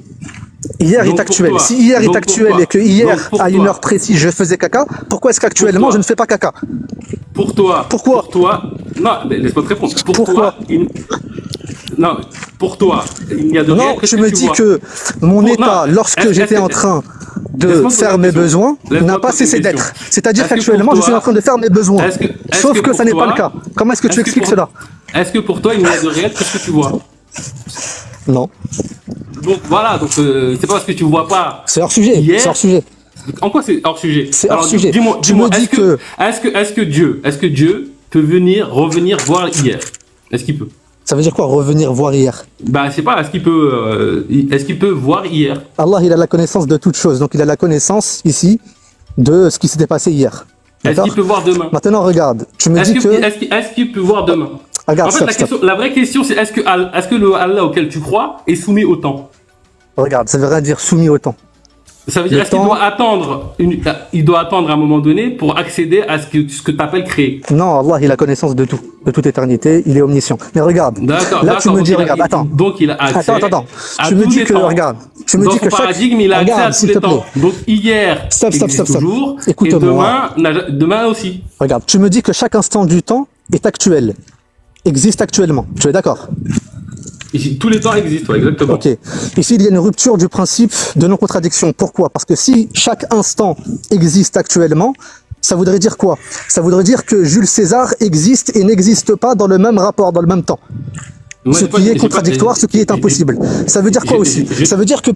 S8: hier
S2: donc
S8: est
S2: pour
S8: actuel.
S2: toi.
S8: Si hier est
S2: Donc
S8: actuel
S2: pour toi.
S8: et que hier,
S2: Donc pour
S8: à une
S2: toi.
S8: heure précise, je faisais caca, pourquoi est-ce qu'actuellement
S2: toi.
S8: je ne fais pas caca?
S2: Pour toi.
S8: Pourquoi?
S2: Pour toi. Non, mais laisse-moi te répondre. Pour
S8: Pourquoi?
S2: toi. Non, pour toi, il n'y a de réel
S8: Non,
S2: que ce
S8: tu
S2: que
S8: me
S2: tu
S8: dis
S2: vois.
S8: que mon
S2: Pour-
S8: état,
S2: non.
S8: lorsque
S2: Est-ce-
S8: j'étais
S2: est-ce
S8: en
S2: que-
S8: train de
S2: Laisse-moi poser
S8: faire
S2: la
S8: mes
S2: question.
S8: besoins,
S2: Laisse-moi
S8: n'a pas
S2: poser
S8: cessé
S2: une question.
S8: d'être. C'est-à-dire
S2: Est-ce que
S8: qu'actuellement,
S2: pour
S8: je suis
S2: toi-
S8: en train de faire mes besoins.
S2: Est-ce que
S8: Sauf que
S2: pour
S8: ça n'est pas
S2: toi-
S8: le cas. Comment est-ce que tu
S2: est-ce
S8: expliques
S2: pour-
S8: cela?
S2: Est-ce que pour toi, il n'y a de réel que ce que tu vois?
S8: Non.
S2: Donc voilà, donc c'est pas parce que tu vois pas.
S8: C'est hors sujet.
S2: Hier-
S8: C'est hors sujet.
S2: En quoi c'est hors sujet?
S8: C'est
S2: Alors,
S8: hors sujet.
S2: Dis-moi,
S8: Tu me dis que-
S2: est-ce que Dieu peut revenir voir hier? Est-ce qu'il peut?
S8: Ça veut dire quoi, revenir voir hier?
S2: Bah, je sais pas. Est-ce qu'il peut voir hier?
S8: Allah, il a la connaissance de toutes choses. Donc, il a la connaissance ici de ce qui s'était passé hier.
S2: Est-ce
S8: D'accord?
S2: qu'il peut voir demain?
S8: Maintenant, regarde. Tu me
S2: Est-ce
S8: dis que.
S2: est-ce qu'il peut voir demain?
S8: Regarde,
S2: En fait,
S8: stop.
S2: la vraie question, c'est est-ce que le Allah auquel tu crois est soumis au temps?
S8: Regarde, ça veut rien dire soumis au temps.
S2: Ça veut dire
S8: Le
S2: est-ce qu'il
S8: temps-
S2: doit attendre il doit attendre à un moment donné pour accéder à ce que tu appelles créer?
S8: Non, Allah, il a connaissance de tout. De toute éternité. Il est omniscient. Mais regarde.
S2: D'accord.
S8: Là, tu
S2: d'accord,
S8: me
S2: donc
S8: dis,
S2: il a-
S8: regarde, attends.
S2: Donc il a accès.
S8: Attends.
S2: à
S8: Tu me
S2: tous
S8: dis
S2: les
S8: que,
S2: temps.
S8: regarde. Tu me
S2: Dans
S8: dis
S2: son
S8: que chaque.
S2: paradigme, il a accès
S8: Regarde,
S2: à tous
S8: s'il
S2: les
S8: te
S2: temps.
S8: plaît.
S2: Donc hier
S8: Stop.
S2: existe toujours.
S8: Écoute-moi.
S2: Et demain aussi.
S8: Regarde, tu me dis que chaque instant du temps est actuel. Existe actuellement. Tu es d'accord?
S2: Ici, tous les temps existent, ouais, exactement.
S8: Ok. Ici, il y a une rupture du principe de non-contradiction. Pourquoi? Parce que si chaque instant existe actuellement, ça voudrait dire quoi? Ça voudrait dire que Jules César existe et n'existe pas dans le même rapport, dans le même temps.
S2: Moi,
S8: Ce
S2: j'ai pas-
S8: qui
S2: j'ai
S8: est
S2: pas-
S8: contradictoire, ce qui est impossible. Ça veut dire quoi aussi? Ça veut dire que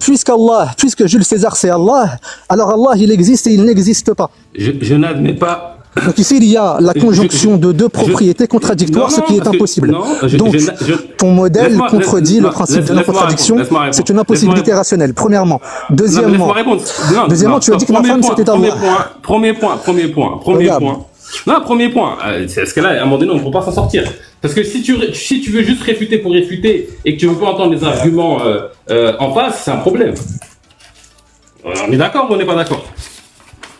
S8: puisque Jules César c'est Allah, alors Allah il existe et il n'existe pas.
S2: Je n'admets pas.
S8: Donc ici il y a la conjonction de deux propriétés contradictoires,
S2: Non,
S8: ce qui est
S2: parce que-
S8: impossible.
S2: non,
S8: Donc ton modèle
S2: Laisse-moi-
S8: contredit le principe de
S2: laisse-moi
S8: non-contradiction.
S2: répondre, laisse-moi
S8: C'est une
S2: répondre.
S8: impossibilité rationnelle. Premièrement.
S2: Non,
S8: Deuxièmement,
S2: laisse-moi répondre.
S8: Deuxièmement, tu as dit que ma
S2: premier
S8: femme,
S2: point,
S8: c'était Allah.
S2: Premier point.
S8: Regarde.
S2: Non, premier point. C'est parce que là, à un moment donné, on ne peut pas s'en sortir. Parce que si tu veux juste réfuter pour réfuter et que tu ne veux pas entendre les arguments en face, c'est un problème. On est d'accord ou on n'est pas d'accord?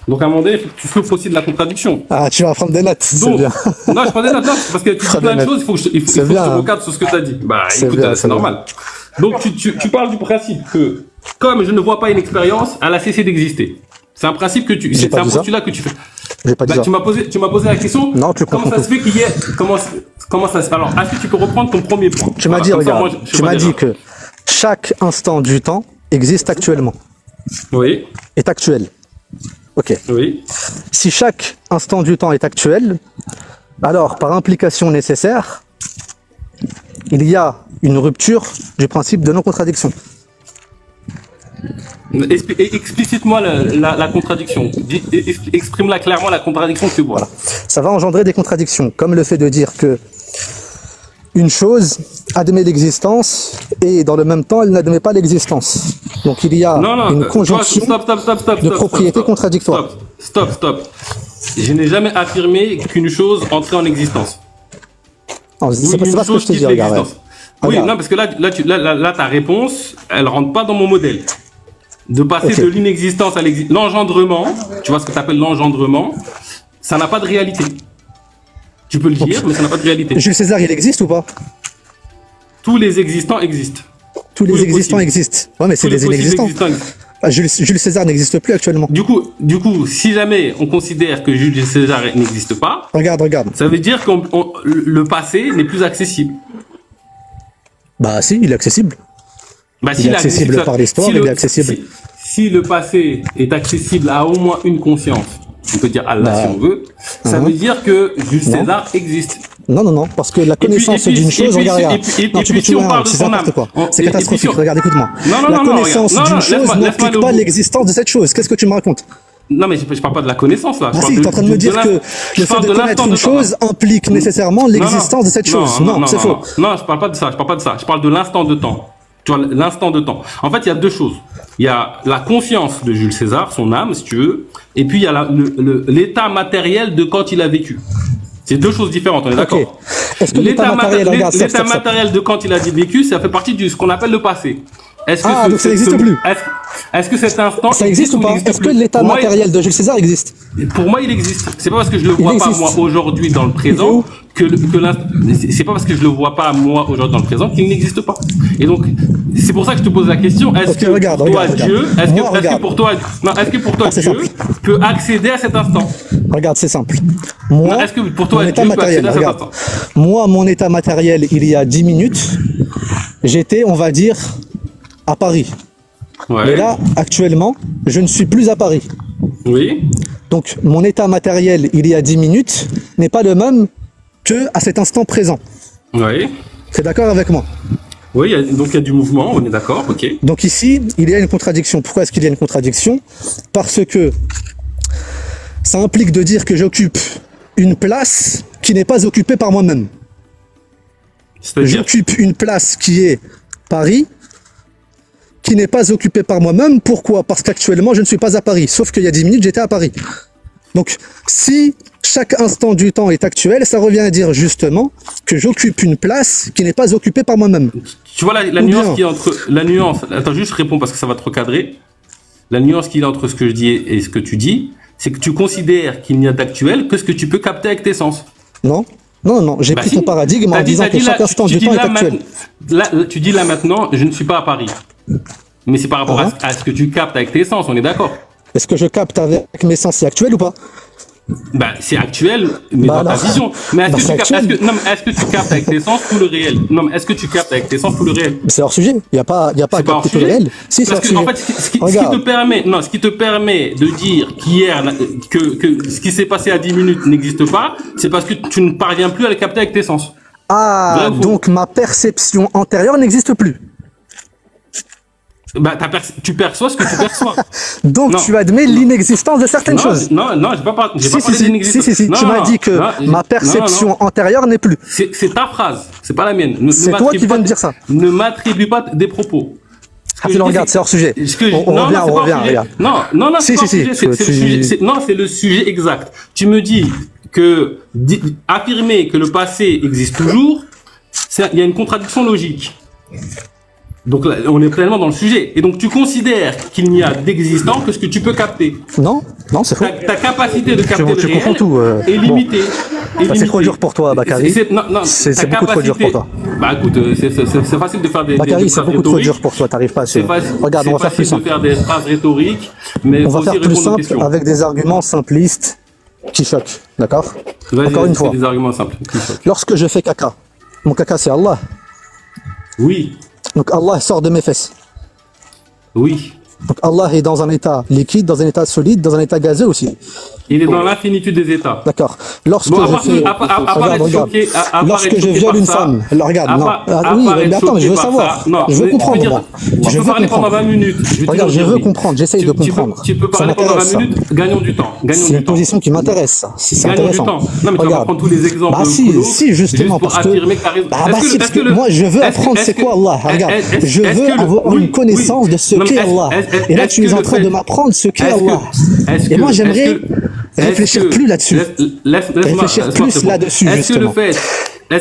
S2: Donc à un moment donné, tu souffres aussi de la contradiction.
S8: ah, tu vas prendre des notes, c'est
S2: Donc,
S8: bien.
S2: non, je prends des notes, non, parce que tu dis
S8: Très
S2: plein de
S8: bien.
S2: choses, il faut que
S8: C'est
S2: je
S8: bien, hein.
S2: recadre sur ce que tu as dit. Bah
S8: C'est
S2: écoute,
S8: bien,
S2: c'est
S8: c'est bien.
S2: normal. Donc tu parles du principe que, comme je ne vois pas une expérience, elle a cessé d'exister. C'est un principe que
S8: J'ai
S2: c'est
S8: pas
S2: un
S8: dit ça.
S2: postulat que tu fais.
S8: J'ai pas dit
S2: Bah,
S8: ça.
S2: tu m'as posé la question.
S8: Non, tu
S2: Comment
S8: comprends
S2: ça se fait qu'il y ait, comment ça se fait? Alors, est-ce que tu peux reprendre ton premier point?
S8: Tu m'as
S2: Voilà,
S8: dit,
S2: comme ça,
S8: regarde,
S2: moi, je
S8: tu
S2: fais
S8: m'as
S2: pas
S8: dit
S2: d'erreur.
S8: que chaque instant du temps existe actuellement,
S2: Oui,
S8: est actuel. Ok.
S2: oui.
S8: Si chaque instant du temps est actuel, alors par implication nécessaire, il y a une rupture du principe de non-contradiction.
S2: Explicite-moi la contradiction. Exprime-la clairement, la contradiction que tu vois.
S8: Ça va engendrer des contradictions, comme le fait de dire que une chose admet l'existence et dans le même temps elle n'admet pas l'existence. Donc il y a une conjonction de propriétés contradictoires.
S2: Stop. Je n'ai jamais affirmé qu'une chose entrait en existence.
S8: Non, c'est pas
S2: Une
S8: ce que je
S2: chose
S8: te
S2: quitte
S8: dis, regarde.
S2: l'existence. Oui,
S8: Regarde.
S2: non, parce que là, ta réponse, elle rentre pas dans mon modèle. De passer
S8: Ok.
S2: de l'inexistence à l'existence. L'engendrement, tu vois ce que tu appelles l'engendrement, ça n'a pas de réalité. Tu peux le dire, mais ça n'a pas de réalité.
S8: Jules César, il existe ou pas?
S2: Tous les existants existent.
S8: Tous les
S2: les
S8: existants
S2: possibles.
S8: existent. Ouais, mais c'est
S2: Tous les
S8: des
S2: possibles
S8: inexistants.
S2: existants existent.
S8: Ah, Jules César n'existe plus actuellement.
S2: Du coup, si jamais on considère que Jules César n'existe pas,
S8: Regarde.
S2: ça veut dire que le passé n'est plus accessible.
S8: Bah si, il est accessible.
S2: Bah,
S8: Il est accessible par l'histoire, il est accessible.
S2: Si le passé est accessible à au moins une conscience, on peut dire Allah
S8: Bah,
S2: si on veut, ça veut dire que Jules
S8: Non.
S2: César existe.
S8: Non, parce que la connaissance d'une chose, regarde. Non, tu peux
S2: si on
S8: rien,
S2: parle de
S8: c'est
S2: son
S8: n'importe
S2: âme,
S8: quoi.
S2: on-
S8: C'est
S2: et puis
S8: catastrophique,
S2: si on-
S8: regarde, écoute-moi.
S2: Non,
S8: La
S2: non,
S8: connaissance
S2: regarde.
S8: d'une
S2: Non,
S8: chose
S2: laisse-moi
S8: n'implique
S2: aller au
S8: pas
S2: bout.
S8: l'existence de cette chose. Qu'est-ce que tu me racontes?
S2: Non, mais je parle pas de la connaissance là. Je
S8: Ah
S2: parle
S8: si, t'es en train de me dire que
S2: je
S8: le fait
S2: parle
S8: de
S2: de
S8: connaître
S2: l'instant
S8: une
S2: de temps.
S8: chose implique nécessairement l'existence de cette chose. Non, c'est faux.
S2: Non, je parle pas de ça. Je parle de l'instant de temps. Tu vois, l'instant de temps. En fait, il y a deux choses. Il y a la conscience de Jules César, son âme, si tu veux, et puis il y a l'état matériel de quand il a vécu. C'est deux choses différentes, on est d'accord.
S8: Ok. Est-ce que l'état matériel, regarde,
S2: l'état matériel de quand il a dit vécu, ça fait partie de ce qu'on appelle le passé. Est-ce que
S8: donc ça n'existe plus.
S2: Est-ce que cet instant
S8: ça existe ou pas? Est-ce que l'état matériel de Jules César existe?
S2: Pour moi, il existe. C'est pas parce que je le vois pas moi aujourd'hui dans le présent c'est pas parce que je le vois pas moi aujourd'hui dans le présent qu'il n'existe pas. Et donc c'est pour ça que je te pose la question. Est-ce que pour toi Dieu, est-ce que pour toi Dieu peut accéder à cet instant?
S8: Regarde, c'est simple. Moi,
S2: est-ce que pour toi
S8: mon état matériel, regarde. Moi, mon état matériel, il y a 10 minutes, j'étais, on va dire, à Paris.
S2: Ouais.
S8: Mais là, actuellement, je ne suis plus à Paris.
S2: Oui.
S8: Donc, mon état matériel, il y a 10 minutes, n'est pas le même que à cet instant présent.
S2: Oui.
S8: C'est d'accord avec moi?
S2: Oui, donc il y a du mouvement, on est d'accord, ok.
S8: Donc ici, il y a une contradiction. Pourquoi est-ce qu'il y a une contradiction? Parce que ça implique de dire que j'occupe une place qui n'est pas occupée par moi-même. J'occupe une place qui est Paris, qui n'est pas occupée par moi-même. Pourquoi? Parce qu'actuellement, je ne suis pas à Paris. Sauf qu'il y a 10 minutes, j'étais à Paris. Donc, si chaque instant du temps est actuel, ça revient à dire justement que j'occupe une place qui n'est pas occupée par moi-même.
S2: Tu vois la nuance qui est entre... La nuance... Attends, juste réponds parce que ça va te recadrer. La nuance qu'il y a entre ce que je dis et ce que tu dis, c'est que tu considères qu'il n'y a d'actuel que ce que tu peux capter avec tes sens.
S8: Non. Non, non, j'ai pris ton paradigme en disant que chaque instant du temps est actuel.
S2: Tu dis là maintenant, je ne suis pas à Paris. Mais c'est par rapport à ce que tu captes avec tes sens, on est d'accord?
S8: Est-ce que je capte avec mes sens, c'est actuel ou pas?
S2: Bah, c'est actuel, mais dans ta vision. Mais est-ce que tu captes avec tes sens tout le réel? Non, mais est-ce que tu captes avec tes sens tout le réel?
S8: C'est hors sujet. Il n'y a pas à capter tout le réel. Si, c'est hors sujet.
S2: En fait, ce qui te permet de dire qu'hier, que ce qui s'est passé à 10 minutes n'existe pas, c'est parce que tu ne parviens plus à le capter avec tes sens.
S8: Ah, donc ma perception antérieure n'existe plus.
S2: Bah, tu perçois ce que tu perçois.
S8: Donc tu admets l'inexistence de certaines choses.
S2: Non, j'ai pas parlé d'inexistence.
S8: Si, tu m'as dit que ma perception antérieure n'est plus.
S2: C'est ta phrase, c'est pas la mienne.
S8: C'est toi qui viens de dire ça.
S2: Ne m'attribue pas des propos.
S8: Regarde, c'est hors sujet. On revient, regarde.
S2: Non, c'est le sujet exact. Tu me dis que affirmer que le passé existe toujours, il y a une contradiction logique. Donc là, on est pleinement dans le sujet. Et donc tu considères qu'il n'y a d'existant que ce que tu peux capter.
S8: Non, c'est faux.
S2: Ta capacité de capter le réel
S8: tout,
S2: est limitée.
S8: C'est trop dur pour toi, Bakary. C'est beaucoup trop dur pour toi.
S2: Bah écoute, c'est facile de faire des
S8: Bakary, c'est beaucoup trop dur pour toi, t'arrives pas à suivre. Regarde, on va faire plus simple.
S2: C'est facile de faire des phrases rhétoriques, mais
S8: on va faire plus simple avec des arguments simplistes qui choquent, d'accord? Encore une fois.
S2: Des arguments simples qui choquent.
S8: Lorsque je fais caca, mon caca c'est Allah.
S2: Oui.
S8: Donc Allah sort de mes fesses.
S2: Oui.
S8: Donc Allah est dans un état liquide, dans un état solide, dans un état gazeux aussi.
S2: Il est dans l'infinitude des états.
S8: D'accord. Lorsque lorsque je viole une femme, regarde, non. Oui, mais attends, je veux savoir. Je veux comprendre.
S2: Je peux parler pendant 20 minutes.
S8: Regarde, je veux comprendre, j'essaye de comprendre.
S2: Tu peux parler pendant 20 minutes, gagnons du temps.
S8: C'est une position qui m'intéresse, ça. C'est intéressant.
S2: Non, mais tu vas pas prendre tous les exemples.
S8: Bah si, justement, parce que moi, je veux apprendre c'est quoi Allah. Regarde, je veux avoir une connaissance de ce qu'est Allah. Et là, tu es en train de m'apprendre ce qu'est Allah. Et moi, j'aimerais réfléchir plus là-dessus. Réfléchir plus là-dessus, justement.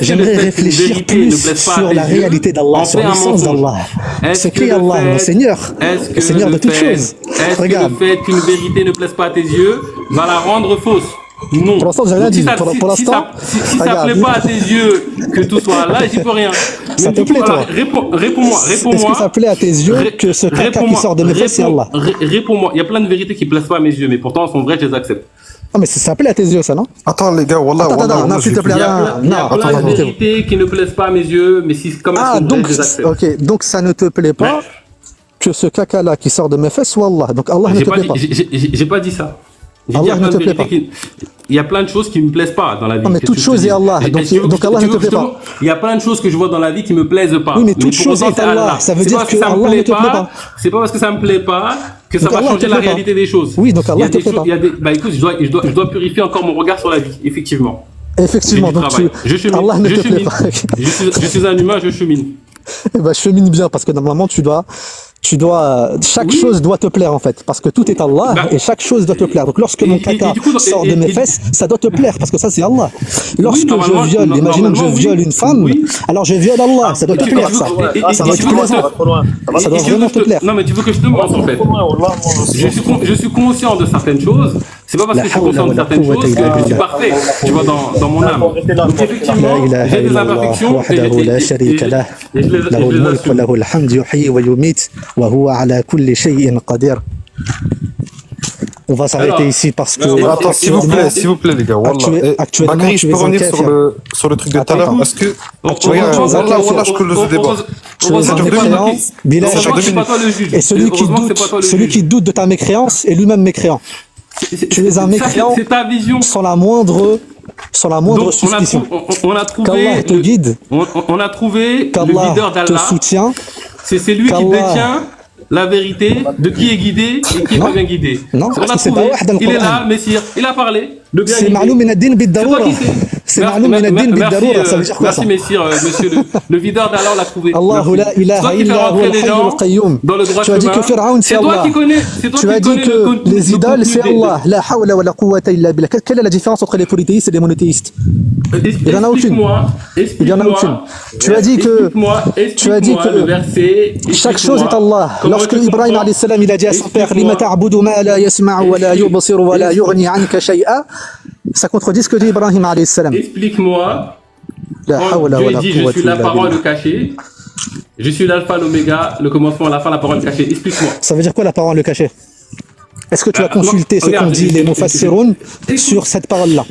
S8: J'aimerais réfléchir plus sur la réalité d'Allah, sur l'essence d'Allah. Ce qu'est Allah, mon Seigneur, le Seigneur de toutes choses.
S2: Regarde. Est-ce que le fait qu'une vérité ne plaise pas à tes yeux va la rendre fausse? Non.
S8: Pour l'instant, j'ai rien dit. Pour l'instant,
S2: si ça ne plaît pas à tes yeux que tout soit là, j'y peux rien.
S8: Ça te plaît, toi?
S2: Réponds-moi.
S8: Est-ce que ça plaît à tes yeux que ce caca qui sort de mes fesses, c'est Allah?
S2: Réponds-moi. Il y a plein de vérités qui ne plaisent pas à mes yeux, mais pourtant, elles sont vraies, je les accepte.
S8: Ah, mais ça plaît à tes yeux, ça, non?
S9: Attends, les gars, wallah,
S8: non, s'il te plaît,
S2: il y a plein de vérités qui ne plaisent pas à mes yeux, mais si comme elles sont vraies, je les accepte.
S8: Ok, donc ça ne te plaît pas que ce caca-là qui sort de mes fesses soit Allah. Donc Allah ne te plaît pas.
S2: J'ai pas dit ça.
S8: Allah ne te plaît pas.
S2: Il y a plein de choses qui me plaisent pas dans la vie.
S8: Non, mais toute chose est Allah. Donc Allah ne te plaît pas.
S2: Il y a plein de choses que je vois dans la vie qui me plaisent pas.
S8: Oui, mais toute chose est Allah. Ça veut dire que Allah ne te plaît pas.
S2: C'est pas parce que ça me plaît pas que ça va changer la réalité des choses.
S8: Oui, donc Allah ne te plaît pas.
S2: Bah écoute, je dois purifier encore mon regard sur la vie, effectivement.
S8: Effectivement, donc Allah ne te plaît pas.
S2: Je suis un humain, je chemine.
S8: Eh ben, chemine bien parce que normalement tu dois chaque
S2: Oui.
S8: chose doit te plaire en fait, parce que tout est Allah
S2: Bah,
S8: et chaque chose doit te plaire. Donc lorsque mon caca
S2: du coup,
S8: sort de mes fesses, ça doit te plaire parce que ça c'est Allah. Lorsque
S2: normalement,
S8: je viole, imaginons que je
S2: normalement,
S8: viole
S2: oui.
S8: une femme,
S2: Oui.
S8: alors je viole Allah, ça doit te
S2: tu-
S8: plaire
S2: tu veux-
S8: ça.
S2: et- et-
S8: Ça
S2: et
S8: doit
S2: tu
S8: être
S2: veux-
S8: plaisant.
S7: Trop loin.
S8: Ça doit
S2: Et tu veux
S8: vraiment
S2: que
S8: te plaire.
S2: Non, mais tu veux que je te montre en fait. Je suis conscient de certaines choses. C'est pas parce
S8: La
S2: que je suis
S8: hawla
S2: conscient de
S8: wa la
S2: certaines
S8: quwwata
S2: choses
S8: illa
S2: que je suis
S8: billah.
S2: parfait, tu vois, dans mon âme. Donc
S8: لا
S2: effectivement,
S8: إله
S2: j'ai des
S8: إلا الله
S2: imperfections
S8: وحده لا شريك له
S2: et je
S8: له
S2: les
S8: الملك
S2: assume.
S8: وله الحمد يحيي ويميت وهو على كل شيء قدير. On va s'arrêter
S2: Alors,
S8: ici parce que
S2: alors,
S9: Attends, s'il vous plaît, les gars.
S8: Actuellement,
S9: Wallah.
S8: actuellement,
S9: Bakary,
S8: tu
S9: je peux
S8: es un
S9: revenir
S8: kafir.
S9: sur le truc de tout à l'heure.
S8: Attends.
S9: Est-ce que.
S8: Actuellement,
S9: Regarde,
S8: tu es un
S9: Wallah,
S8: kafir.
S9: Wallah, je close le débat.
S8: Tu es un mécréant, Bilal.
S2: Heureusement que c'est pas toi le juge.
S8: Et celui qui
S2: Heureusement que c'est
S8: doute,
S2: pas toi le
S8: celui
S2: juge.
S8: qui doute de ta mécréance est lui-même mécréant. Tu es un
S2: Ça,
S8: mécréant
S2: c'est ta vision.
S8: sans la moindre
S2: Donc,
S8: suspicion.
S2: on a trouvé
S8: Qu'Allah te guide,
S2: on a trouvé le
S8: qu'Allah
S2: leader
S8: te
S2: d'Allah.
S8: soutient.
S2: C'est lui qui
S8: qu'Allah-
S2: détient la vérité de qui est guidé et qui est
S8: Non.
S2: pas bien guidé.
S8: Non,
S2: On
S8: parce
S2: a
S8: que c'est
S2: trouvé.
S8: pas wahd dans le
S2: Il est
S8: Coran.
S2: là, Messire. Il a parlé de bien
S8: C'est
S2: guidé.
S8: ma'loum min ad-din
S2: C'est toi
S8: bid-daroura.
S2: qui sais.
S8: C'est
S2: Merci,
S8: ma'loum min ad-din
S2: merci,
S8: bid-daroura. Ça veut dire quoi
S2: merci,
S8: ça?
S2: Messire, monsieur le leader d'Allah, on l'a trouvé.
S8: Allahu
S2: Merci.
S8: la ilaha
S2: C'est toi qui fais
S8: illa huwa
S2: rentrer les
S8: al-hayy
S2: gens
S8: al-qayyum.
S2: dans le droit
S8: Tu as dit
S2: chemin.
S8: que Pharaon c'est
S2: C'est toi
S8: Allah.
S2: qui connais. C'est toi
S8: Tu
S2: qui
S8: as dit
S2: connais le
S8: que les idoles
S2: contenu
S8: c'est Allah. La hawla wa la quwwata illa billah. Quelle est la différence entre les polythéistes et les monothéistes? Il y en a aucune. Il y en a aucune. Tu as dit que
S2: le verset.
S8: chaque chose est Allah. Lorsque Ibrahim alayhi salam il a dit à son père lima ta'budu ma la yasma'u wa la yubsiru wa la yughni 'anka shay'a, ça contredit ce que dit Ibrahim alayhi salam.
S2: Explique-moi.
S8: La
S2: Quand
S8: hawla wa
S2: Dieu
S8: la
S2: dit je
S8: quwwata
S2: suis la
S8: illa
S2: parole
S8: billah.
S2: cachée, je suis l'alpha, l'oméga, le commencement, la fin, la parole cachée. Explique-moi.
S8: Ça veut dire quoi la parole le cachet? Est-ce que tu as consulté ce
S2: regarde,
S8: qu'ont dit les mufassiroun sur cette parole-là?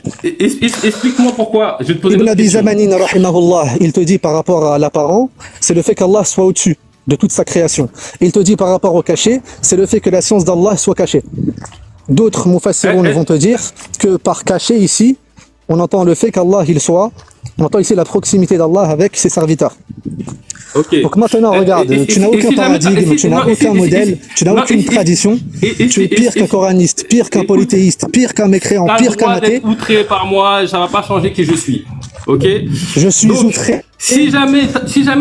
S2: Explique-moi pourquoi. Je vais te poser
S8: Ibn
S2: une
S8: Abi
S2: question.
S8: Zamanin, rahimahullah, il te dit par rapport à l'apparent, c'est le fait qu'Allah soit au-dessus de toute sa création. Il te dit par rapport au cachet, c'est le fait que la science d'Allah soit cachée. D'autres mufassiroun vont te dire que par caché ici, on entend le fait qu'Allah il soit, on entend ici la proximité d'Allah avec ses serviteurs.
S2: Ok.
S8: Donc maintenant, regarde, tu n'as aucun paradigme, tu n'as aucun modèle, tu n'as aucune tradition, tu es pire qu'un coraniste, pire qu'un polythéiste, pire qu'un mécréant,
S2: T'as
S8: pire
S2: le
S8: qu'un
S2: droit
S8: athée.
S2: d'être outré par moi, ça va pas changer qui je suis. Ok.
S8: Je suis
S2: Donc,
S8: outré.
S2: Si jamais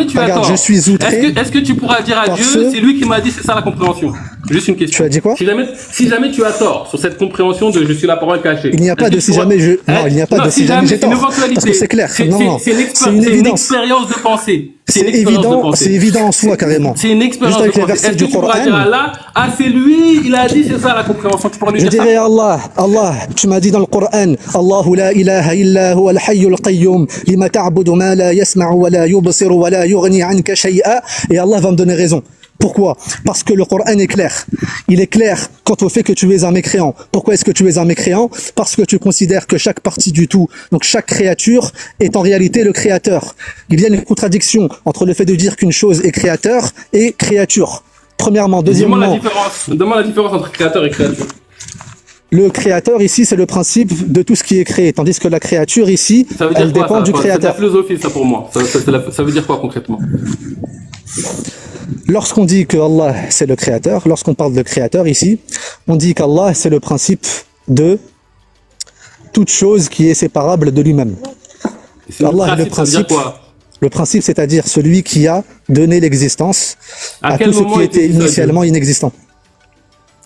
S2: tu as
S8: Regarde,
S2: tort,
S8: je suis outré
S2: est-ce que tu pourras dire à
S8: parce
S2: Dieu,
S8: que-
S2: c'est lui qui m'a dit, c'est ça la compréhension. Juste une question.
S8: Tu as dit quoi?
S2: Si jamais tu as tort sur cette compréhension de je suis la parole cachée.
S8: Il n'y a pas
S2: est-ce
S8: de
S2: que
S8: si
S2: tu pourras-
S8: jamais je. Non, il n'y a pas
S2: Non,
S8: de si jamais j'ai
S2: c'est une
S8: tort.
S2: éventualité.
S8: Parce que c'est clair. Non, non.
S2: C'est
S8: C'est une évidence.
S2: expérience de pensée.
S8: C'est
S2: une expérience de
S8: évident,
S2: pensée.
S8: c'est évident en soi carrément.
S2: C'est une expérience
S8: Juste avec
S2: de
S8: les
S2: pensée.
S8: versets
S2: Est-ce
S8: du
S2: que tu pourras dire à
S8: Coran.
S2: Allah, ah c'est lui, il a dit c'est ça la compréhension. Tu pourras lui
S8: Je
S2: dire ça.
S8: dirais Allah, tu m'as dit dans le Coran, Allahu la ilaha illa huwa al-hayy al-qayyum, lima ta'budu ma la yasma'u wa la yubsiru wa la yughni 'anka shay'a, et Allah va me donner raison. Pourquoi? Parce que le Coran est clair. Il est clair quant au fait que tu es un mécréant. Pourquoi est-ce que tu es un mécréant? Parce que tu considères que chaque partie du tout, donc chaque créature, est en réalité le créateur. Il y a une contradiction entre le fait de dire qu'une chose est créateur et créature. Premièrement.
S2: Dis-moi
S8: Deuxièmement,
S2: Demande la différence entre créateur et créature.
S8: le créateur ici, c'est le principe de tout ce qui est créé, tandis que la créature ici,
S2: Ça veut dire
S8: elle
S2: quoi,
S8: dépend
S2: ça,
S8: du
S2: C'est de la
S8: créateur.
S2: philosophie, ça, pour moi. Ça veut dire quoi, concrètement?
S8: Lorsqu'on dit que Allah c'est le créateur, lorsqu'on parle de créateur ici, on dit qu'Allah c'est le principe de toute chose qui est séparable de lui-même.
S2: C'est
S8: Allah est le
S2: ça veut dire
S8: principe.
S2: quoi?
S8: Le principe, c'est-à-dire celui qui a donné l'existence à
S2: quel
S8: tout ce
S2: moment
S8: qui
S2: il te
S8: était
S2: dit ça,
S8: initialement inexistant.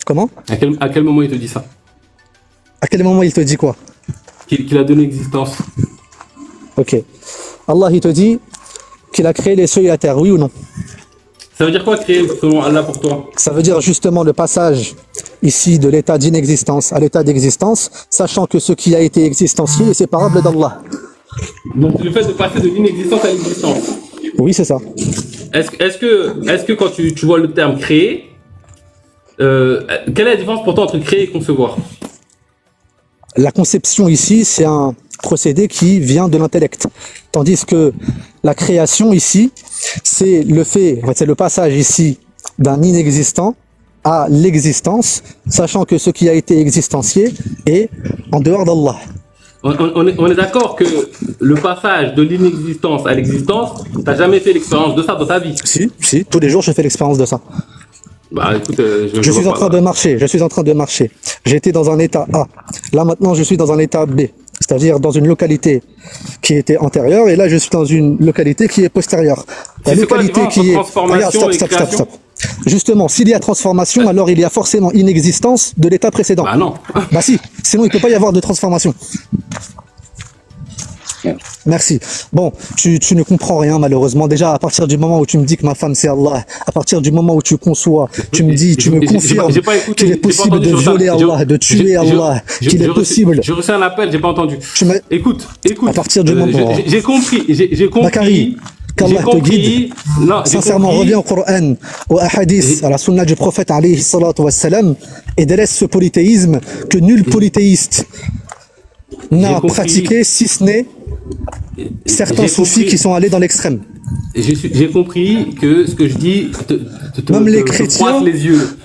S8: Comment?
S2: À quel moment il te dit ça?
S8: À quel moment il te dit quoi?
S2: Qu'il a donné existence.
S8: Ok. Allah il te dit qu'il a créé les cieux et la terre, oui ou non?
S2: Ça veut dire quoi créer selon Allah pour toi?
S8: Ça veut dire justement le passage ici de l'état d'inexistence à l'état d'existence, sachant que ce qui a été existencié est séparable d'Allah.
S2: Donc le fait de passer de l'inexistence à l'existence.
S8: Oui, c'est ça.
S2: Est-ce que quand tu vois le terme créer, quelle est la différence pour toi entre créer et concevoir?
S8: La conception ici, c'est un procédé qui vient de l'intellect. Tandis que la création ici, c'est le fait, en fait, c'est le passage ici d'un inexistant à l'existence, sachant que ce qui a été existencié est en dehors d'Allah.
S2: On est d'accord que le passage de l'inexistence à l'existence, t'as jamais fait l'expérience de ça dans ta vie?
S8: Si, tous les jours je fais l'expérience de ça.
S2: Bah écoute,
S8: Je suis en train de marcher, J'étais dans un état A. Là maintenant je suis dans un état B. C'est-à-dire dans une localité qui était antérieure et là je suis dans une localité qui est postérieure. La
S2: C'est quoi la
S8: localité
S2: différence
S8: qui est...
S2: entre transformation
S8: Regarde,
S2: et
S8: stop.
S2: création
S8: Justement, s'il y a transformation, alors il y a forcément inexistence de l'état précédent.
S2: Bah non.
S8: Bah si, sinon il peut pas y avoir de transformation. Merci. Bon, tu ne comprends rien malheureusement. Déjà, à partir du moment où tu me dis que ma femme c'est Allah, à partir du moment où tu conçois, tu me dis, tu me confirmes qu'il est possible de violer Allah, de tuer Allah, qu'il est possible.
S2: J'ai reçu un appel, j'ai pas entendu. Écoute.
S8: À partir du moment.
S2: J'ai compris.
S8: Bakary, qu'Allah te guide. Sincèrement, reviens au Coran, au hadith, à la sunna du prophète alayhi salatu wassalam, et délaisse ce polythéisme que nul polythéiste n'a pratiqué, si ce n'est certains soufis qui sont allés dans l'extrême.
S2: J'ai compris que ce que je dis
S8: même les chrétiens,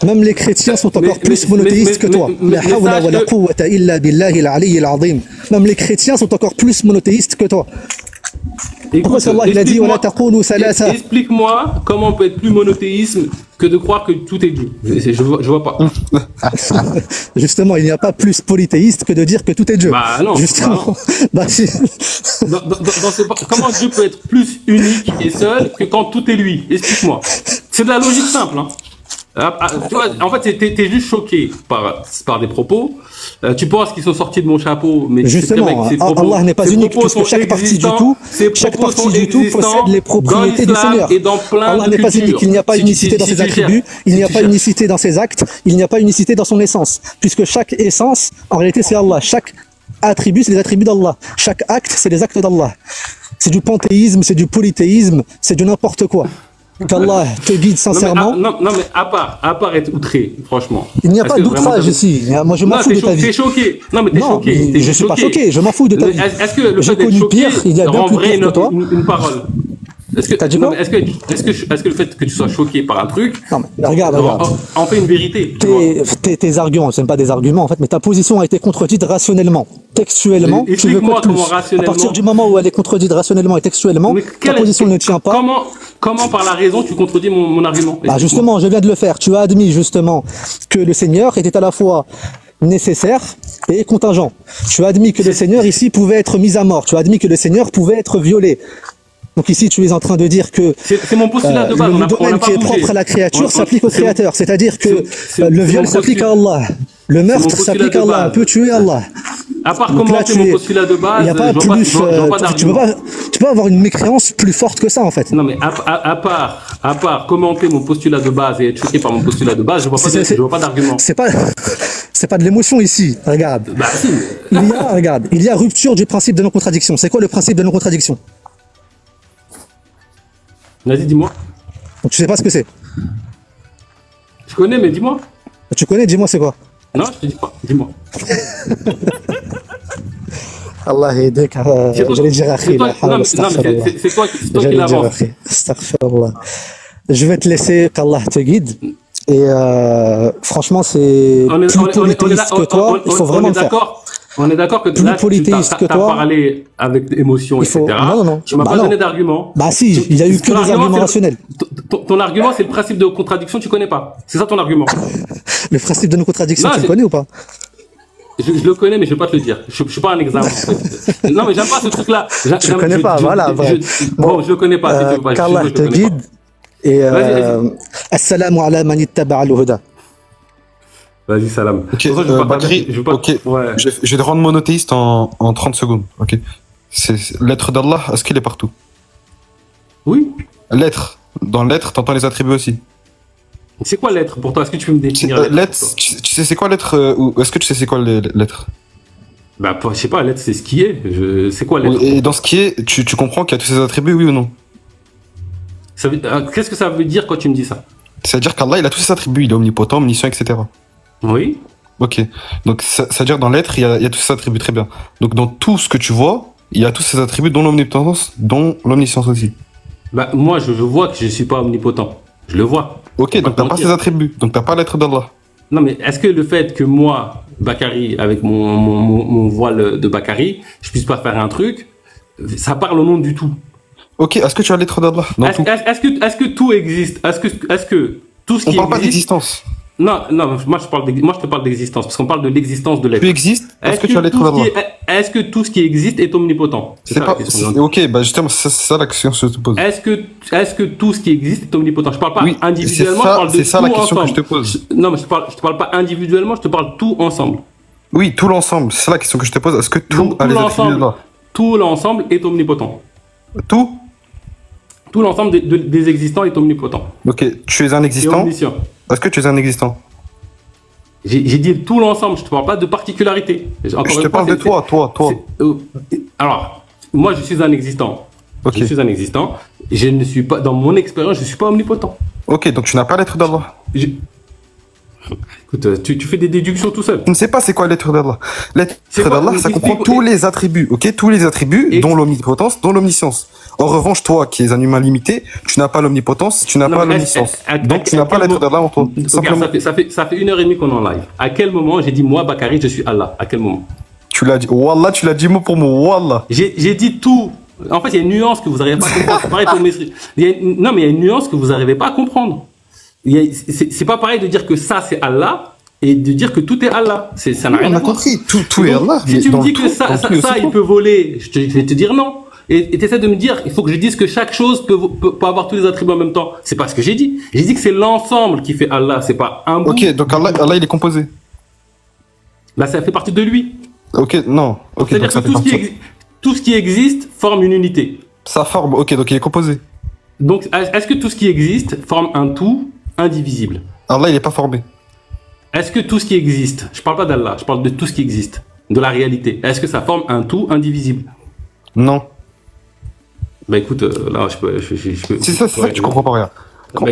S8: même les chrétiens sont encore plus monothéistes que toi. Même les chrétiens sont encore plus monothéistes que toi. Pourquoi Allah il a dit
S2: explique-moi comment on peut être plus monothéisme que de croire que tout est Dieu. Je vois pas.
S8: Justement, il n'y a pas plus polythéiste que de dire que tout est Dieu.
S2: Bah non.
S8: Justement.
S2: Bah non. Comment Dieu peut être plus unique et seul que quand tout est lui? Explique-moi. C'est de la logique simple. Hein. Tu vois, en fait, t'es juste choqué par des propos. Tu penses qu'ils sont sortis de mon chapeau, mais
S8: justement, Allah n'est pas unique puisque chaque partie du tout possède les propriétés du Seigneur. Allah n'est pas unique, il n'y a pas unicité dans ses attributs, il n'y a pas unicité dans ses actes, il n'y a pas unicité dans son essence, puisque chaque essence, en réalité, c'est Allah. Chaque attribut, c'est les attributs d'Allah. Chaque acte, c'est les actes d'Allah. C'est du panthéisme, c'est du polythéisme, c'est du n'importe quoi. Qu'Allah te guide sincèrement.
S2: Non, mais à part être outré, franchement.
S8: Il n'y a pas d'outrage ici. Moi, je m'en fous de ta vie.
S2: T'es choqué. Non, mais t'es choqué.
S8: Je suis pas choqué. Je m'en fous de ta vie.
S2: Est-ce que le fait d'être choqué renverrait une parole?
S8: T'as dit quoi?
S2: Est-ce que le fait que tu sois choqué par un truc,
S8: non, mais regarde.
S2: En fait une vérité?
S8: Tes arguments, ce ne sont pas des arguments en fait, mais ta position a été contredite rationnellement, textuellement.
S2: Explique-moi comment rationnellement.
S8: À partir du moment où elle est contredite rationnellement et textuellement, ta position ne tient pas.
S2: Comment par la raison tu contredis mon argument?
S8: Bah justement, je viens de le faire. Tu as admis justement que le Seigneur était à la fois nécessaire et contingent. Tu as admis que le Seigneur ici pouvait être mis à mort. Tu as admis que le Seigneur pouvait être violé. Donc ici, tu es en train de dire que
S2: c'est mon postulat de base.
S8: Le domaine qui est propre à la créature s'applique au Créateur. C'est-à-dire que le viol s'applique à Allah. Le meurtre s'applique à Allah. On peut tuer Allah.
S2: À part commenter mon postulat de base,
S8: il n'y a pas plus. Tu peux pas avoir une mécréance plus forte que ça, en fait.
S2: Non, mais à part commenter mon postulat de base et être choqué par mon postulat de base, je vois pas d'argument.
S8: C'est pas de l'émotion ici. Regarde.
S2: Bah, si.
S8: Il y a rupture du principe de non-contradiction. C'est quoi le principe de non-contradiction?
S2: Vas-y, dis-moi.
S8: Donc, tu sais pas ce que c'est?
S2: Je connais, mais dis-moi.
S8: Tu connais, dis-moi c'est quoi?
S2: Non, je te dis pas, dis-moi.
S8: Allah aidek, j'allais dire akhi.
S2: Non, mais c'est toi qui l'avance.
S8: Astaghfirullah. Je vais te laisser, qu'Allah te guide. Et franchement, c'est plus polythéiste que toi, il faut vraiment le faire.
S2: On est d'accord que là, tu as parlé avec émotion, etc.
S8: Non.
S2: Tu m'as pas donné d'argument.
S8: Bah si, il y a eu que des arguments rationnels.
S2: Ton argument, c'est le principe de contradiction, tu connais pas. C'est ça ton argument.
S8: Le principe de non-contradiction, tu le connais ou pas?
S2: Je le connais, mais je vais pas te le dire. Je suis pas un examen. Non, mais j'aime pas ce truc-là.
S8: Je le connais pas, voilà.
S2: Bon, je le connais pas.
S8: Qu'Allah te guide. Et assalamu ala man ittaba'a al-huda.
S2: Vas-y, salam.
S9: Ok, Bakary, je vais te rendre monothéiste en 30 secondes. Ok. C'est l'être d'Allah, est-ce qu'il est partout?
S2: Oui.
S9: L'être. Dans l'être, t'entends les attributs aussi.
S2: C'est quoi l'être pour toi? Est-ce que tu peux me définir
S9: l'être? Tu sais c'est quoi l'être ou est-ce que tu sais c'est quoi l'être?
S2: Bah, je sais pas, l'être c'est ce qui est. C'est quoi l'être?
S9: Et dans ce qui est, tu comprends qu'il y a tous ces attributs, oui ou non?
S2: Qu'est-ce que ça veut dire quand tu me dis ça?
S9: C'est-à-dire qu'Allah, il a tous ses attributs, il est omnipotent, omniscient, etc.
S2: Oui.
S9: Ok. Donc, ça veut dire dans l'être, il y a tous ces attributs, très bien. Donc, dans tout ce que tu vois, il y a tous ces attributs, dont l'omnipotence, dont l'omniscience aussi.
S2: Bah, moi, je vois que je suis pas omnipotent. Je le vois.
S9: Ok, donc t'as pas ces attributs. Donc, t'as pas l'être d'Allah.
S2: Non, mais est-ce que le fait que moi, Bakary, avec mon voile de Bakary, je puisse pas faire un truc, ça parle au nom du tout?
S9: Ok, est-ce que tu as l'être d'Allah?
S2: Est-ce que tout existe? Est-ce que tout ce qui existe...
S9: On parle pas d'existence.
S2: Non, non, moi je te parle d'existence, parce qu'on parle de l'existence de l'être.
S9: Tu existes, est-ce que tu as l'être d'Allah?
S2: Est-ce que tout ce qui existe est omnipotent?
S9: C'est pas, ok, bah justement, c'est ça la question que je te pose.
S2: Est-ce que tout ce qui existe est omnipotent? Je parle pas
S9: Oui,
S2: individuellement,
S9: c'est ça,
S2: je parle de
S9: c'est ça
S2: tout
S9: la question
S2: ensemble.
S9: que je te pose.
S2: Non, mais je te parle pas individuellement, je te parle tout ensemble.
S9: Oui, tout l'ensemble, c'est ça la question que je te pose. Est-ce que tout
S2: Donc,
S9: a les attributs d'Allah?
S2: tout l'ensemble est omnipotent.
S9: Tout?
S2: Tout l'ensemble des existants est omnipotent.
S9: Ok, tu es un
S2: Et
S9: existant?
S2: omniscient.
S9: Est-ce que tu es un existant?
S2: J'ai dit tout l'ensemble, je te parle pas de particularité. Encore
S9: Je
S2: une
S9: te
S2: fois,
S9: parle de toi.
S2: Alors, moi je suis un existant.
S9: Ok.
S2: Je suis un existant. Je ne suis pas, dans mon expérience, je suis pas omnipotent.
S9: Ok, donc tu n'as pas l'être d'Allah.
S2: Écoute, tu fais des déductions tout seul.
S9: Tu ne sais pas c'est quoi l'être d'Allah. L'être
S2: C'est quoi?
S9: d'Allah, ça comprend tous les attributs, ok? Tous les attributs, dont l'omnipotence, dont l'omniscience. En revanche, toi, qui es un humain limité, tu n'as pas l'omnipotence, tu n'as
S2: Non,
S9: pas
S2: mais
S9: l'omniscience. Donc tu
S2: à
S9: n'as pas
S2: quel
S9: l'être d'Allah en toi.
S2: Regarde,
S9: Simplement.
S2: ça fait 1h30 qu'on est en live. À quel moment j'ai dit moi, Bakary, je suis Allah? À quel moment?
S9: Tu l'as dit. Wallah, tu l'as dit mot pour mot. Wallah.
S2: J'ai dit tout. En fait, il y a une nuance que vous n'arrivez pas à comprendre. C'est pareil pour Mesri. Non, mais il y a une nuance que vous n'arrivez pas à comprendre. C'est pas pareil de dire que ça, c'est Allah et de dire que tout est Allah. Ça n'a rien
S9: On
S2: à
S9: a
S2: voir.
S9: compris. Tout est Allah.
S2: Si tu me dis que ça il peut voler, je vais te dire non. Et tu essaies de me dire, il faut que je dise que chaque chose peut avoir tous les attributs en même temps. C'est pas ce que j'ai dit. J'ai dit que c'est l'ensemble qui fait Allah, c'est pas un bout.
S9: Ok, donc Allah, il est composé.
S2: Là, ça fait partie de lui.
S9: Ok, non. Ok,
S2: C'est-à-dire
S9: donc ça
S2: que
S9: fait partie.
S2: tout ce qui existe forme une unité.
S9: Ça forme, ok, donc il est composé.
S2: Donc, est-ce que tout ce qui existe forme un tout indivisible?
S9: Allah, il n'est pas formé.
S2: Est-ce que tout ce qui existe, je parle pas d'Allah, je parle de tout ce qui existe, de la réalité, est-ce que ça forme un tout indivisible?
S9: Non.
S2: Bah écoute, là, je peux.
S9: C'est ça que tu comprends pas rien.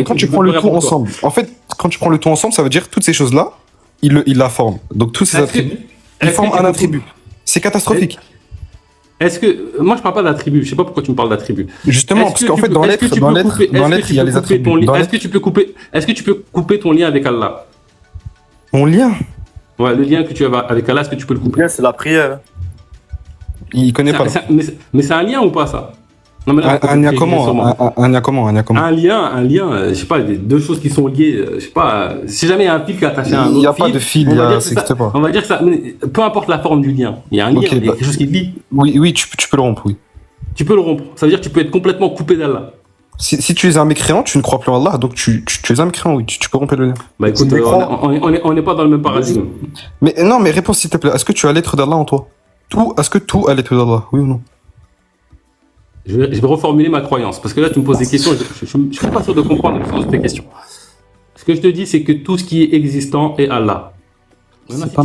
S9: Quand tu prends le tout ensemble, en fait, quand tu prends le tout ensemble, ça veut dire toutes ces choses-là, il la forme. Donc tous ces attributs, ils forment un attribut. C'est catastrophique.
S2: Est-ce que moi je parle pas d'attributs, je sais pas pourquoi tu me parles d'attributs.
S9: Justement, parce qu'en fait dans l'être, il y a les attributs.
S2: Est-ce que tu peux couper ton lien avec Allah?
S9: Mon lien?
S2: Ouais, le lien que tu as avec Allah, est-ce que tu peux le couper?
S7: C'est la prière.
S9: Il connaît pas.
S2: Mais c'est un lien ou pas ça? Non, mais là,
S9: un lien comment? Un lien comment?
S2: Un lien, je sais pas, deux choses qui sont liées, je sais pas, si jamais il y a un fil qui est attaché à un autre fil.
S9: Il n'y a pas de fil, ça n'existe pas.
S2: On va dire que ça, peu importe la forme du lien, il y a un lien, il y a quelque chose qui lie.
S9: Oui, tu peux le rompre, oui.
S2: Tu peux le rompre, ça veut dire que tu peux être complètement coupé d'Allah.
S9: Si tu es un mécréant, tu ne crois plus en Allah, donc tu es un mécréant, oui, tu peux rompre le lien.
S2: Bah écoute, on n'est pas dans le même paradigme.
S9: Mais non, mais réponds s'il te plaît, est-ce que tu as l'être d'Allah en toi? Est-ce que tout a l'être d'Allah, oui ou non?
S2: Je vais reformuler ma croyance, parce que là tu me poses des questions, je ne suis pas sûr de comprendre le sens de tes questions. Ce que je te dis, c'est que tout ce qui est existant est Allah. Maintenant,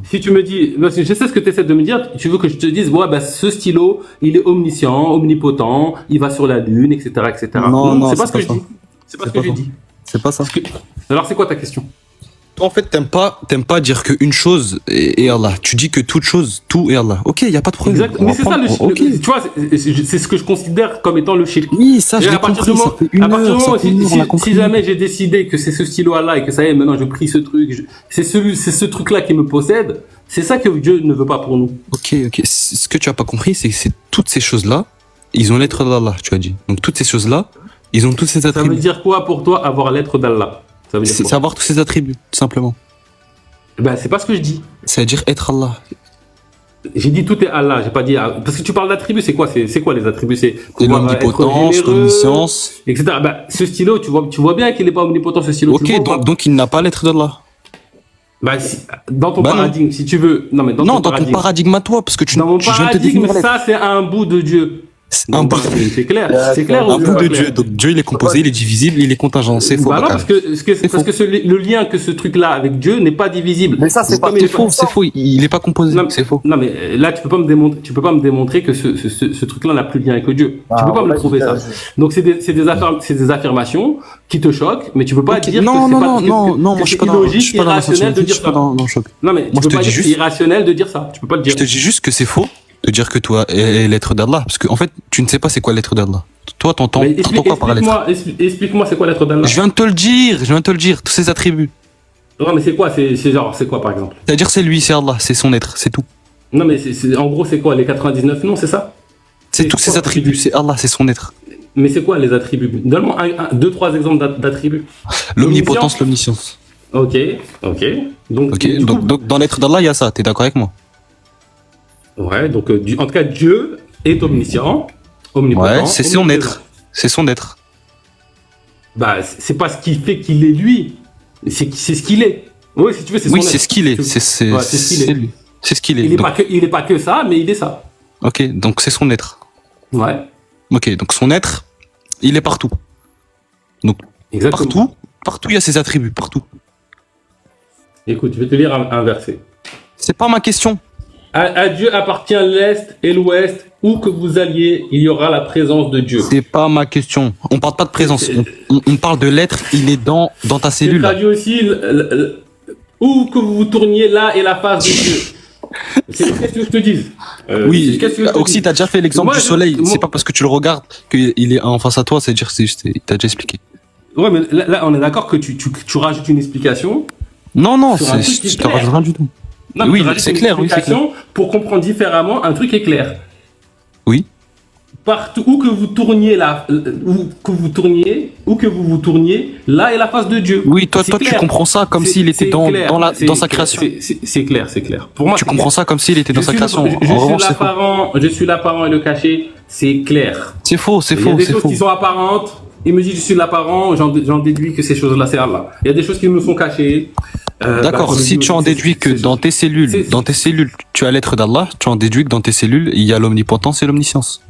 S2: si tu me dis, je sais ce que tu essaies de me dire, tu veux que je te dise, ouais, bah, ce stylo, il est omniscient, omnipotent, il va sur la lune, etc., etc.
S3: Non,
S2: c'est pas ce que je dis. C'est pas ce que j'ai dit.
S3: C'est pas ça.
S2: Alors, c'est quoi ta question?
S10: Toi, en fait, t'aimes pas dire qu'une chose est Allah. Tu dis que toute chose, tout est Allah. Ok, y a pas de problème.
S2: Exact. Mais c'est ça tu vois, c'est ce que je considère comme étant le shirk.
S10: Oui, ça, je l'ai compris. Ça fait une heure,
S2: si jamais j'ai décidé que c'est ce stylo-là et que ça y est, maintenant je prie ce truc, c'est ce truc-là qui me possède, c'est ça que Dieu ne veut pas pour nous.
S10: Ok. Ce que tu as pas compris, c'est que toutes ces choses-là, ils ont l'être d'Allah, tu as dit. Donc toutes ces choses-là, ils ont tous ces attributs.
S2: Ça veut dire quoi pour toi avoir l'être d'Allah?
S10: C'est avoir tous ces attributs, tout simplement.
S2: Ben, c'est pas ce que je dis.
S10: Ça veut dire être Allah.
S2: J'ai dit tout est Allah, j'ai pas dit. Parce que tu parles d'attributs, c'est quoi les attributs? C'est
S10: l'omnipotence, l'omniscience,
S2: etc. Ben, ce stylo, tu vois bien qu'il est pas omnipotent, ce stylo.
S10: Ok, donc il n'a pas l'être d'Allah.
S2: Ben, dans ton paradigme, si tu veux. Non, mais
S10: dans ton paradigme à toi, parce que
S2: dans mon paradigme, ça, c'est un bout de Dieu. C'est clair.
S10: Un bout de Dieu. Donc Dieu, il est composé, il est divisible, il est contingent. C'est faux.
S2: Bah non, parce que le lien que ce truc-là avec Dieu n'est pas divisible.
S7: Mais ça, c'est
S10: faux. Il est pas composé. C'est faux.
S2: Non, mais là, tu peux pas me démontrer que ce truc-là n'a plus de lien que Dieu. Tu peux pas me le prouver, ça. Donc c'est des affirmations qui te choquent, mais tu peux pas dire que c'est illogique, irrationnel de dire ça. Non, mais tu peux pas dire que c'est irrationnel de dire ça. Tu peux pas le dire.
S10: Je te dis juste que c'est faux de dire que toi est l'être d'Allah, parce qu'en fait, tu ne sais pas c'est quoi l'être d'Allah. Toi, t'entends quoi par l'être?
S2: Explique-moi c'est quoi l'être d'Allah.
S10: Je viens de te le dire, tous ses attributs.
S2: Non, mais c'est quoi par exemple?
S10: C'est-à-dire c'est lui, c'est Allah, c'est son être, c'est tout.
S2: Non, mais en gros, c'est quoi les 99 noms, c'est ça?
S10: C'est tous ses attributs, c'est Allah, c'est son être.
S2: Mais c'est quoi les attributs? Donne-moi 2-3 exemples d'attributs.
S10: L'omnipotence, l'omniscience.
S2: Ok. Donc,
S10: Ok, donc dans l'être d'Allah, il y a ça, t'es d'accord avec moi?
S2: ouais, donc en tout cas, Dieu est omniscient, omnipotent.
S10: Ouais, c'est son
S2: omniprésent.
S10: être. C'est son être.
S2: Bah, c'est pas ce qui fait qu'il est lui, c'est ce qu'il est. Oui, si tu veux, c'est son
S10: Oui, c'est
S2: être.
S10: ce qu'il est.
S2: Ouais, c'est ce qu'il est.
S10: lui. C'est ce qu'il est.
S2: Il est
S10: Donc,
S2: pas que ça, mais il est ça.
S10: ok, donc c'est son être.
S2: Ouais.
S10: Ok, donc son être, il est partout. Donc
S2: Exactement.
S10: partout il y a ses attributs, partout.
S2: Écoute, je vais te lire un verset.
S10: C'est pas ma question.
S2: À Dieu appartient l'Est et l'Ouest. Où que vous alliez, il y aura la présence de Dieu.
S10: C'est pas ma question. On parle pas de présence. On parle de l'être. Il est dans ta
S2: C'est
S10: cellule.
S2: traduit aussi, où que vous vous tourniez, là est la face de Dieu. C'est ce que tu veux que je te dise.
S10: Oui,
S2: qu'est-ce que tu veux que je te
S10: Oxy,
S2: dise
S10: t'as déjà fait l'exemple
S2: Moi,
S10: du soleil.
S2: moi-
S10: C'est pas parce que tu le regardes qu'il est en face à toi, c'est dire c'est juste, t'as déjà expliqué.
S2: Ouais, mais là, on est d'accord que tu rajoutes une explication.
S10: Non,
S2: Sur un truc qui est
S10: je te
S2: clair.
S10: rajoute rien du tout.
S2: Non, mais
S10: Oui,
S2: tu rajoutes
S10: c'est
S2: une
S10: clair, oui, c'est
S2: explication pour comprendre différemment un truc est clair.
S10: Oui.
S2: Partout où que vous tourniez là, où que vous vous tourniez, là est la face de Dieu.
S10: Oui, toi,
S2: C'est
S10: tu
S2: clair.
S10: comprends ça comme
S2: C'est-
S10: s'il était
S2: c'est
S10: dans
S2: clair. C'est
S10: sa
S2: clair.
S10: création.
S2: C'est clair, c'est clair. Pour moi,
S10: Tu
S2: c'est
S10: comprends
S2: clair.
S10: ça comme s'il était dans sa création.
S2: Je
S10: En
S2: suis
S10: revanche, c'est faux.
S2: l'apparent, je suis l'apparent et le caché, c'est clair.
S10: C'est faux, c'est
S2: Il y a
S10: faux,
S2: des
S10: c'est
S2: choses
S10: faux.
S2: qui sont apparentes. Il me dit je suis l'apparent, j'en déduis que ces choses-là c'est Allah. Il y a des choses qui me sont cachées.
S10: D'accord, si tu en déduis que dans tes cellules, tu as l'être d'Allah, tu en déduis que dans tes cellules, il y a l'omnipotence et l'omniscience.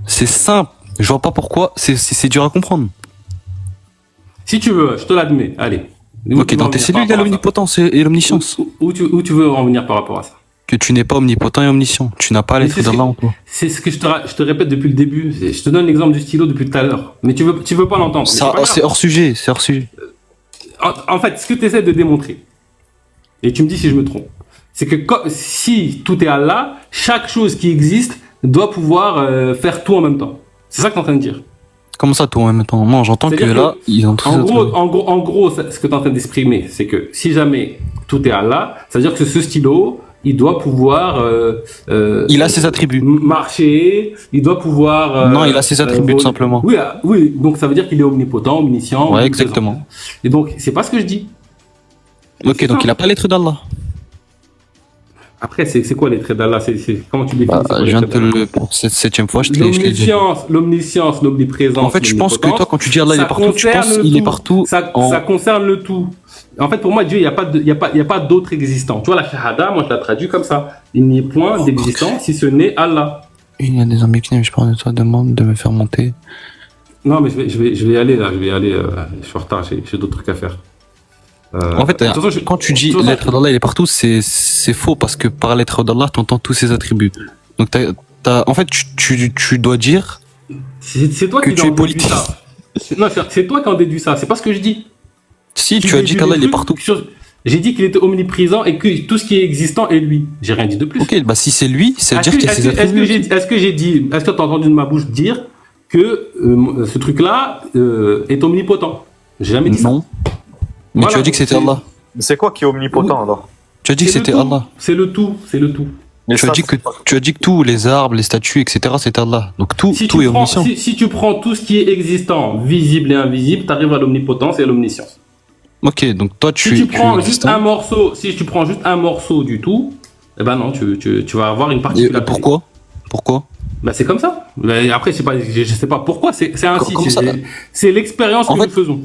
S10: C'est simple. Je vois pas pourquoi. C'est dur à comprendre.
S2: Si tu veux, je te l'admets. Allez.
S10: Ok, dans tes cellules, il y a l'omnipotence et l'omniscience.
S2: Où tu veux en venir par rapport à ça?
S10: Que tu n'es pas omnipotent et omniscient. Tu n'as pas l'être d'Allah en toi.
S2: C'est ce que je te répète depuis le début. Je te donne l'exemple du stylo depuis tout à l'heure. Mais tu veux pas l'entendre.
S10: Ça, c'est hors sujet, c'est hors sujet.
S2: En fait, ce que tu essaies de démontrer, et tu me dis si je me trompe, c'est que si tout est Allah, chaque chose qui existe doit pouvoir faire tout en même temps. C'est ça que tu es en train de dire.
S10: Comment ça, toi, en même temps? Moi, j'entends que
S2: C'est-à-dire
S10: là, ils ont tous.
S2: en gros, ce que tu es en train d'exprimer, c'est que si jamais tout est Allah, ça veut dire que ce stylo, il doit pouvoir.
S10: Il a ses attributs.
S2: Marcher, il doit pouvoir.
S10: Non, il a ses attributs, tout simplement.
S2: Oui, oui, donc ça veut dire qu'il est omnipotent, omniscient.
S10: Ouais, exactement.
S2: Et donc, c'est pas ce que je dis.
S10: Ok, donc il a pas l'être d'Allah.
S2: Après, c'est quoi les traits d'Allah? Comment tu définis
S10: Je viens de te le. Pour cette 7e fois, je te l'ai dit.
S2: L'omniscience, l'omniprésence.
S10: En fait, je pense que toi, quand tu dis Allah, il est partout, tu penses qu'il est partout.
S2: Ça concerne le tout. En fait, pour moi, Dieu, il n'y a pas d'autre existant. Tu vois, la shahada, moi, je la traduis comme ça. Il n'y a point d'existant si ce n'est Allah.
S10: Il y a des amis qui viennent, je parle de toi, demande de me faire monter.
S2: Non, mais je vais y aller, là. Je suis en retard, j'ai d'autres trucs à faire.
S10: En fait, quand tu dis l'être d'Allah, il est partout, c'est faux parce que par l'être d'Allah, tu entends tous ses attributs. Donc, en fait, tu dois dire
S2: c'est toi
S10: que
S2: qui
S10: tu es
S2: en déduis
S10: politique.
S2: ça. Non, c'est toi qui en déduis ça. C'est pas ce que je dis.
S10: Si, tu as dit qu'Allah, il est partout.
S2: J'ai dit qu'il était omniprésent et que tout ce qui est existant est lui. J'ai rien dit de plus.
S10: Ok, bah si c'est lui, ça veut dire qu'il y a ses attributs.
S2: Est-ce que tu as entendu de ma bouche dire que ce truc-là est omnipotent? J'ai jamais dit ça.
S10: Non. Mais
S2: Voilà,
S10: tu as dit que c'était Allah.
S7: Mais c'est quoi qui est omnipotent alors?
S10: Tu as dit que c'était Allah.
S2: C'est le tout.
S10: Tu as dit que tous les arbres, les statues, etc., c'est Allah. Donc tout est omniscient.
S2: Si tu prends tout ce qui est existant, visible et invisible, tu arrives à l'omnipotence et à l'omniscience.
S10: Ok, donc toi
S2: Si tu prends juste un morceau du tout, eh ben non, tu vas avoir une particularité.
S10: Pourquoi?
S2: Bah c'est comme ça. Mais après, je sais pas pourquoi, c'est ainsi. C'est l'expérience que nous faisons.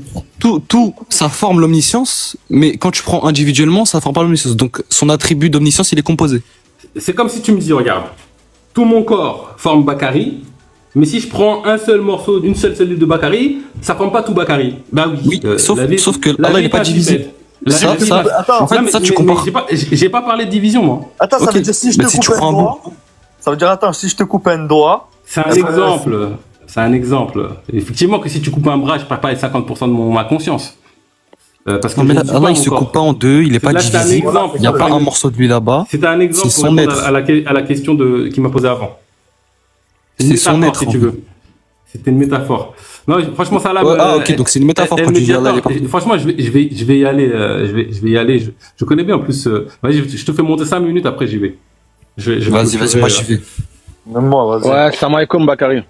S10: Tout, ça forme l'omniscience, mais quand tu prends individuellement, ça forme pas l'omniscience. Donc son attribut d'omniscience, il est composé.
S2: C'est comme si tu me dis, regarde, tout mon corps forme Bakary, mais si je prends un seul morceau, une seule cellule de Bakary, ça forme pas tout Bakary. Bah oui.
S10: Sauf que Allah, il n'est pas divisé.
S2: En fait, ça tu compares. J'ai pas parlé de division, moi.
S7: Attends, ça veut dire si je te coupe un doigt. Ça veut dire, attends, si je te coupe un doigt.
S2: C'est un exemple. C'est un exemple. Effectivement, que si tu coupes un bras, je perds pas les 50% de ma conscience. Parce que
S10: non, mais là, Allah, il se coupe pas en deux, il est pas divisé. Il n'y a pas un morceau de lui là-bas.
S2: C'était un exemple pour répondre à la question qu'il m'a posée avant.
S10: C'est son être,
S2: si tu veux. C'était une métaphore. Non, franchement, ça là.
S10: Ah, ok, donc c'est une métaphore quand tu dis Allah, il est partout.
S2: Franchement, je vais y aller. Je vais y aller. Je connais bien en plus. Vas-y, je te fais monter 5 minutes, après j'y vais.
S10: Vas-y, moi j'y vais.
S7: Même moi, vas-y.
S11: Ouais, salam alaikum, Bakary.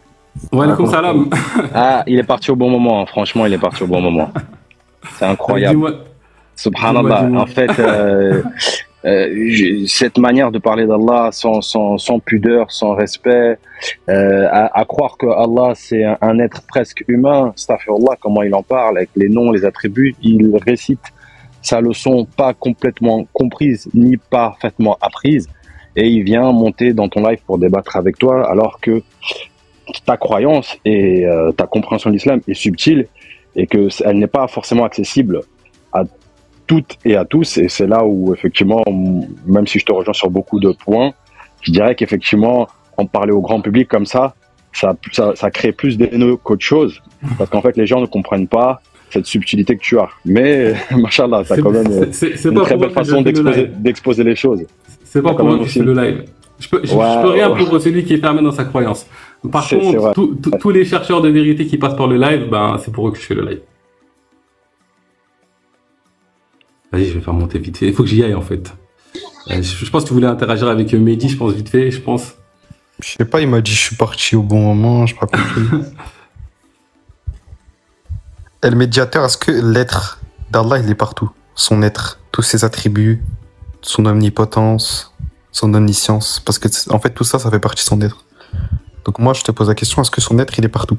S2: Wa alaikum salam.
S11: Ah, il est parti au bon moment. Franchement, il est parti au bon moment. C'est incroyable. Subhanallah. En fait, cette manière de parler d'Allah sans pudeur, sans respect, à croire que Allah c'est un être presque humain, astaghfirullah, comment il en parle, avec les noms, les attributs, il récite sa leçon pas complètement comprise, ni parfaitement apprise, et il vient monter dans ton live pour débattre avec toi, alors que ta croyance et ta compréhension de l'islam est subtile, et que elle n'est pas forcément accessible à toutes et à tous, et c'est là où effectivement, même si je te rejoins sur beaucoup de points, je dirais qu'effectivement, en parler au grand public comme ça crée plus d'haineux qu'autre chose, parce qu'en fait les gens ne comprennent pas cette subtilité que tu as. Mais machallah, ça quand même une très belle façon d'exposer les choses.
S2: C'est pas pour moi que je fais le live. Je peux rien pour celui qui est fermé dans sa croyance. Par contre, tous les chercheurs de vérité qui passent par le live, ben c'est pour eux que je fais le live. Vas-y, je vais faire monter vite fait. Il faut que j'y aille en fait. Je pense que tu voulais interagir avec Mehdi, je pense vite fait, je pense.
S9: Je sais pas, il m'a dit je suis parti au bon moment, je sais pas compris. Et le médiateur, est-ce que l'être d'Allah, il est partout? Son être, tous ses attributs, son omnipotence, son omniscience. Parce que, en fait, tout ça, ça fait partie de son être. Donc moi, je te pose la question, est-ce que son être, il est partout?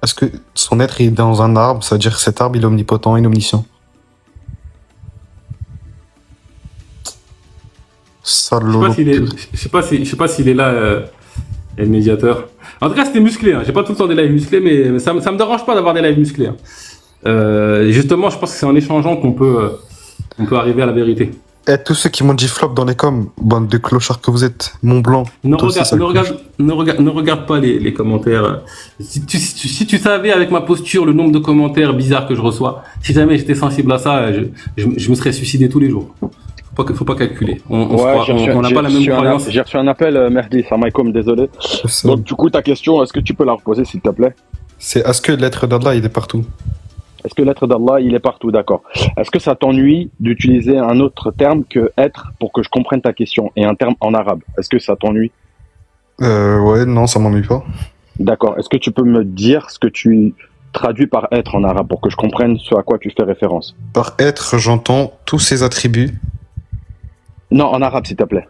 S9: Est-ce que son être, il est dans un arbre, ça veut dire que cet arbre, il est omnipotent et omniscient?
S2: Je sais pas s'il est là, le médiateur. En tout cas, c'était musclé. J'ai pas tout le temps des lives musclés, mais ça me dérange pas d'avoir des lives musclés. Justement, je pense que c'est en échangeant qu'on peut arriver à la vérité.
S9: Et tous ceux qui m'ont dit flop dans les coms, bande de clochards que vous êtes, Mont Blanc.
S2: Ne regarde pas les commentaires. Si tu savais avec ma posture le nombre de commentaires bizarres que je reçois, si jamais j'étais sensible à ça, je me serais suicidé tous les jours. Faut pas calculer. On n'a pas la même croyance.
S11: J'ai reçu un appel, Mehdi, Samaïkoum, désolé. Donc du coup, ta question, est-ce que tu peux la reposer s'il te plaît?
S9: C'est est-ce que l'être d'Allah, il est partout?
S11: Est-ce que l'être d'Allah, il est partout, d'accord. Est-ce que ça t'ennuie d'utiliser un autre terme que être pour que je comprenne ta question, et un terme en arabe? Est-ce que ça t'ennuie?
S9: Ouais, non, ça m'ennuie pas.
S11: D'accord. Est-ce que tu peux me dire ce que tu traduis par être en arabe pour que je comprenne ce à quoi tu fais référence?
S9: Par être, j'entends tous ses attributs.
S11: Non, en arabe, s'il te plaît.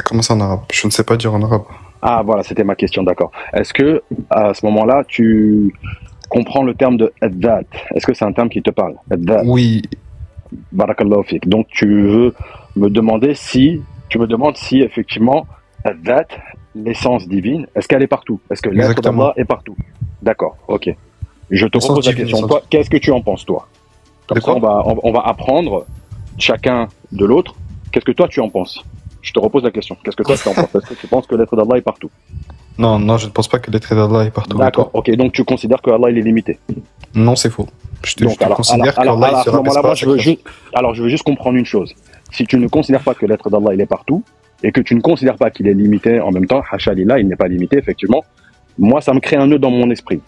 S9: Comment ça en arabe? Je ne sais pas dire en arabe.
S11: Ah, voilà, c'était ma question, d'accord. Est-ce que, à ce moment-là, tu comprends le terme de adhat? Est-ce que c'est un terme qui te parle? Adhat.
S9: Oui.
S11: Barakallahu fik. Donc, tu me demandes si effectivement, adhat, l'essence divine, est-ce qu'elle est partout? Est-ce que l'être d'Allah est partout? D'accord, ok. Je te repose la question. Toi, qu'est-ce que tu en penses, toi? Comme ça, on va apprendre chacun de l'autre. Qu'est-ce que toi tu en penses? Je te repose la question. Qu'est-ce que toi tu en penses? Est-ce que tu penses que l'être d'Allah est partout?
S9: Non, je ne pense pas que l'être d'Allah est partout.
S11: D'accord, ok. Donc tu considères que Allah il est limité?
S9: Non, c'est faux. Je considère que Allah se rabaisse pas à chaque fois.
S11: Alors je veux juste comprendre une chose. Si tu ne considères pas que l'être d'Allah il est partout, et que tu ne considères pas qu'il est limité en même temps, hacha lillah, il n'est pas limité, effectivement, moi ça me crée un nœud dans mon esprit.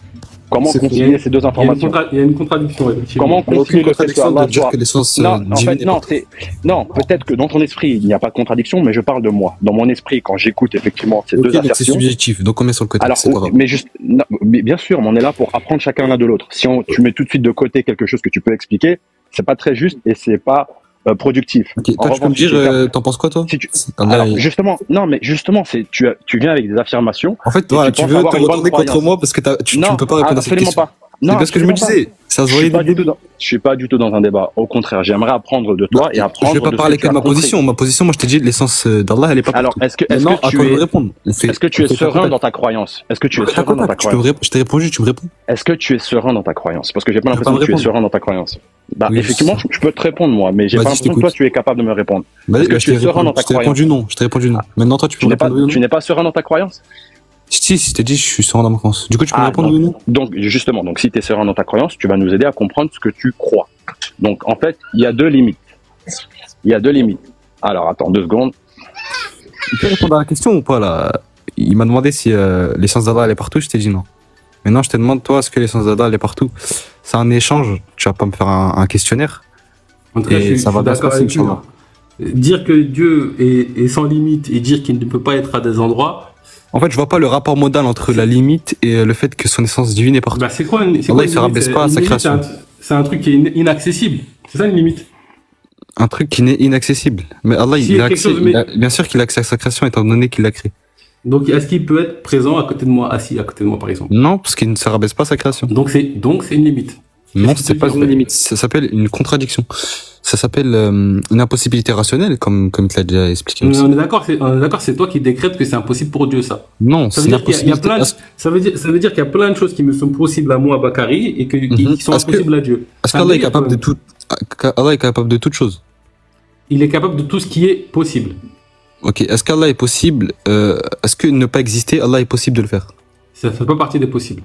S11: Comment concilier ces deux informations?
S2: Il y a une contradiction, effectivement.
S11: Comment concilier le fait que Allah
S10: de dire que l'essence
S11: non, peut-être que dans ton esprit, il n'y a pas de contradiction, mais je parle de moi. Dans mon esprit, quand j'écoute effectivement ces deux assertions...
S10: c'est subjectif, donc on met sur le côté.
S11: Alors, mais bien sûr, mais on est là pour apprendre chacun l'un de l'autre. Si tu mets tout de suite de côté quelque chose que tu peux expliquer, c'est pas très juste et c'est pas productif.
S10: Okay. Toi, tu peux me dire, t'en penses quoi, toi?
S11: Alors, justement, tu viens avec des affirmations.
S10: En fait, voilà, tu veux te retourner contre moi parce que tu ne peux pas répondre à cette question.
S11: Pas. Non,
S10: c'est parce que je me disais, ça se voyait
S11: je suis pas du tout dans un débat. Au contraire, j'aimerais apprendre de toi et apprendre.
S10: Je vais pas parler que de ma position. Ma position, moi, je t'ai dit, l'essence d'Allah, elle est pas.
S11: Alors, est-ce que tu es serein dans ta croyance? Est-ce que tu es serein dans ta croyance?
S10: Je t'ai répondu, tu me réponds.
S11: Est-ce que tu es serein dans ta croyance? Parce que j'ai pas l'impression que tu es serein dans ta croyance. Bah, effectivement, je peux te répondre, moi, mais j'ai pas l'impression que toi, tu es capable de me répondre. Est-ce que tu es serein dans ta croyance?
S10: Je t'ai répondu non. Maintenant, toi, tu peux me répondre.
S11: Tu n'es pas serein dans ta croyance?
S10: Si, je t'ai dit, je suis serein dans ma croyance. Du coup, tu peux me répondre ou non?
S11: Donc, justement, si tu es serein dans ta croyance, tu vas nous aider à comprendre ce que tu crois. Donc, en fait, il y a deux limites. Alors, attends 2 secondes.
S10: Tu peux répondre à la question ou pas, là? Il m'a demandé si l'essence d'Allah, elle est partout, je t'ai dit non. Maintenant, je te demande, toi, est-ce que l'essence d'Allah, elle est partout? C'est un échange, tu vas pas me faire un questionnaire.
S2: En tout cas, je suis d'accord avec toi. Dire que Dieu est sans limite et dire qu'il ne peut pas être à des endroits...
S10: En fait, je vois pas le rapport modal entre la limite et le fait que son essence divine est partout.
S2: Bah, c'est quoi
S10: Allah, il se rabaisse pas à sa création.
S2: c'est un truc qui est inaccessible. C'est ça une limite.
S10: Un truc qui n'est inaccessible. Mais Allah,
S2: Si, quelque chose, mais-
S10: bien sûr qu'il a accès à sa création étant donné qu'il l'a créé.
S2: Donc, est-ce qu'il peut être présent à côté de moi, assis à côté de moi, par exemple?
S10: Non, parce qu'il ne se rabaisse pas à sa création.
S2: Donc, c'est une limite.
S10: Non,
S2: Qu'est-ce que
S10: c'est
S2: tu
S10: pas
S2: dis, en
S10: une
S2: fait
S10: limite. Ça s'appelle une contradiction. Ça s'appelle une impossibilité rationnelle, comme tu l'as déjà expliqué aussi.
S2: On est d'accord, c'est toi qui décrètes que c'est impossible pour Dieu, ça.
S10: Non,
S2: Ça
S10: c'est
S2: veut
S10: une
S2: dire qu'il y a
S10: impossibilité.
S2: plein, ça veut dire qu'il y a plein de choses qui me sont possibles à moi, à Bakary, et qui sont
S10: Est-ce que-
S2: impossibles à Dieu.
S10: Est-ce
S2: Ça
S10: qu'Allah
S2: veut
S10: est
S2: dire
S10: capable
S2: que
S10: de tout, Allah est capable de toute chose?
S2: Il est capable de tout ce qui est possible.
S10: Ok. Est-ce qu'Allah est possible, est-ce que ne pas exister, Allah est possible de le faire?
S2: Ça fait pas partie des possibles.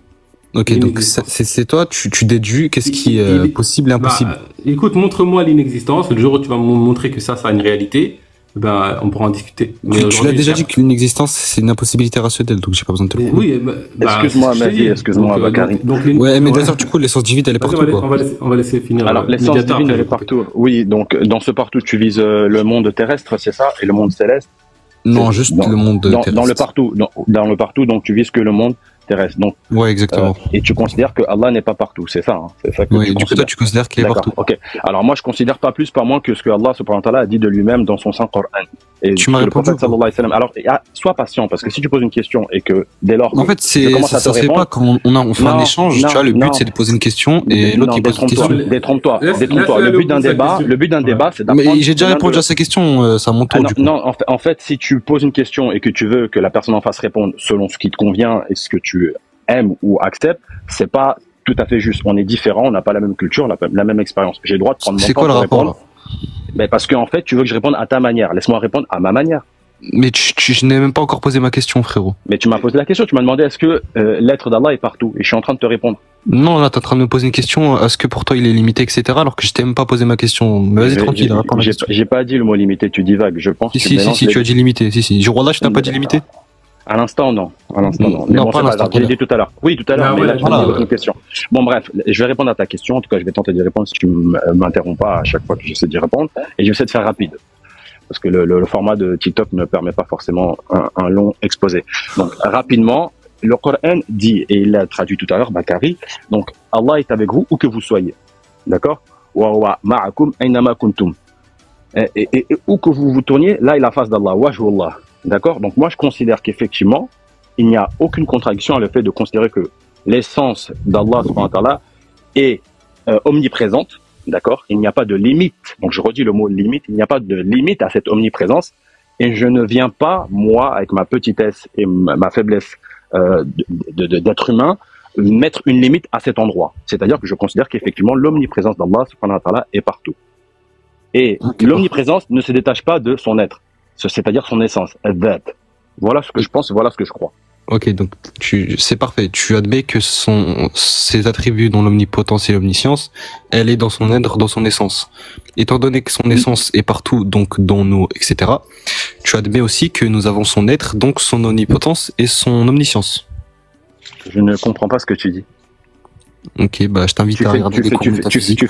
S10: Ok, donc c'est toi, tu déduis qu'est-ce qui est possible et impossible.
S2: Bah, écoute, montre-moi l'inexistence. Le jour où tu vas me montrer que ça a une réalité, ben, on pourra en discuter. Mais
S10: Tu l'as
S2: aujourd'hui,
S10: déjà
S2: c'est-
S10: dit qu'une existence, c'est une impossibilité rationnelle, donc j'ai pas besoin de te le prouver.
S2: Oui,
S11: Excuse-moi,
S2: je te
S11: Mehdi,
S2: dis.
S11: excuse-moi,
S2: Donc,
S11: Bakary.
S10: Ouais, mais d'ailleurs, du coup, l'essence divine, elle est
S2: Vas-y,
S10: partout, quoi.
S2: on va laisser finir.
S11: Alors, l'essence
S2: médiateur,
S11: divine, elle
S2: après,
S11: est partout. Oui, donc, dans ce partout, tu vises le monde terrestre, c'est ça, et le monde céleste?
S10: Non, juste le monde terrestre.
S11: Dans le partout, dans le partout, donc tu vises que le monde terrestre. Donc,
S10: Ouais, exactement.
S11: et tu considères que Allah n'est pas partout, c'est ça, hein, c'est ça que
S10: Oui,
S11: tu
S10: du coup,
S11: considères.
S10: toi, tu considères qu'il est
S11: D'accord,
S10: partout.
S11: ok. Alors moi, je considère pas plus, pas moins que ce que Allah subhanahu wa ta'ala a dit de lui-même dans son Saint Coran. Et
S10: Tu m'as
S11: que le
S10: répondu,
S11: prophète sallallahu alayhi wa sallam. Alors, sois patient, parce que si tu poses une question et que dès lors que
S10: En fait,
S11: je commence à
S10: ça
S11: te
S10: se fait
S11: répondre,
S10: pas quand on fait un
S11: Non,
S10: échange,
S11: non,
S10: tu vois, le but,
S11: non.
S10: c'est de poser une question et l'autre,
S11: non,
S10: il pose une question.
S11: détrompe-toi.
S2: Laisse-le
S11: Le but d'un
S2: poser sa
S11: débat,
S2: question.
S11: le but d'un débat, c'est d'apprendre.
S10: Mais j'ai déjà répondu à sa question, ça monte
S11: Ah
S10: tour,
S11: non,
S10: du coup.
S11: non, en fait, si tu poses une question et que tu veux que la personne en face réponde selon ce qui te convient et ce que tu aimes ou acceptes, c'est pas tout à fait juste. On est différents, on n'a pas la même culture, la même expérience. J'ai le droit de prendre mon
S10: C'est
S11: temps
S10: quoi le
S11: pour
S10: rapport,
S11: répondre. Mais parce qu'en fait, tu veux que je réponde à ta manière. Laisse-moi répondre à ma manière.
S10: Mais je n'ai même pas encore posé ma question, frérot.
S11: Mais tu m'as posé la question, tu m'as demandé est-ce que l'être d'Allah est partout et je suis en train de te répondre.
S10: Non, là, t'es en train de me poser une question, est-ce que pour toi, il est limité, etc., alors que je t'ai même pas posé ma question. Mais vas-y, tranquille, réponds à la question.
S11: J'ai pas dit le mot limité, tu divagues. Je pense que
S10: Si, tu as dit limité. Si. Je là, je t'ai pas dit limité.
S11: À l'instant, non. À l'instant, non. Mais
S10: Non,
S11: bon,
S10: pas
S11: c'est
S10: à l'instant,
S11: grave. Je l'ai dit tout à l'heure. Oui, tout à l'heure,
S2: Ah
S11: mais
S2: ouais,
S11: là, tu
S2: voilà,
S11: me poses
S10: ouais.
S11: une question. Bon, bref, je vais répondre à ta question. En tout cas, je vais tenter d'y répondre si tu m'interromps pas à chaque fois que j'essaie d'y répondre. Et je vais essayer de faire rapide. Parce que le format de TikTok ne permet pas forcément un long exposé. Donc, rapidement, le Coran dit, et il l'a traduit tout à l'heure, Bakary, donc, Allah est avec vous où que vous soyez. D'accord? Wa huwa ma'akum aynama kuntum. Et où que vous vous tourniez, là est la face d'Allah, wajhullah. D'accord? Donc moi je considère qu'effectivement, il n'y a aucune contradiction à le fait de considérer que l'essence d'Allah subhanahu wa ta'ala est omniprésente. D'accord? Il n'y a pas de limite. Donc je redis le mot limite, il n'y a pas de limite à cette omniprésence. Et je ne viens pas, moi, avec ma petitesse et ma faiblesse d'être humain, mettre une limite à cet endroit. C'est-à-dire que je considère qu'effectivement l'omniprésence d'Allah subhanahu wa ta'ala est partout. Et l'omniprésence ne se détache pas de son être, c'est-à-dire son essence, al-dhat. Voilà ce que je pense, voilà ce que je crois.
S10: Ok, donc c'est parfait. Tu admets que ses attributs dont l'omnipotence et l'omniscience, elle est dans son être, dans son essence. Étant donné que son essence est partout, donc dans nous, etc., tu admets aussi que nous avons son être, donc son omnipotence et son omniscience.
S11: Je ne comprends pas ce que tu dis.
S10: Ok, bah je t'invite à regarder des cours métaphysiques.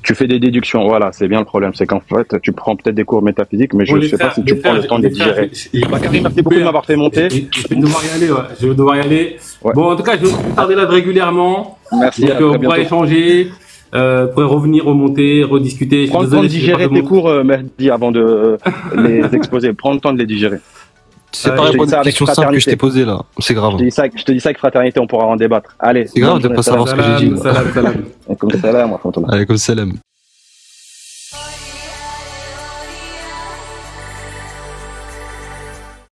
S11: Tu fais des déductions, voilà, c'est bien le problème, c'est qu'en fait, tu prends peut-être des cours métaphysiques, mais je ne sais pas si tu prends le temps de les digérer. Merci beaucoup de m'avoir fait monter.
S2: Je vais devoir y aller, ouais. Je vais devoir y aller.
S11: Ouais.
S2: Bon, en tout cas, je vais vous tarder là régulièrement.
S11: Merci,
S2: Donc,
S11: à très
S2: on pourra
S11: bientôt.
S2: échanger, on pourra revenir, remonter, rediscuter.
S11: Prends le temps de digérer tes cours, Mehdi, avant de les exposer. Prends le temps de les digérer.
S10: C'est pas répondre à une question simple que je t'ai posée là, c'est grave.
S11: Je te dis ça avec fraternité, on pourra en débattre. Allez.
S10: C'est grave de pas savoir ce que j'ai dit.
S2: Salam.
S11: Comme salam, wa rahmatullah.
S10: Allez, comme salam.